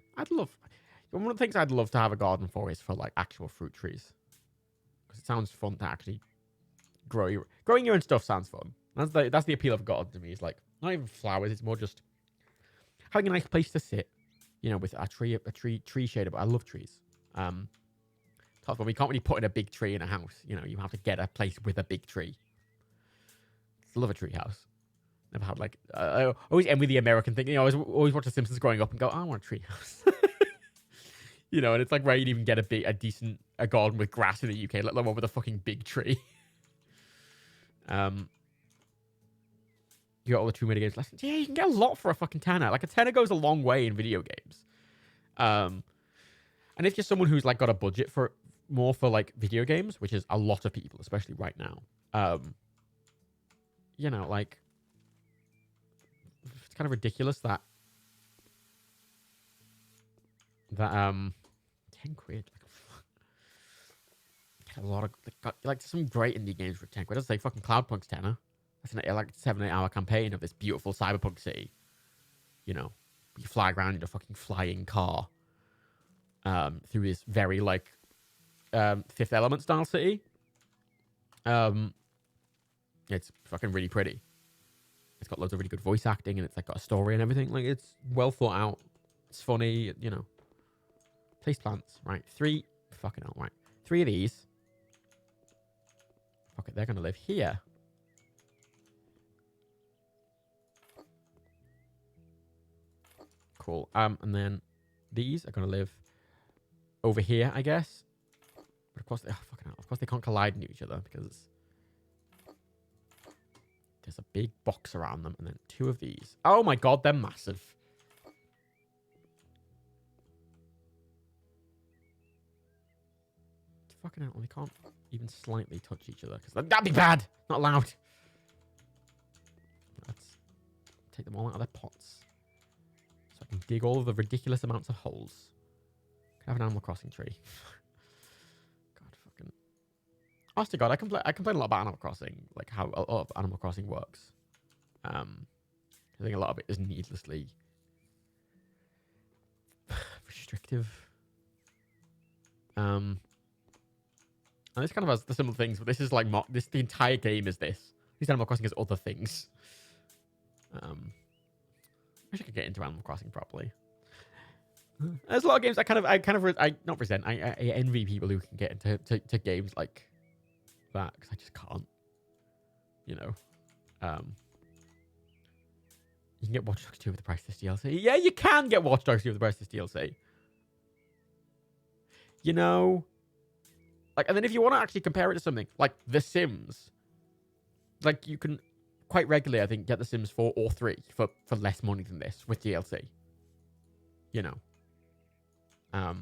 One of the things I'd love to have a garden for is for like actual fruit trees. Because it sounds fun to actually growing your own stuff sounds fun. That's the appeal of a garden to me. It's like not even flowers, it's more just having a nice place to sit. You know, with a tree shade. But I love trees. Tough one. We can't really put in a big tree in a house. You know, you have to get a place with a big tree. I love a tree house. Never had like I always end with the American thing. You know, I always watch The Simpsons growing up and go, I want a tree house. You know, and it's like rare you'd even get a decent garden with grass in the UK, let alone one with a fucking big tree. You got all the true minigames lessons. Yeah, you can get a lot for a fucking tenner. Like a tenner goes a long way in video games. And if you're someone who's like got a budget for more for like video games, which is a lot of people, especially right now, you know, like it's kind of ridiculous that 10 quid. Get a lot of like some great indie games for 10 quid. Let's say fucking Cloudpunk's tenner. That's like 7-8 hour campaign of this beautiful cyberpunk city. You know, you fly around in a fucking flying car through this very like Fifth Element style city. It's fucking really pretty. It's got loads of really good voice acting and it's like got a story and everything. Like it's well thought out. It's funny, you know. Place plants, right? 3 fucking hell, right? 3 of these. Fuck it, they're gonna live here. Cool. And then these are gonna live over here, I guess. But of course, fucking hell. Of course, they can't collide into each other because there's a big box around them, and then 2 of these. Oh my god, they're massive. Fucking hell, they can't even slightly touch each other because that'd be bad. Not allowed. Let's take them all out of their pots so I can dig all of the ridiculous amounts of holes. Can I have an Animal Crossing tree? God, fucking. Honest to God, I complain a lot about Animal Crossing, like how a lot of Animal Crossing works. I think a lot of it is needlessly restrictive. And this kind of has the similar things, but this is like the entire game is this. At least Animal Crossing has other things. I wish I could get into Animal Crossing properly. There's a lot of games I not resent. I envy people who can get into games like that because I just can't. You know, you can get Watch Dogs 2 with the price of this DLC. Yeah, you can get Watch Dogs 2 with the price of this DLC. You know. Like, and then if you want to actually compare it to something like The Sims, like you can quite regularly, I think, get The Sims 4 or 3 for less money than this with DLC. You know. Cover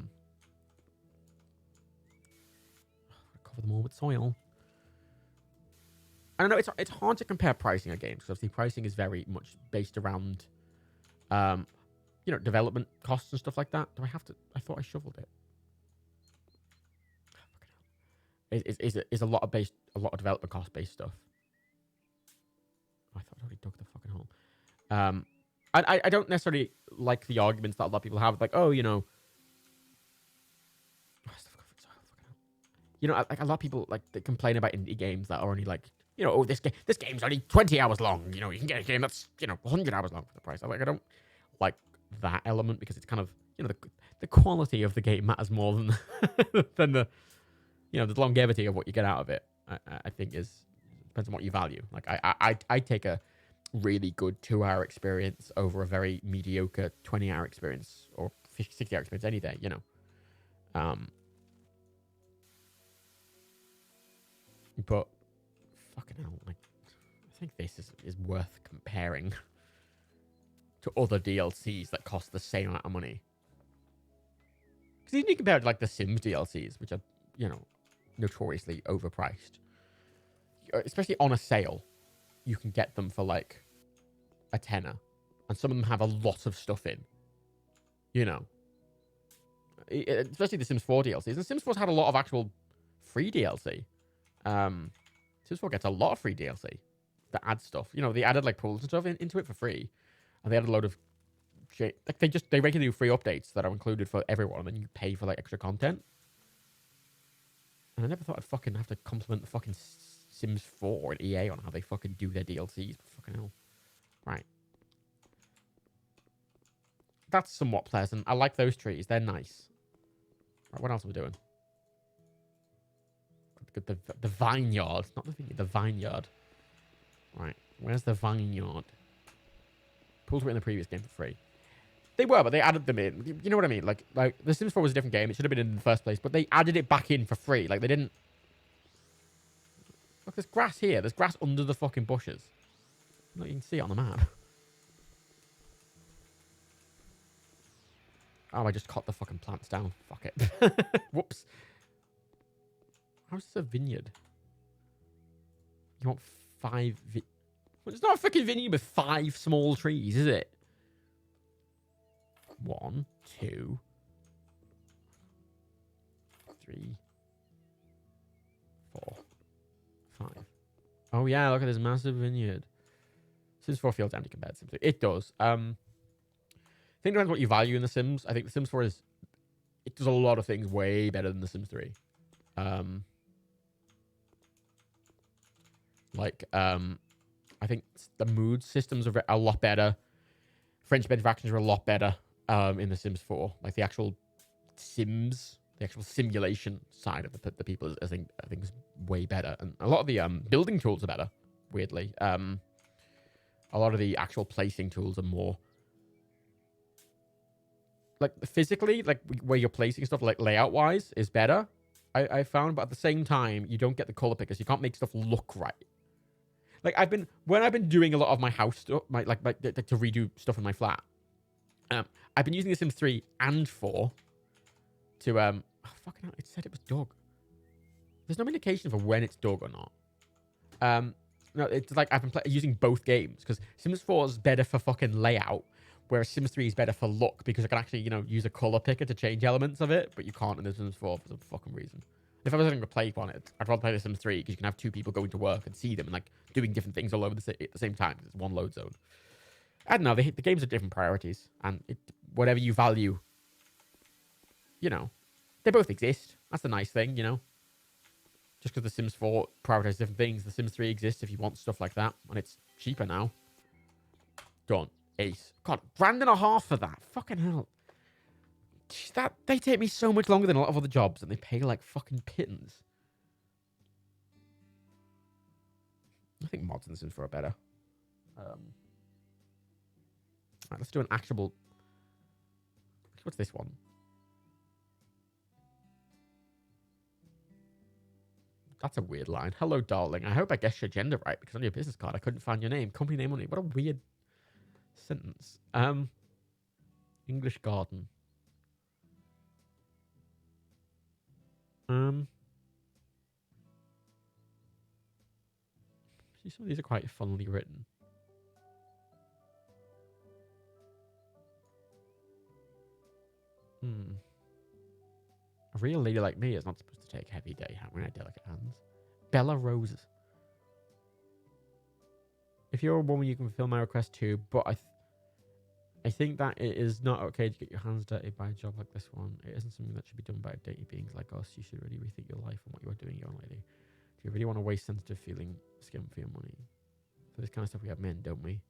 them all with soil. I don't know. It's hard to compare pricing of games because obviously pricing is very much based around, you know, development costs and stuff like that. Do I have to? I thought I shoveled it. Is a lot of development cost based stuff. I thought I already dug the fucking hole. I don't necessarily like the arguments that a lot of people have, like, oh, you know, like a lot of people like they complain about indie games that are only like, you know, oh, this game's only 20 hours long. You know, you can get a game that's, you know, 100 hours long for the price. I don't like that element because it's kind of, you know, the quality of the game matters more than than the, you know, the longevity of what you get out of it. I think depends on what you value. Like I take a really good 2-hour experience over a very mediocre 20-hour experience or 60-hour experience any day. You know. But fucking hell, like I think this is worth comparing to other DLCs that cost the same amount of money. Because even you compare it to like the Sims DLCs, which are, you know, notoriously overpriced, especially on a sale, you can get them for like a tenner, and some of them have a lot of stuff in. You know, especially the Sims 4 DLCs. The Sims 4's had a lot of actual free DLC. Sims 4 gets a lot of free DLC that adds stuff. You know, they added like pools and stuff into it for free, and they had a load of shit. Like they regularly do free updates that are included for everyone, and then you pay for like extra content. And I never thought I'd fucking have to compliment the fucking Sims 4 and EA on how they fucking do their DLCs. But fucking hell. Right. That's somewhat pleasant. I like those trees. They're nice. Right, what else are we doing? The vineyard. Not the vineyard, the vineyard. Right. Where's the vineyard? Pools were in the previous game for free. They were, but they added them in. You know what I mean? Like The Sims 4 was a different game. It should have been in the first place, but they added it back in for free. Like, they didn't... Look, there's grass here. There's grass under the fucking bushes. Look, you can see it on the map. Oh, I just cut the fucking plants down. Fuck it. Whoops. How's this a vineyard? You want 5... Well, it's not a fucking vineyard with 5 small trees, is it? 1, 2, 3, 4, 5. Oh yeah, look at this massive vineyard. Sims 4 feels empty compared to Sims 3. It does. I think it depends what you value in The Sims. I think The Sims 4 it does a lot of things way better than The Sims 3. I think the mood systems are a lot better. Friendship interactions are a lot better in The Sims 4. Like the actual Sims, the actual simulation side of the people, I think is way better, and a lot of the building tools are better. Weirdly, a lot of the actual placing tools are more like physically, like where you're placing stuff, like layout wise, is better. I found, but at the same time, you don't get the color pickers. You can't make stuff look right. Like when I've been doing a lot of my house stuff, to redo stuff in my flat. I've been using The Sims 3 and 4 to oh, fucking hell, it said it was dog. There's no indication for when it's dog or not. No, it's like I've been using both games because Sims 4 is better for fucking layout, whereas Sims 3 is better for look because I can actually, use a color picker to change elements of it, but you can't in The Sims 4 for some fucking reason. If I was going to play one, I'd rather play The Sims 3 because you can have two people going to work and see them and like doing different things all over the city at the same time. It's one load zone. I don't know. The games are different priorities, and whatever you value, they both exist. That's the nice thing, Just because The Sims 4 prioritizes different things, The Sims 3 exists if you want stuff like that, and it's cheaper now. Done. Ace. God, $1,500 for that. Fucking hell. Jeez, they take me so much longer than a lot of other jobs, and they pay like fucking pittance. I think mods in The Sims 4 are better. Right, let's do an actionable. What's this one? That's a weird line. Hello, darling. I hope I guessed your gender right because on your business card I couldn't find your name. Company name only. What a weird sentence. English garden. See, some of these are quite funnily written. A real lady like me is not supposed to take heavy day when I have delicate hands. Bella Roses. If you're a woman, you can fulfill my request too, but I think that it is not okay to get your hands dirty by a job like this one. It isn't something that should be done by dainty beings like us. You should really rethink your life and what you are doing, young lady. Do you really want to waste sensitive feeling skin for your money? For this kind of stuff, we have men, don't we?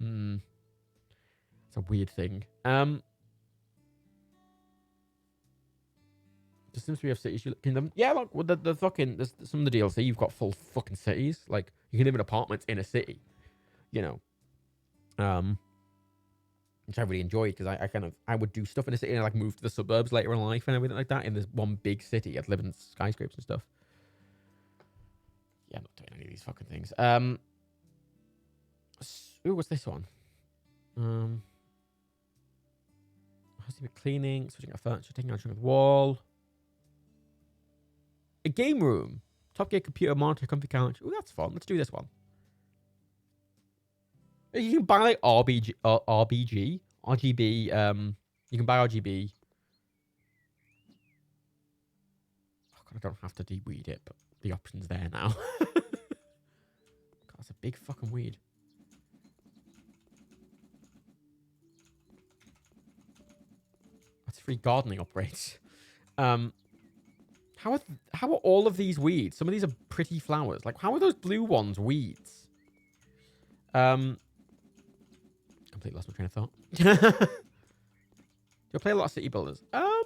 It's a weird thing. The Sims 3 have cities you in them. Yeah, look, the fucking there's some of the DLC you've got full fucking cities. Like you can live in apartments in a city, which I really enjoyed because I would do stuff in a city and like move to the suburbs later in life and everything like that. In this one big city, I'd live in skyscrapers and stuff. Yeah, I'm not doing any of these fucking things. Ooh, what's this one? Housekeeping, cleaning, switching out furniture, taking out a chunk of the wall. A game room. Top gear computer, monitor, comfy couch. Ooh, that's fun. Let's do this one. You can buy like RGB. You can buy RGB. Oh God, I don't have to de-weed it, but the option's there now. God, that's a big fucking weed. That's free gardening upgrades. How are all of these weeds? Some of these are pretty flowers. Like, how are those blue ones weeds? Completely lost my train of thought. Do I play a lot of City Builders? No,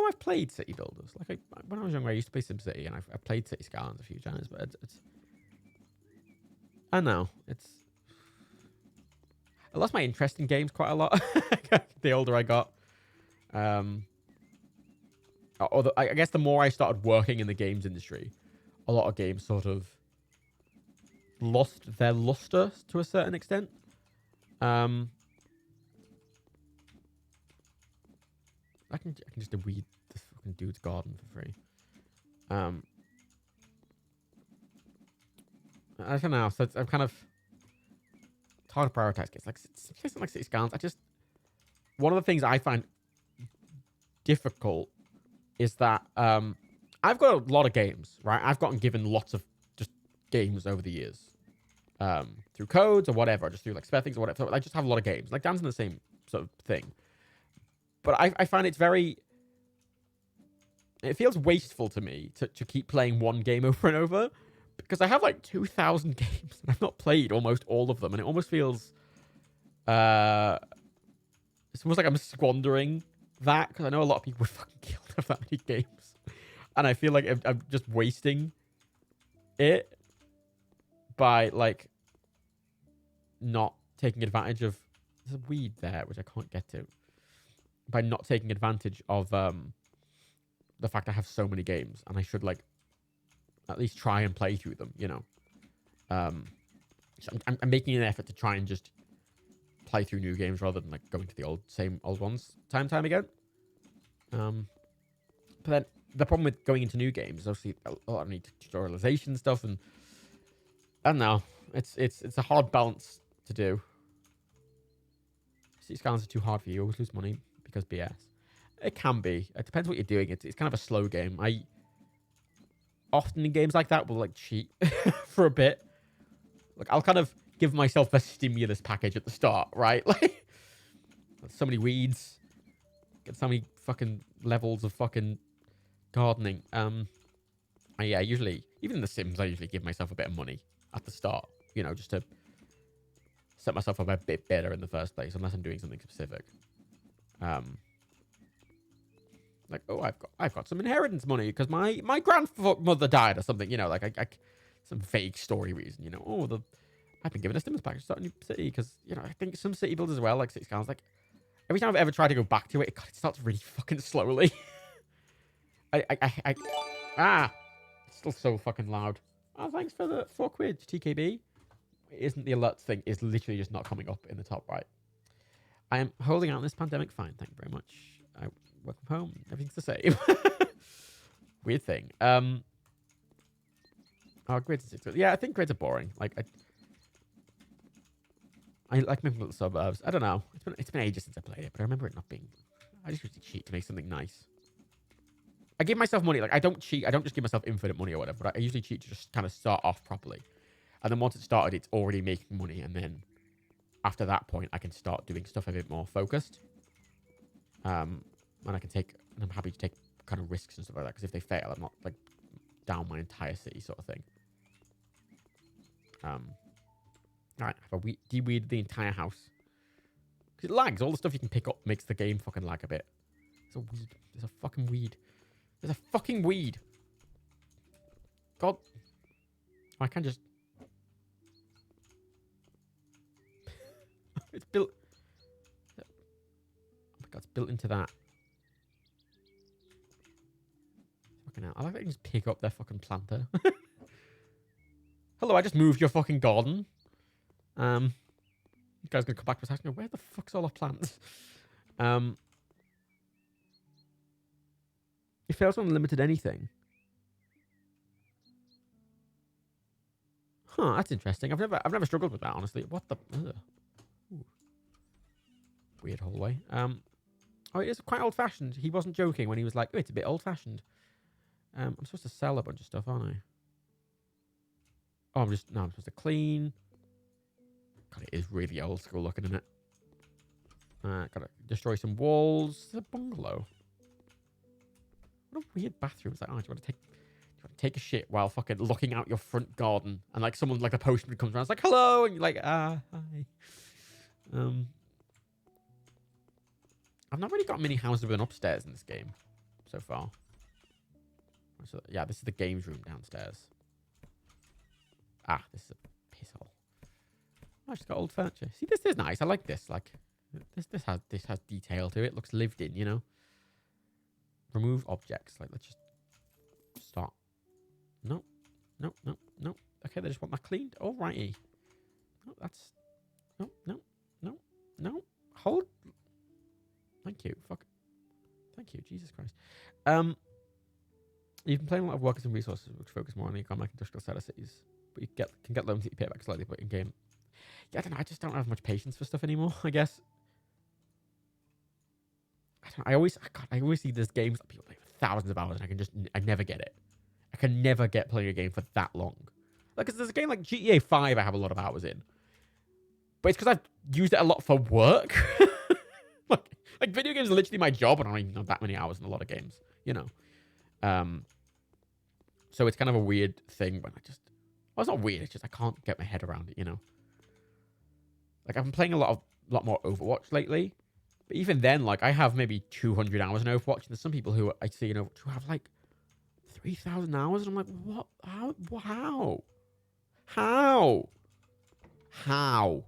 I've played City Builders. Like, when I was younger, I used to play SimCity, and I played City Skylines a few times, but it's I know. I lost my interest in games quite a lot the older I got. I guess the more I started working in the games industry, a lot of games sort of lost their luster to a certain extent. I can just weed this fucking dude's garden for free. I don't know. So I'm kind of it's hard to prioritize games like something like City Skylines. One of the things I find difficult is that I've got a lot of games, right? I've gotten given lots of just games over the years. Through codes or whatever, just through like spare things or whatever. So I just have a lot of games. Like Dan's in the same sort of thing. But I find it feels wasteful to me to keep playing one game over and over. Because I have like 2,000 games and I've not played almost all of them. And it almost feels it's almost like I'm squandering that. Because I know a lot of people were fucking killed of that many games. And I feel like I'm just wasting it by like not taking advantage of there's a weed there, which I can't get to. By not taking advantage of the fact I have so many games, and I should, like, at least try and play through them, you know? So I'm making an effort to try and just play through new games rather than, like, going to the same old ones time and time again. But then the problem with going into new games is obviously I need tutorialization stuff, and I don't know. It's a hard balance to do. City scans are too hard for you. You always lose money because BS. It can be. It depends what you're doing. It's kind of a slow game. I often in games like that will, like, cheat for a bit. Like, I'll kind of give myself a stimulus package at the start, right? Like, so many weeds, get so many fucking levels of fucking gardening. Yeah, usually, even in The Sims, I usually give myself a bit of money at the start, you know, just to set myself up a bit better in the first place, unless I'm doing something specific. Like, oh, I've got some inheritance money because my grandmother died or something, you know, like I some vague story reason, you know. Oh, I've been given a stimulus package to start a new city because, you know, I think some city builders as well, like City Scans, like every time I've ever tried to go back to it, it starts really fucking slowly. It's still so fucking loud. Oh, thanks for the 4 quid, TKB. It isn't the alerts thing, it's literally just not coming up in the top right. I am holding out in this pandemic fine, thank you very much. I work from home, everything's the same. Weird thing. Oh, grids are 6. Yeah, I think grids are boring. Like, I like making little suburbs. I don't know. It's been ages since I played it, but I remember it not being. I just usually cheat to make something nice. I give myself money. Like, I don't cheat. I don't just give myself infinite money or whatever. But I usually cheat to just kind of start off properly, and then once it started, it's already making money, and then after that point, I can start doing stuff a bit more focused. And I can take, and I'm happy to take kind of risks and stuff like that, because if they fail, I'm not, like, down my entire city sort of thing. Alright, have I de-weeded the entire house. Because it lags. All the stuff you can pick up makes the game fucking lag a bit. There's a weed. There's a fucking weed. There's a fucking weed. God. I can just... It's built... Oh my god, it's built into that. Fucking hell. I like that you can just pick up their fucking planter. Hello, I just moved your fucking garden. You guys gonna come back to us asking, where the fuck's all our plants? It fails on unlimited anything. Huh, that's interesting. I've never struggled with that, honestly. What the? Weird hallway. Oh, it is quite old-fashioned. He wasn't joking when he was like, oh, it's a bit old-fashioned. I'm supposed to sell a bunch of stuff, aren't I? Oh, I'm supposed to clean. God, it is really old school looking, isn't it? Gotta destroy some walls. It's a bungalow. What a weird bathroom. It's like, oh, do you want to take a shit while fucking looking out your front garden? And like someone, like the postman comes around, it's like, hello, and you're like, hi. I've not really got many houses with an upstairs in this game so far. So, yeah, this is the games room downstairs. Ah, this is a piss hole. Oh, it's got old furniture. See, this is nice. I like this. Like, this has detail to it. Looks lived in, you know. Remove objects. Like, let's just start. No. Okay, they just want that cleaned. Alrighty. No, that's no. Hold. Thank you. Fuck. Thank you. Jesus Christ. You've been playing a lot of workers and resources, which focus more on the economic industrial side of cities, but you can get loans that you pay back slightly, but in game. Yeah, I don't know. I just don't have much patience for stuff anymore, I guess. I always see these games that people play for thousands of hours, and I never get it. I can never get playing a game for that long. Like, 'cause there's a game like GTA 5 I have a lot of hours in. But it's because I've used it a lot for work. like video games are literally my job, and I don't even have that many hours in a lot of games, you know. So it's kind of a weird thing when well, it's not weird, it's just I can't get my head around it, you know. Like, I've been playing a lot more Overwatch lately. But even then, like, I have maybe 200 hours in Overwatch, and there's some people who I see in Overwatch who have, like, 3,000 hours, and I'm like, what? How?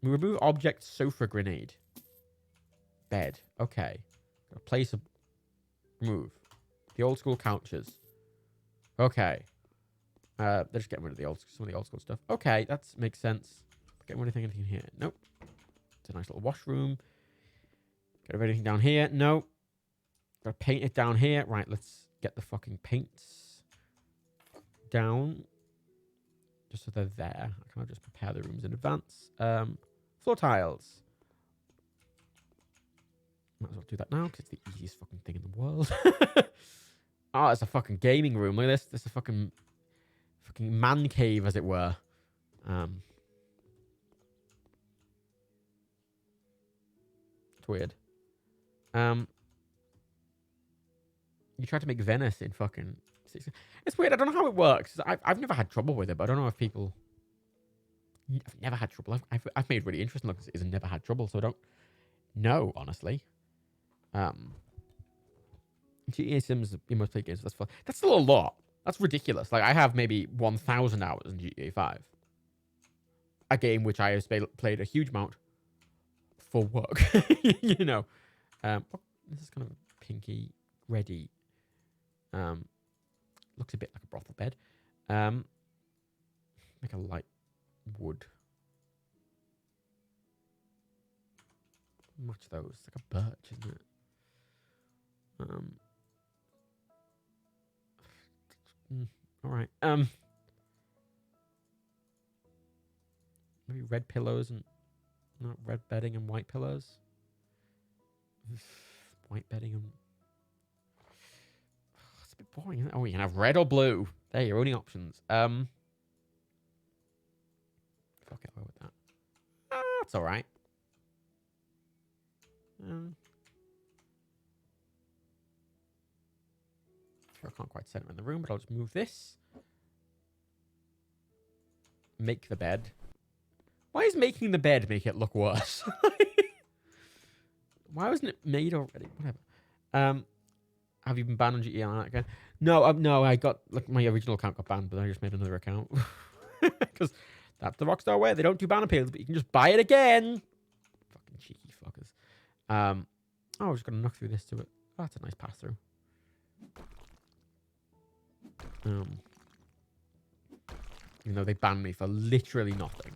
Remove object, sofa, grenade. Bed. Okay. Place a... Move. The old school couches. Okay. They're just getting rid of some of the old school stuff. Okay, that makes sense. Getting rid of anything here. Nope. It's a nice little washroom. Get rid of anything down here. Nope. Gotta paint it down here. Right, let's get the fucking paints down. Just so they're there. I can't just prepare the rooms in advance. Floor tiles. Might as well do that now, because it's the easiest fucking thing in the world. Oh, it's a fucking gaming room. Look at this. This is a fucking man cave, as it were. It's weird. You tried to make Venice in fucking... It's weird. I don't know how it works. I've never had trouble with it, but I don't know if people... I've never had trouble. I've made really interesting looks and never had trouble, so I don't know, honestly. GTA Sims, you must play games. That's fun. That's still a lot. That's ridiculous. Like, I have maybe 1,000 hours in GTA 5. A game which I have played a huge amount for work. You know. This is kind of pinky, reddy. Looks a bit like a brothel bed. Make a light wood. Match those. It's like a birch, isn't it? All right. Maybe red pillows and not red bedding and white pillows. White bedding and it's a bit boring, isn't it? Oh, you can have red or blue. There, your only options. Fuck it, I'll go with that. That's all right. I can't quite set it in the room, but I'll just move this. Make the bed. Why is making the bed make it look worse? Why wasn't it made already? Whatever. Have you been banned on GTA Online again? No, no, I got, like, my original account got banned, but I just made another account. Because that's the Rockstar way. They don't do ban appeals, but you can just buy it again. Fucking cheeky fuckers. Oh, we're just going to knock through this to it. Oh, that's a nice pass through. Even though they banned me for literally nothing.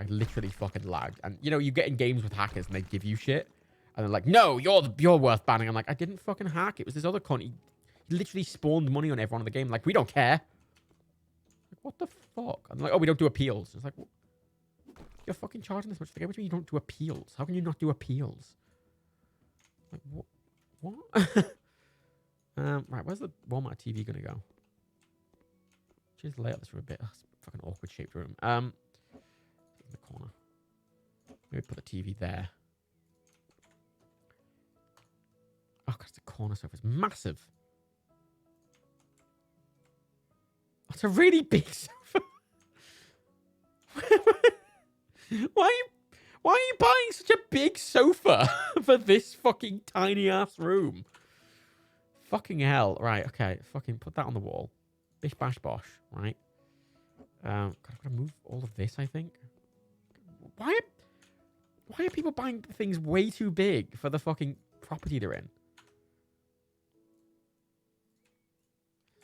I literally fucking lagged. And, you know, you get in games with hackers and they give you shit. And they're like, no, you're worth banning. I'm like, I didn't fucking hack. It was this other cunt. He literally spawned money on everyone in the game. Like, we don't care. Like, what the fuck? I'm like, oh, we don't do appeals. It's like, you're fucking charging this much for the game. What do you mean you don't do appeals? How can you not do appeals? Like, what? Right, where's the Walmart TV gonna go? Just lay out this room a bit. That's a fucking awkward shaped room. In the corner. Maybe put the TV there. Oh, God, it's a corner sofa. It's massive. That's a really big sofa. Why are you buying such a big sofa for this fucking tiny ass room? Fucking hell. Right, okay. Fucking put that on the wall. Bish bash bosh, right? God, I've got to move all of this, I think. Why are people buying things way too big for the fucking property they're in?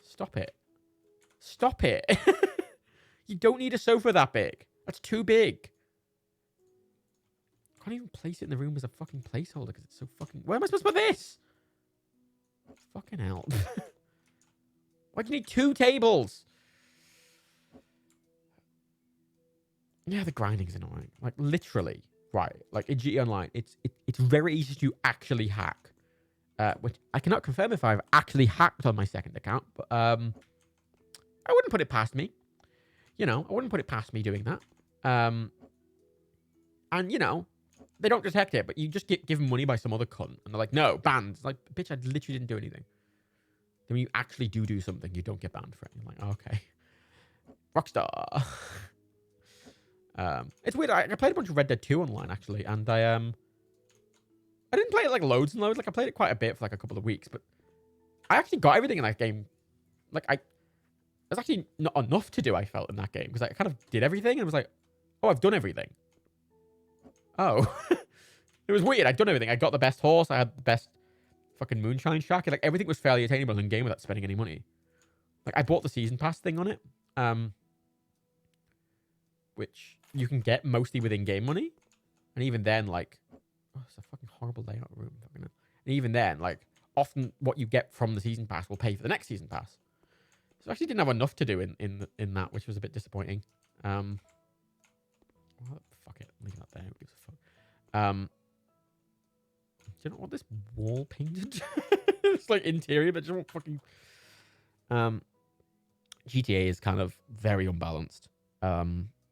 Stop it. Stop it. You don't need a sofa that big. That's too big. I can't even place it in the room as a fucking placeholder because it's so fucking... Where am I supposed to put this? Fucking hell. Why do you need 2 tables? Yeah, the grinding's annoying. Like, literally. Right. Like, in GTA Online, it's very easy to actually hack. Which I cannot confirm if I've actually hacked on my second account. But I wouldn't put it past me. You know, I wouldn't put it past me doing that. And, you know, they don't detect it, but you just get given money by some other cunt. And they're like, no, banned. It's like, bitch, I literally didn't do anything. Then when you actually do something, you don't get banned for it. You're like, oh, okay. Rockstar. It's weird. I played a bunch of Red Dead 2 online, actually. And I didn't play it, like, loads and loads. Like, I played it quite a bit for, like, a couple of weeks. But I actually got everything in that game. Like, there's actually not enough to do, I felt, in that game. Because I kind of did everything. And was like, oh, I've done everything. Oh. It was weird. I'd done everything. I got the best horse. I had the best fucking moonshine shack. Like, everything was fairly attainable in game without spending any money. Like, I bought the season pass thing on it, which you can get mostly with in-game money. And even then, like, oh, it's a fucking horrible layout room. And even then, like, often what you get from the season pass will pay for the next season pass. So I actually didn't have enough to do in that, which was a bit disappointing. Well, fuck it. Leave that there. Who gives a fuck? Do you not want this wall painted? It's like interior, but just want fucking. GTA is kind of very unbalanced.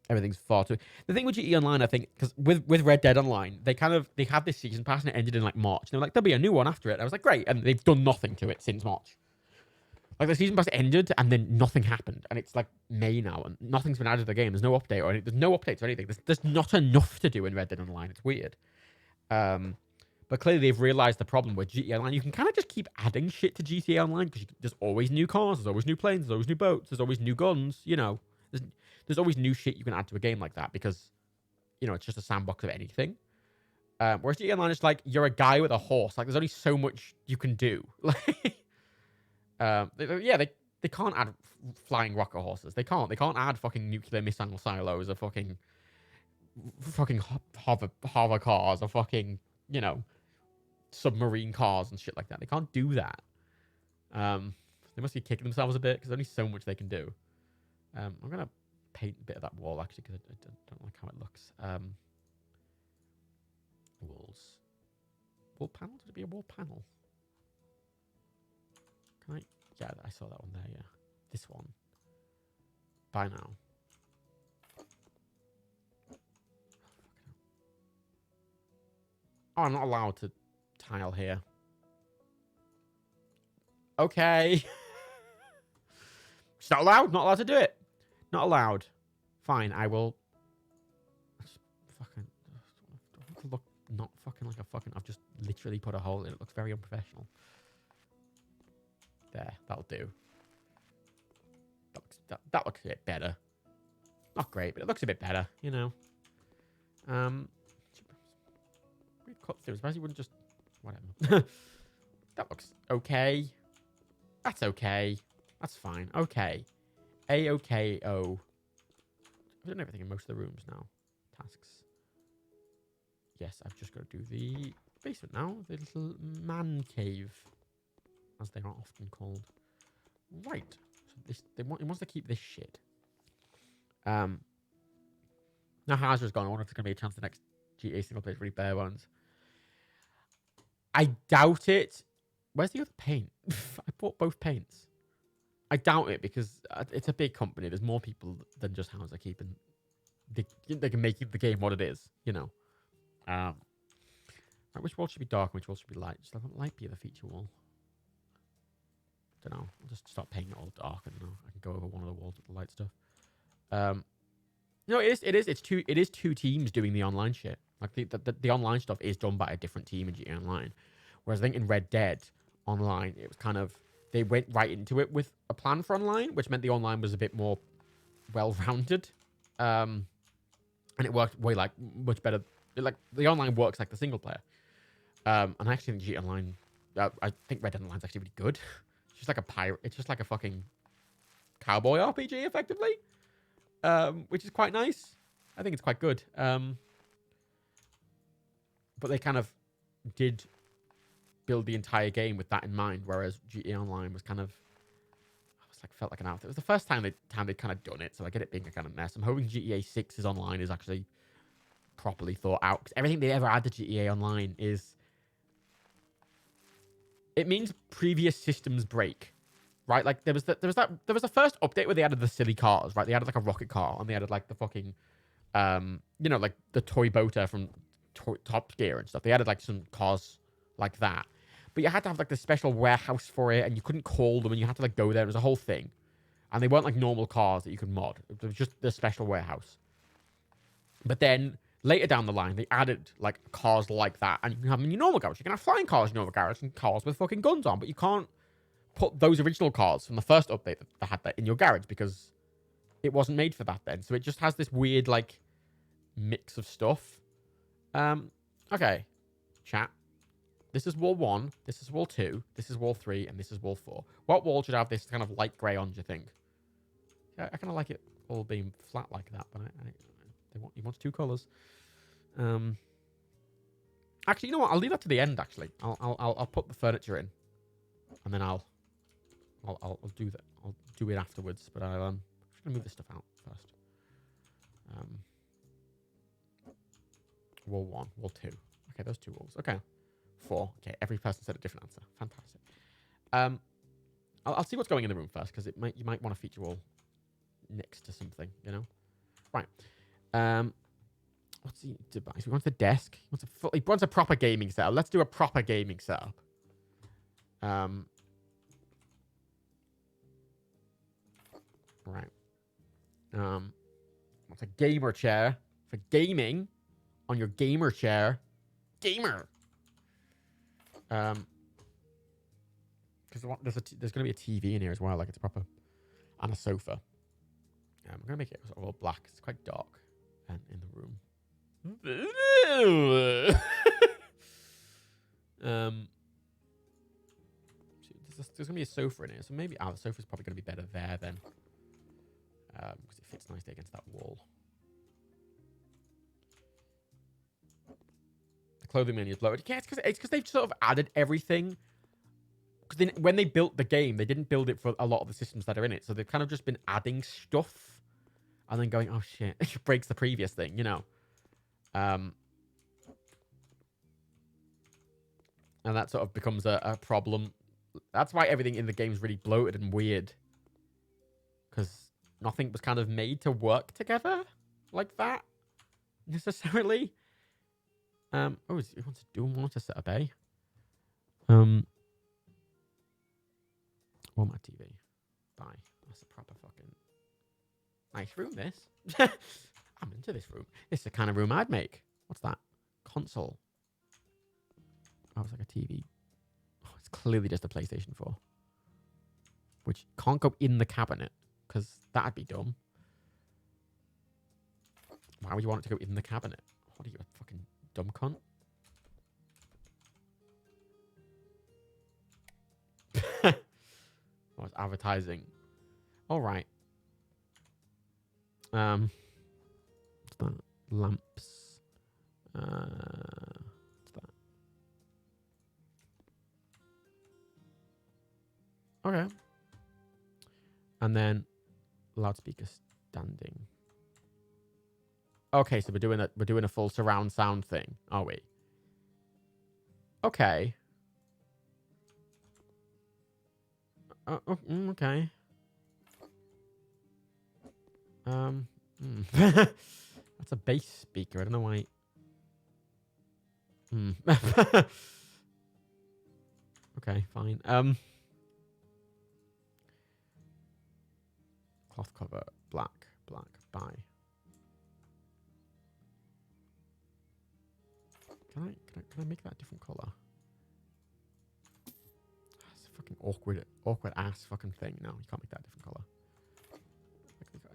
Everything's far too. The thing with GTA Online, I think, because with Red Dead Online, they had this season pass and it ended in like March. They were like, there'll be a new one after it. And I was like, great, and they've done nothing to it since March. Like, the season pass ended and then nothing happened, and it's like May now and nothing's been added to the game. There's no update or anything. There's no updates or anything. There's not enough to do in Red Dead Online. It's weird. But clearly they've realized the problem with GTA Online. You can kind of just keep adding shit to GTA Online because there's always new cars, there's always new planes, there's always new boats, there's always new guns. You know, there's always new shit you can add to a game like that because, you know, it's just a sandbox of anything. Whereas GTA Online is like, you're a guy with a horse. Like, there's only so much you can do. Like, they can't add flying rocket horses. They can't add fucking nuclear missile silos or fucking hover cars or fucking, you know, submarine cars and shit like that. They can't do that. They must be kicking themselves a bit because there's only so much they can do. I'm gonna paint a bit of that wall actually because I don't like how it looks. Walls. Wall panel? Would it be a wall panel? Can I? Yeah, I saw that one there. Yeah, this one. By now. Oh, I'm not allowed to tile here. Okay. It's not allowed. Not allowed to do it. Not allowed. Fine, I will. Just fucking look not fucking like a fucking. I've just literally put a hole in it. It looks very unprofessional. There, that'll do. That looks a bit better. Not great, but it looks a bit better. You know. Cut through. Suppose you wouldn't just whatever. That looks okay. That's okay. That's fine. Okay. A-OK-O. I've done everything in most of the rooms now. Tasks. Yes, I've just got to do the basement now. The little man cave, as they are often called. Right. So it wants to keep this shit. Now Hazard's gone. I wonder if there's going to be a chance the next GTA single player really bare ones. I doubt it. Where's the other paint? I bought both paints. I doubt it because it's a big company. There's more people than just Hauser keeping. They can make the game what it is, you know. Right, which wall should be dark and which wall should be light? Just let light be the feature wall. Don't know. I'll just start painting it all dark and I can go over one of the walls with the light stuff. No, it is. It's two teams doing the online shit. Like the online stuff is done by a different team in GTA Online. Whereas I think in Red Dead Online, it was kind of they went right into it with a plan for online, which meant the online was a bit more well-rounded, and it worked way much better. Like the online works like the single player, and I actually think GTA Online. I think Red Dead Online is actually really good. It's just like a pirate. It's just like a fucking cowboy RPG, effectively, which is quite nice. I think it's quite good. But they kind of did build the entire game with that in mind, whereas GTA Online was kind of, felt like an afterthought. It was the first time they'd kind of done it, so I get it being a kind of mess. I'm hoping GTA 6's online is actually properly thought out, because everything they ever add to GTA Online is, it means previous systems break, right? Like there was the first update where they added the silly cars, right? They added like a rocket car, and they added like the fucking, like the toy boater from Top Gear and stuff. They added like some cars like that, but you had to have like the special warehouse for it, and you couldn't call them, and you had to like go there. It was a whole thing, and they weren't like normal cars that you could mod. It was just the special warehouse. But then later down the line, they added like cars like that, and you can have them in your normal garage. You can have flying cars in your garage and cars with fucking guns on, but you can't put those original cars from the first update that had that in your garage because it wasn't made for that then. So it just has this weird like mix of stuff. Okay, chat. This is wall 1, this is wall 2, this is wall 3, and this is wall 4. What wall should have this kind of light grey on, do you think? Yeah, I kind of like it all being flat like that, but he wants 2 colours. Actually, you know what? I'll leave that to the end. Actually, I'll put the furniture in, and then I'll do that. I'll do it afterwards. But I'm just gonna move this stuff out first. Wall 1, wall 2. Okay, those 2 walls. Okay, 4. Okay, every person said a different answer. Fantastic. I'll see what's going in the room first because you might want to feature wall next to something. You know, right? What's the device? He wants the desk. He wants a proper gaming setup. Let's do a proper gaming setup. Right. What's a gamer chair for gaming on your gamer chair? Gamer. Because there's going to be a TV in here as well, like it's proper, and a sofa. I'm going to make it sort of all black. It's quite dark, and in the room. There's gonna be a sofa in here, so maybe the sofa's probably gonna be better there then, because it fits nicely against that wall. The clothing menu is lowered. Yeah, it's because they've sort of added everything. Because when they built the game, they didn't build it for a lot of the systems that are in it, so they've kind of just been adding stuff, and then going, oh shit, it breaks the previous thing, you know. And that sort of becomes a problem. That's why everything in the game is really bloated and weird. Because nothing was kind of made to work together like that, necessarily. Oh, he wants to do want to set up a. Walmart TV. Bye. That's a proper fucking nice room, this. I'm into this room. This is the kind of room I'd make. What's that? Console. Oh, it's like a TV. Oh, it's clearly just a PlayStation 4. Which can't go in the cabinet, because that'd be dumb. Why would you want it to go in the cabinet? What are you, a fucking dumb cunt? Oh, it's advertising. Alright. What's that? Lamps. What's that? Okay. And then loudspeaker standing. Okay, so we're doing a full surround sound thing, are we? Okay. Okay. That's a bass speaker. I don't know why. Okay, fine. Cloth cover, black, buy. Can I make that a different color? It's a fucking awkward ass fucking thing. No, you can't make that a different color.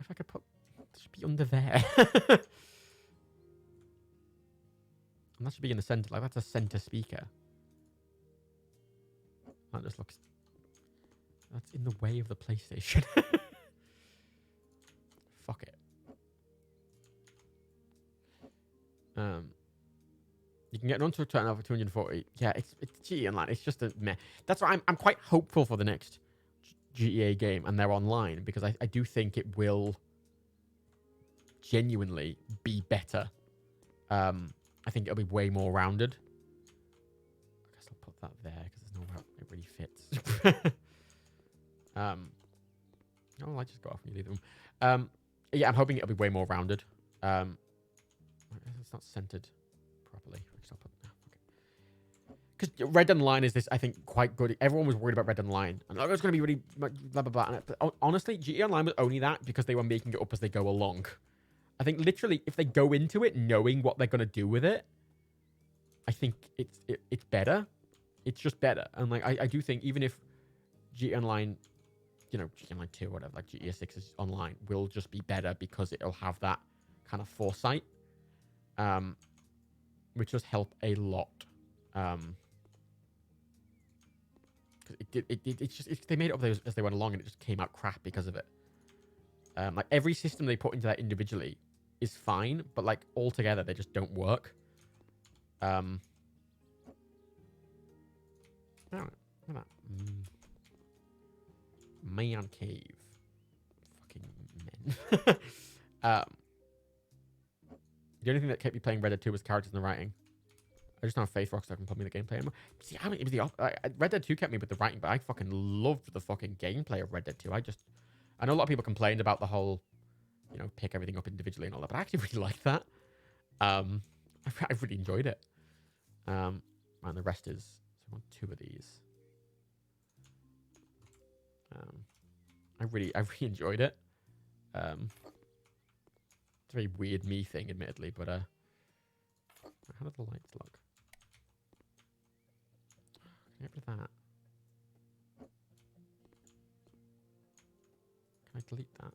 If I could put, it should be under there. And that should be in the center. Like, that's a center speaker. That just looks... That's in the way of the PlayStation. Fuck it. You can get an unto return over 240. Yeah, it's GTA Online. It's just a meh. That's why I'm quite hopeful for the next GTA game, and they're online, because I do think it will genuinely be better. I think it'll be way more rounded. I guess I'll put that there because there's no way it really fits. Oh, I just go off and leave them. Yeah, I'm hoping it'll be way more rounded. It's not centered properly. Because Red and Line is this, I think, quite good. Everyone was worried about Red and Line. And it's going to be really blah, blah, blah. But honestly, GTA Online was only that because they were making it up as they go along. I think literally, if they go into it knowing what they're going to do with it, I think it's better. It's just better. And like I do think even if GTA Online, you know, GTA Online 2 or whatever, like GTA 6 is online, will just be better because it'll have that kind of foresight. which does help a lot. They made it up as they went along, and it just came out crap because of it. Like every system they put into that individually is fine, but like all together they just don't work. All right, look at that. Man cave. Fucking men. The only thing that kept me playing Red Dead 2 was characters and the writing. I just don't have faith Rockstar can put me in the gameplay anymore. See, I mean, it was Red Dead 2 kept me with the writing, but I fucking loved the fucking gameplay of Red Dead 2. I know a lot of people complained about the whole, you know, pick everything up individually and all that, but I actually really liked that. I really enjoyed it. And the rest is, so I want 2 of these. I really enjoyed it. It's a very weird me thing, admittedly, but how do the lights look? Can I get rid of that? Can I delete that?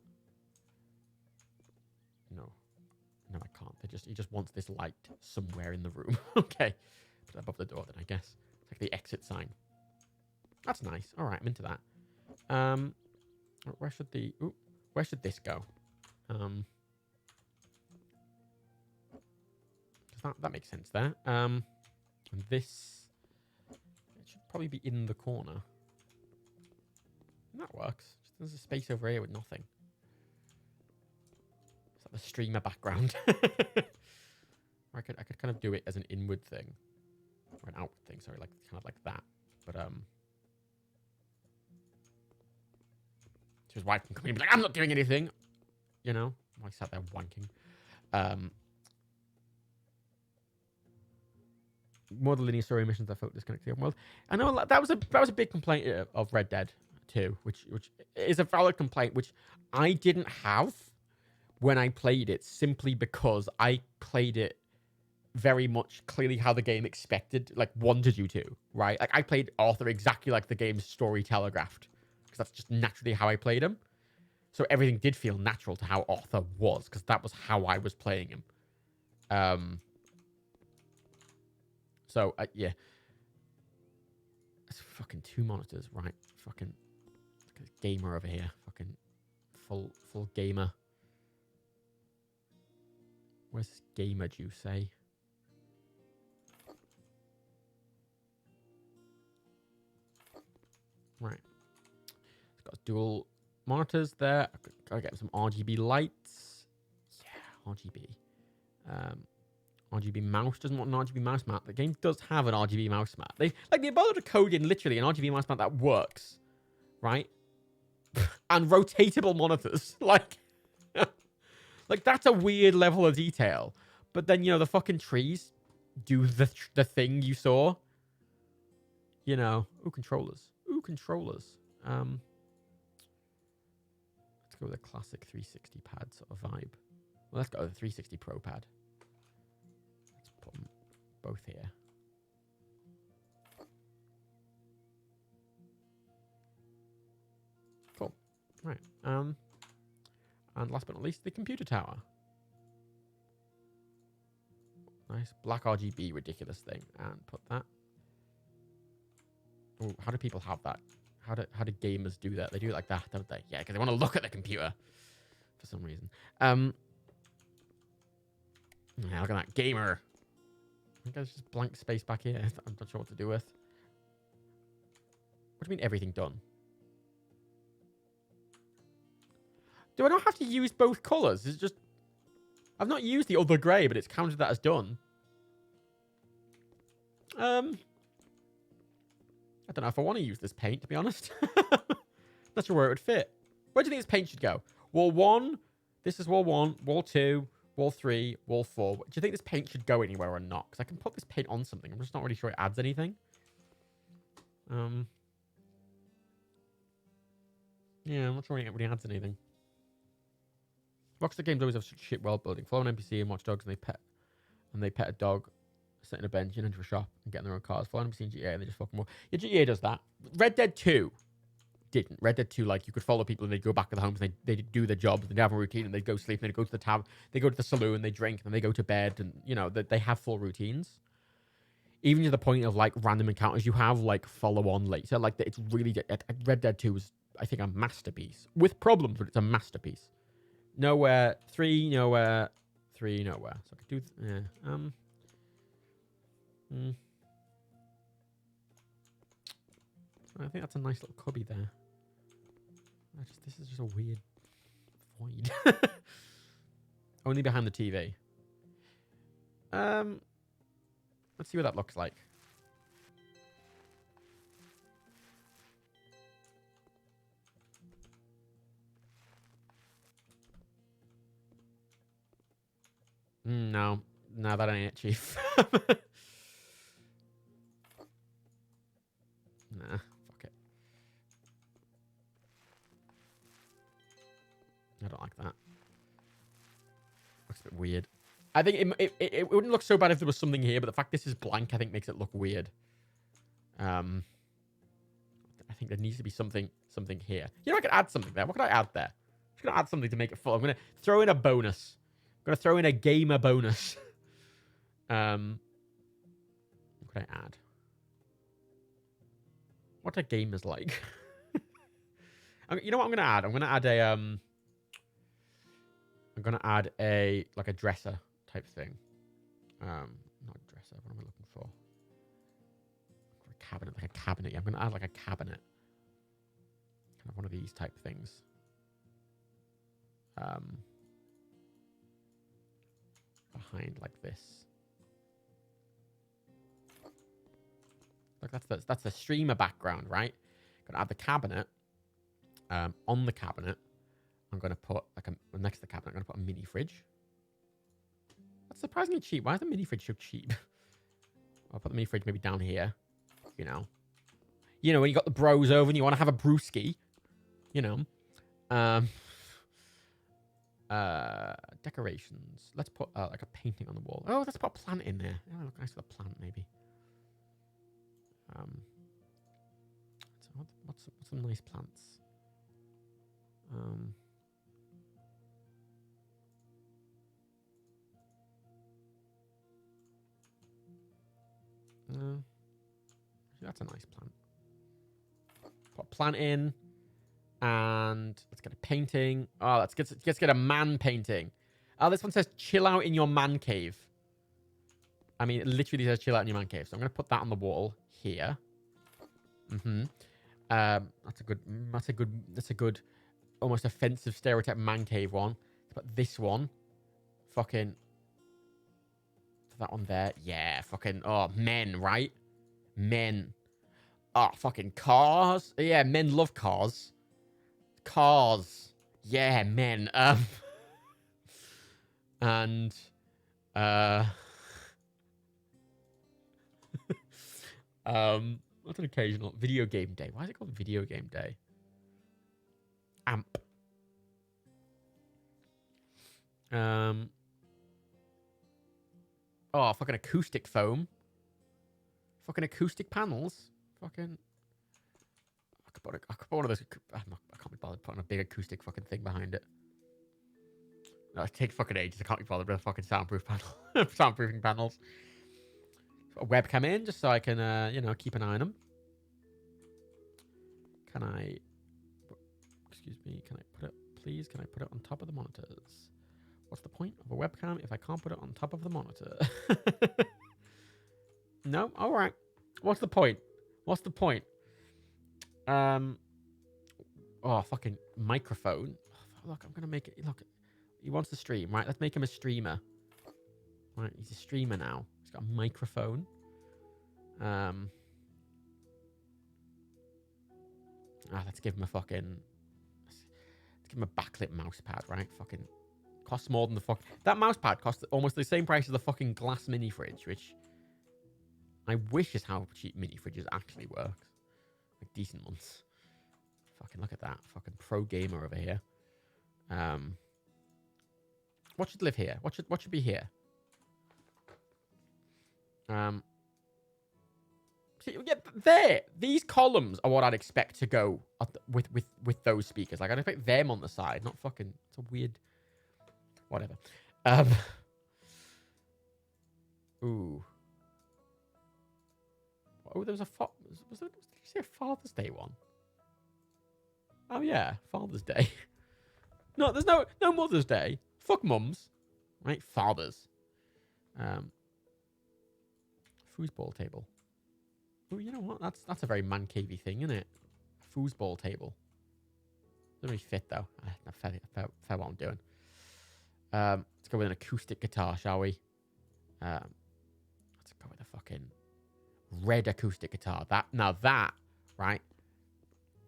No. No, I can't. He just wants this light somewhere in the room. Okay. Put it above the door then, I guess. It's like the exit sign. That's nice. All right, I'm into that. Where should this go? That makes sense there. And this, it should probably be in the corner. And that works. There's a space over here with nothing. It's like the streamer background. Or I could kind of do it as an inward thing. Or an outward thing, sorry, like kind of like that. But his wife can come in and be like, I'm not doing anything. You know? I sat there wanking. More the linear story missions that felt disconnected from the open world. I know that was a big complaint of Red Dead 2, which is a valid complaint, which I didn't have when I played it, simply because I played it very much clearly how the game wanted you to, right? Like I played Arthur exactly like the game's story telegraphed, because that's just naturally how I played him. So everything did feel natural to how Arthur was, because that was how I was playing him. So, yeah. That's fucking 2 monitors, right? Fucking gamer over here. Fucking full gamer. Where's this gamer juice, eh? Right. It's got dual monitors there. Gotta get some RGB lights. Yeah, RGB. RGB mouse doesn't want an RGB mouse mat. The game does have an RGB mouse mat. They bothered to code in literally an RGB mouse mat that works, right? And rotatable monitors, like that's a weird level of detail. But then, you know, the fucking trees do the thing you saw. You know, controllers. Let's go with a classic 360 pad sort of vibe. Well, let's go with a 360 Pro pad. Put them both here. Cool. Right. And last but not least, the computer tower. Nice black RGB ridiculous thing. And put that. Ooh, how do people have that? How do gamers do that? They do it like that, don't they? Yeah, because they want to look at the computer for some reason. Yeah, look at that gamer. I think there's just blank space back here. I'm not sure what to do with. What do you mean everything done? Do I not have to use both colours? It's just... I've not used the other grey, but it's counted that as done. I don't know if I want to use this paint, to be honest. Not sure where it would fit. Where do you think this paint should go? Wall 1. This is wall 1. Wall 2. Wall 3. Wall 4. Do you think this paint should go anywhere or not? Because I can put this paint on something. I'm just not really sure it adds anything. Yeah, I'm not sure it really adds anything. Rockstar games always have such shit world building. Follow an NPC and watch dogs, and they pet a dog, sit in a bench, into a shop, and get in their own cars. Follow an NPC in GTA, and they just fucking walk. Yeah, GTA does that. Red Dead 2 didn't. Red Dead 2, like, you could follow people and they'd go back to the homes and they'd do their jobs, they'd have a routine and they'd go sleep and they'd go to the tab, they go to the saloon, they drink and they go to bed and, you know, they have full routines. Even to the point of, like, random encounters, you have, like, follow-on later. Like, it's really... Red Dead 2 is, I think, a masterpiece. With problems, but it's a masterpiece. Nowhere. 3, nowhere. 3, nowhere. So I could do... Yeah. I think that's a nice little cubby there. This is just a weird void. Only behind the TV. Let's see what that looks like. No. No, that ain't it, Chief. Nah, fuck it. I don't like that. Looks a bit weird. I think it wouldn't look so bad if there was something here, but the fact this is blank, I think, makes it look weird. I think there needs to be something here. You know, I could add something there. What could I add there? I'm just going to add something to make it full. I'm going to throw in a bonus. I'm going to throw in a gamer bonus. What could I add? What are gamers like? You know what I'm going to add? I'm going to add a... I'm going to add a, like, a dresser type thing. Not a dresser. What am I looking for? A cabinet, like a cabinet. Yeah, I'm going to add, like, a cabinet. Kind of one of these type things. Behind, like this. Look, that's the streamer background, right? Gonna add the cabinet. On the cabinet, I'm gonna put like next to the cabinet, I'm gonna put a mini fridge. That's surprisingly cheap. Why is the mini fridge so cheap? I'll put the mini fridge maybe down here. You know, when you got the bros over and you want to have a brewski. You know, decorations. Let's put like a painting on the wall. Oh, let's put a plant in there. Oh, look nice with a plant maybe. What's some nice plants? That's a nice plant. Put a plant in, and let's get a painting. Oh, let's get a man painting. Oh, this one says "chill out in your man cave." I mean, it literally says "chill out in your man cave." So I'm gonna put that on the wall here. That's a good, almost offensive stereotype man cave one. But this one, fucking, that one there, yeah, fucking, oh, men, right? Men. Oh, fucking cars. Yeah, men love cars. Cars. Yeah, men. And, what's an occasional video game day? Why is it called video game day? Amp. Oh, fucking acoustic foam. Fucking acoustic panels. Fucking. I could put one of those. I can't be bothered putting a big acoustic fucking thing behind it. No, it takes fucking ages. I can't be bothered with a fucking soundproof panel. Soundproofing panels. Put a webcam in just so I can, keep an eye on them. Can I... Excuse me. Can I put it... Please, can I put it on top of the monitors? What's the point of a webcam if I can't put it on top of the monitor? No? Alright. What's the point? What's the point? Oh, fucking microphone. Oh, look, I'm going to make it... Look, he wants to stream, right? Let's make him a streamer. Right, he's a streamer now. He's got a microphone. Let's give him a fucking... Let's give him a backlit mouse pad, right? Fucking... Costs more than the fuck... That mouse pad costs almost the same price as the fucking glass mini fridge, which... I wish is how cheap mini fridges actually work. Like, decent ones. Fucking look at that. Fucking pro gamer over here. What should live here? What should be here? See, yeah, there. These columns are what I'd expect to go with those speakers. Like I'd expect them on the side, not fucking. It's a weird. Whatever. Ooh. Oh, there was a was there, did you see a Father's Day one? Oh yeah, Father's Day. No, there's no Mother's Day. Fuck mums, right? Fathers. Foosball table. Oh, you know what? That's a very man cavey thing, isn't it? A foosball table. Doesn't really fit though. Fair what I'm doing. Let's go with an acoustic guitar, shall we? Let's go with a fucking red acoustic guitar. That right?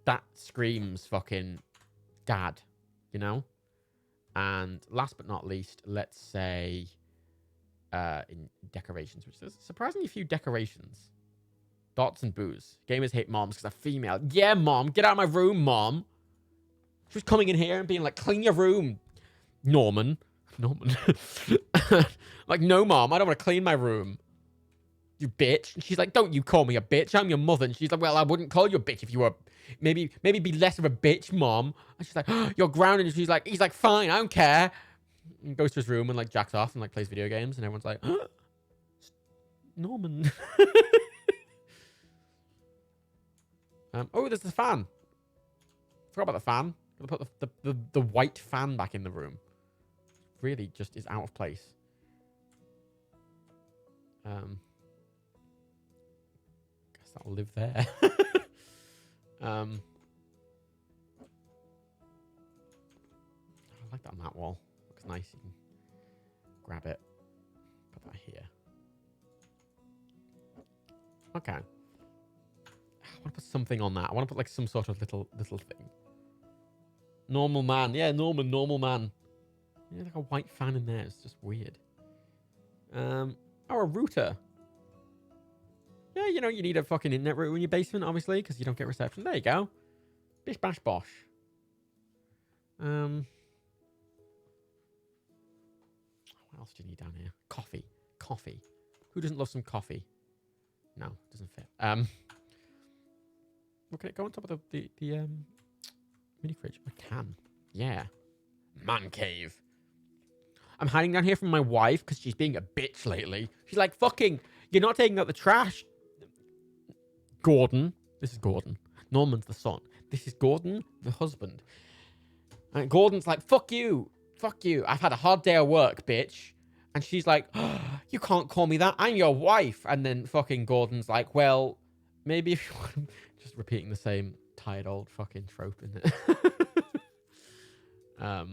That screams fucking dad, you know? And last but not least, let's say in decorations, which there's surprisingly few decorations. Dots and booze. Gamers hate moms because they're female. Yeah, mom. Get out of my room, mom. She was coming in here and being like, clean your room, Norman. Like, no, mom, I don't want to clean my room. You bitch. And she's like, don't you call me a bitch. I'm your mother. And she's like, well, I wouldn't call you a bitch if you were... Maybe be less of a bitch, mom. And she's like, oh, you're grounded. And he's like, fine, I don't care. And goes to his room and like jacks off and like plays video games. And everyone's like, oh, Norman. Oh, there's the fan. Forgot about the fan. Gotta put the white fan back in the room. Really just is out of place. Guess that'll live there. I like that on that wall. Looks nice. You can grab it. Put that here. Okay. I want to put something on that. I want to put like some sort of little thing. Normal man. Yeah, normal man. Yeah, like a white fan in there. It's just weird. Oh, a router. Yeah, you know, you need a fucking internet router in your basement, obviously, because you don't get reception. There you go. Bish bash bosh. What else do you need down here? Coffee. Who doesn't love some coffee? No, doesn't fit. Okay, go on top of the mini fridge. I can. Yeah. Man cave. I'm hiding down here from my wife because she's being a bitch lately. She's like, fucking, you're not taking out the trash. Gordon. This is Gordon. Norman's the son. This is Gordon, the husband. And Gordon's like, fuck you. I've had a hard day of work, bitch. And she's like, oh, you can't call me that. I'm your wife. And then fucking Gordon's like, well, maybe if you want... Just repeating the same tired old fucking trope, isn't it? I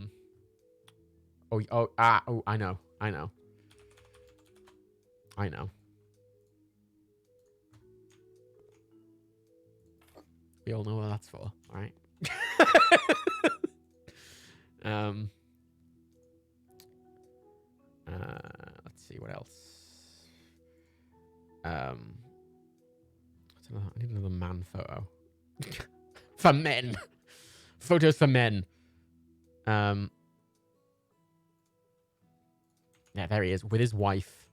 know. We all know what that's for, right? Let's see what else. I need another man photo. For men. Photos for men. Yeah, there he is with his wife.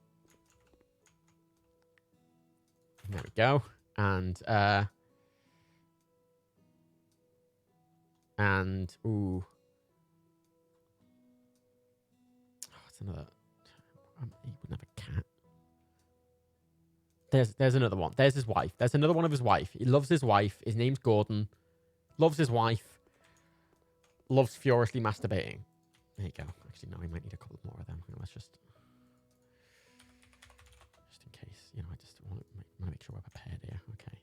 There we go. And ooh. Oh, it's another. He wouldn't have a cat. There's another one. There's his wife. There's another one of his wife. He loves his wife. His name's Gordon. Loves his wife. Loves furiously masturbating. There you go. Actually, no, we might need a couple more of them. Let's just in case. You know, I just want to make sure we're prepared here. Okay.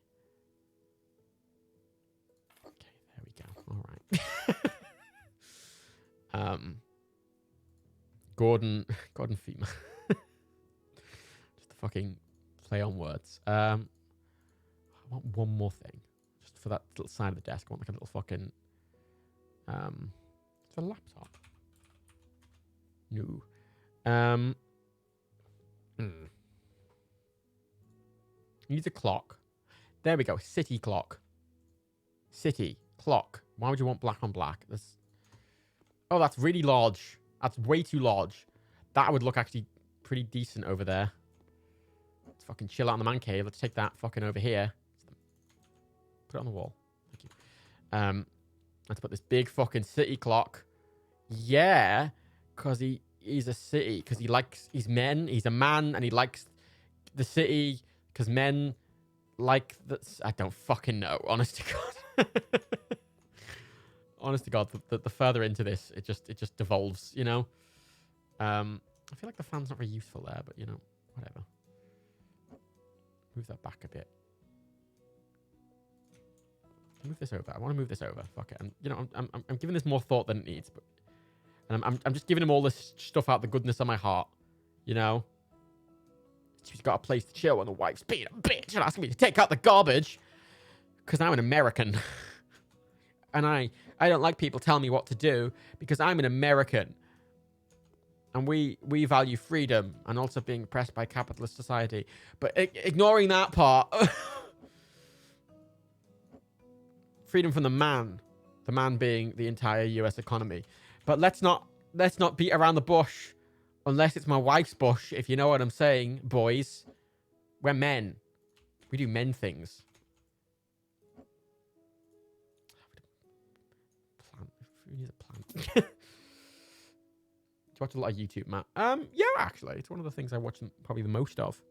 Okay, there we go. All right. Gordon female. Just a fucking play on words. I want one more thing. Just for that little side of the desk. I want like a little fucking... it's a laptop. No. Needs a clock. There we go. City clock. City clock. Why would you want black on black? Oh, that's really large. That's way too large. That would look actually pretty decent over there. Let's fucking chill out in the man cave. Let's take that fucking over here. Put it on the wall. Thank you. Let's put this big fucking city clock. Yeah, because he's a city. Because he's men. He's a man, and he likes the city. Because men like that. I don't fucking know. Honest to God. Honest to God, the further into this, it just devolves. You know. I feel like the fan's not very useful there, but you know, whatever. Move that back a bit. Move this over. I want to move this over. Fuck it. And you know, I'm giving this more thought than it needs, but and I'm just giving him all this stuff out the goodness of my heart. You know, she's got a place to chill when the wife's being a bitch and asking me to take out the garbage because I'm an American, and I don't like people telling me what to do because I'm an American, and we value freedom and also being oppressed by capitalist society. But ignoring that part. Freedom from the man being the entire US economy. But let's not beat around the bush unless it's my wife's bush, if you know what I'm saying, boys. We're men. We do men things. Plant. Who needs a plant? Do you watch a lot of YouTube, Matt? Yeah, actually. It's one of the things I watch probably the most of.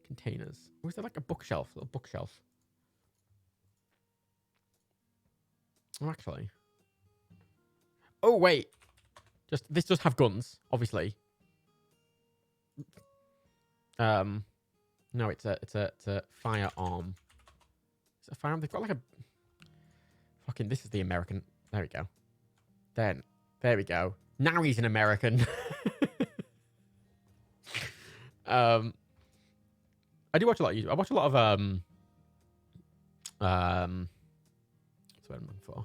Containers. Or is there like a bookshelf? A little bookshelf. Oh, actually. Oh, wait. This does have guns, obviously. No, it's a firearm. It's a firearm. They've got like a fucking. This is the American. There we go. Then there we go. Now he's an American. I do watch a lot of YouTube. I watch a lot of That's what I'm looking for.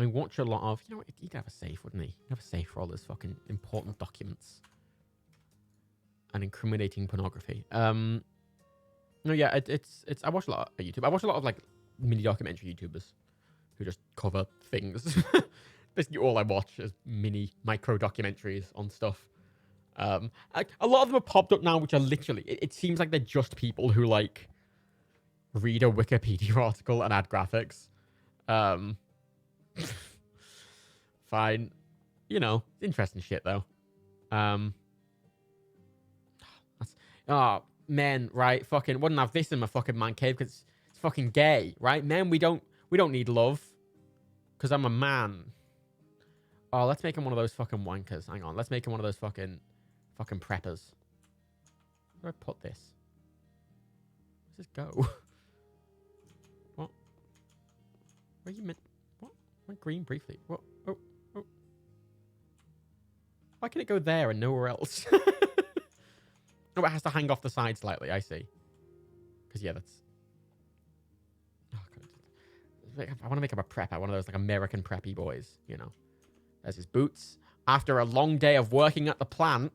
I watch a lot of, you know, he'd have a safe, wouldn't he? He'd have a safe for all those fucking important documents and incriminating pornography. No, yeah, it's. I watch a lot of YouTube. I watch a lot of like mini documentary YouTubers who just cover things. Basically, all I watch is micro documentaries on stuff. A lot of them have popped up now, which are literally. It seems like they're just people who like read a Wikipedia article and add graphics. Fine. You know, interesting shit though. Men, right? Fucking wouldn't have this in my fucking man cave because it's fucking gay, right? Men, we don't need love because I'm a man. Oh, let's make him one of those fucking wankers. Hang on, let's make him one of those fucking preppers. Where do I put this? Where's this go? What? Where you meant? What? Went green briefly. What? Oh. Why can it go there and nowhere else? Oh, it has to hang off the side slightly. I see. Because yeah, that's. Oh, God. I want to make him a prepper, one of those like American preppy boys. You know, there's his boots. After a long day of working at the plant,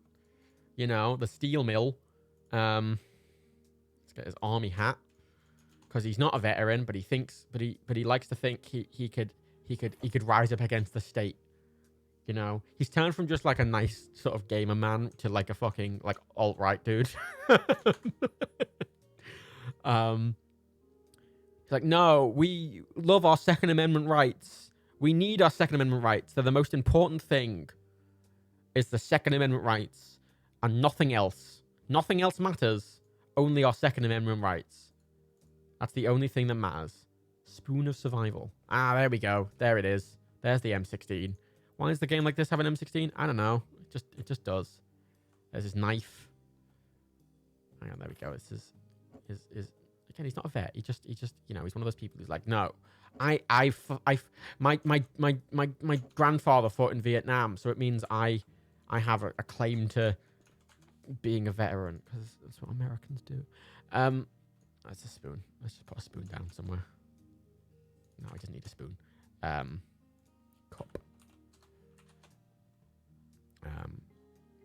you know, the steel mill. Let's get his army hat because he's not a veteran, but he thinks, but he likes to think he could rise up against the state. You know, he's turned from just like a nice sort of gamer man to like a fucking like alt-right dude. He's like, no, we love our Second Amendment rights. We need our Second Amendment rights. They're the most important thing. Is the Second Amendment rights and nothing else. Nothing else matters. Only our Second Amendment rights. That's the only thing that matters. Spoon of survival. Ah, there we go. There it is. There's the M16. Why does the game like this have an M16? I don't know. It just does. There's his knife. Hang on, there we go. This is again, he's not a vet. He just you know, he's one of those people who's like, no, my grandfather fought in Vietnam, so it means I have a claim to being a veteran because that's what Americans do. That's a spoon. Let's just put a spoon down somewhere. No, I just need a spoon. Cup.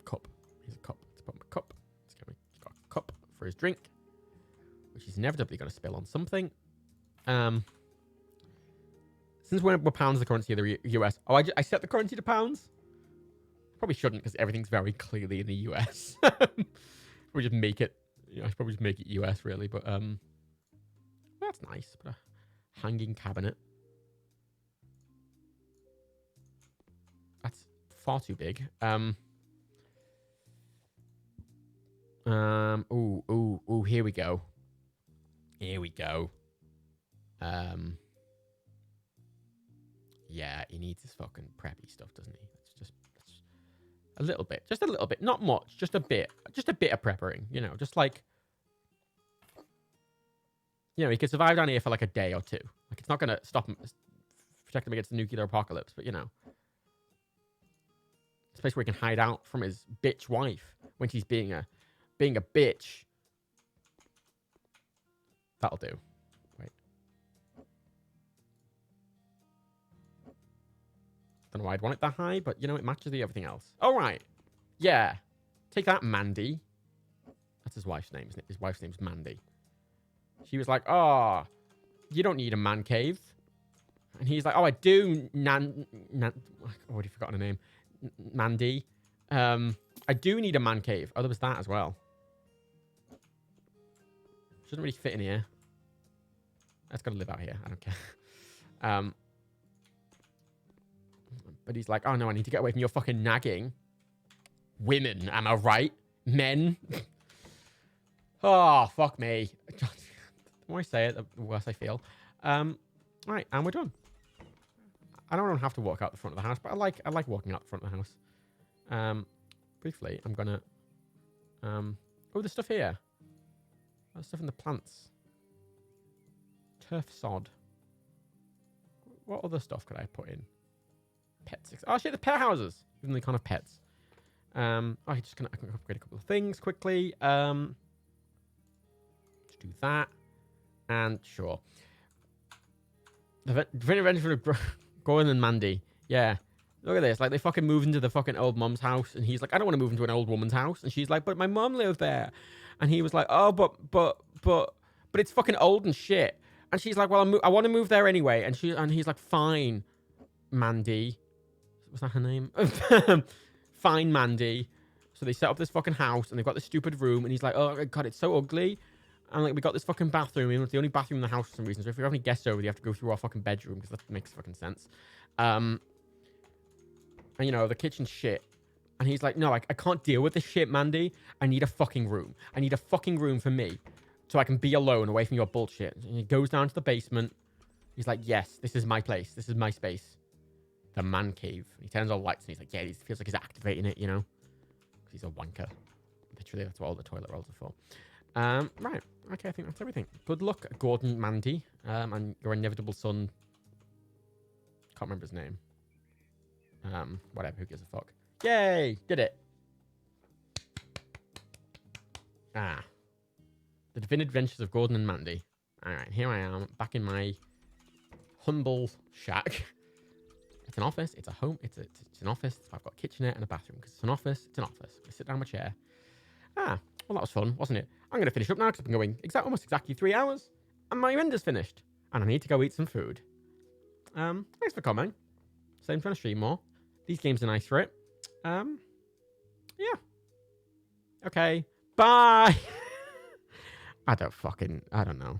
Cup. Here's a cup. Let's put my cup. He's got a cup for his drink, which he's inevitably going to spill on something. Since we're pounds the currency of the US. Oh, I set the currency to pounds? Probably shouldn't because everything's very clearly in the US. We just make it. You know, I should probably just make it US really, but That's nice. But a hanging cabinet. That's far too big. Ooh, here we go. Here we go. Yeah, he needs his fucking preppy stuff, doesn't he? That's a little bit. Just a little bit. Not much. Just a bit. Just a bit of prepping, you know, just like, you know, he could survive down here for like a day or two. Like, it's not going to stop him, protect him against the nuclear apocalypse, but, you know. It's a place where he can hide out from his bitch wife when she's being a bitch. That'll do. Wait. Don't know why I'd want it that high, but, you know, it matches the everything else. All right. Yeah. Take that, Mandy. That's his wife's name, isn't it? His wife's name's Mandy. She was like, oh, you don't need a man cave. And he's like, oh, I do, I've already forgotten her name. Mandy. I do need a man cave. Oh, there was that as well. She doesn't really fit in here. That's got to live out here. I don't care. But he's like, oh, no, I need to get away from your fucking nagging. Women, am I right? Men. Oh, fuck me. The more I say it, the worse I feel. Right, and we're done. I don't have to walk out the front of the house, but I like walking out the front of the house. Briefly, I'm gonna. Oh, there's stuff here. There's stuff in the plants. Turf sod. What other stuff could I put in? Pets. Oh shit, the pet houses. Even the kind of pets. I can upgrade a couple of things quickly. Let's do that. And sure. The adventure of Gordon and Mandy. Yeah. Look at this. Like, they fucking moved into the fucking old mum's house. And he's like, I don't want to move into an old woman's house. And she's like, but my mum lived there. And he was like, oh, but it's fucking old and shit. And she's like, well, I want to move there anyway. And he's like, fine, Mandy. Was that her name? Fine, Mandy. So they set up this fucking house and they've got this stupid room. And he's like, oh, God, it's so ugly. And like, we got this fucking bathroom. It's the only bathroom in the house for some reason. So if you have any guests over, you have to go through our fucking bedroom because that makes fucking sense. And you know, the kitchen's shit. And he's like, no, I can't deal with this shit, Mandy. I need a fucking room. I need a fucking room for me so I can be alone away from your bullshit. And he goes down to the basement. He's like, yes, this is my place. This is my space. The man cave. And he turns on lights and he's like, yeah, he feels like he's activating it, you know? Because he's a wanker. Literally, that's what all the toilet rolls are for. Right. Okay, I think that's everything. Good luck, Gordon Mandy. And your inevitable son. Can't remember his name. Whatever, who gives a fuck. Yay! Did it. Ah. The Definitive Adventures of Gordon and Mandy. Alright, here I am, back in my humble shack. It's an office, it's a home, it's an office. I've got a kitchenette and a bathroom, because it's an office, it's an office. I sit down in my chair. Ah, well that was fun, wasn't it? I'm going to finish up now, because I've been going almost exactly 3 hours, and my render's finished. And I need to go eat some food. Thanks for coming. So I'm trying to stream more. These games are nice for it. Yeah. Okay. Bye. I don't know.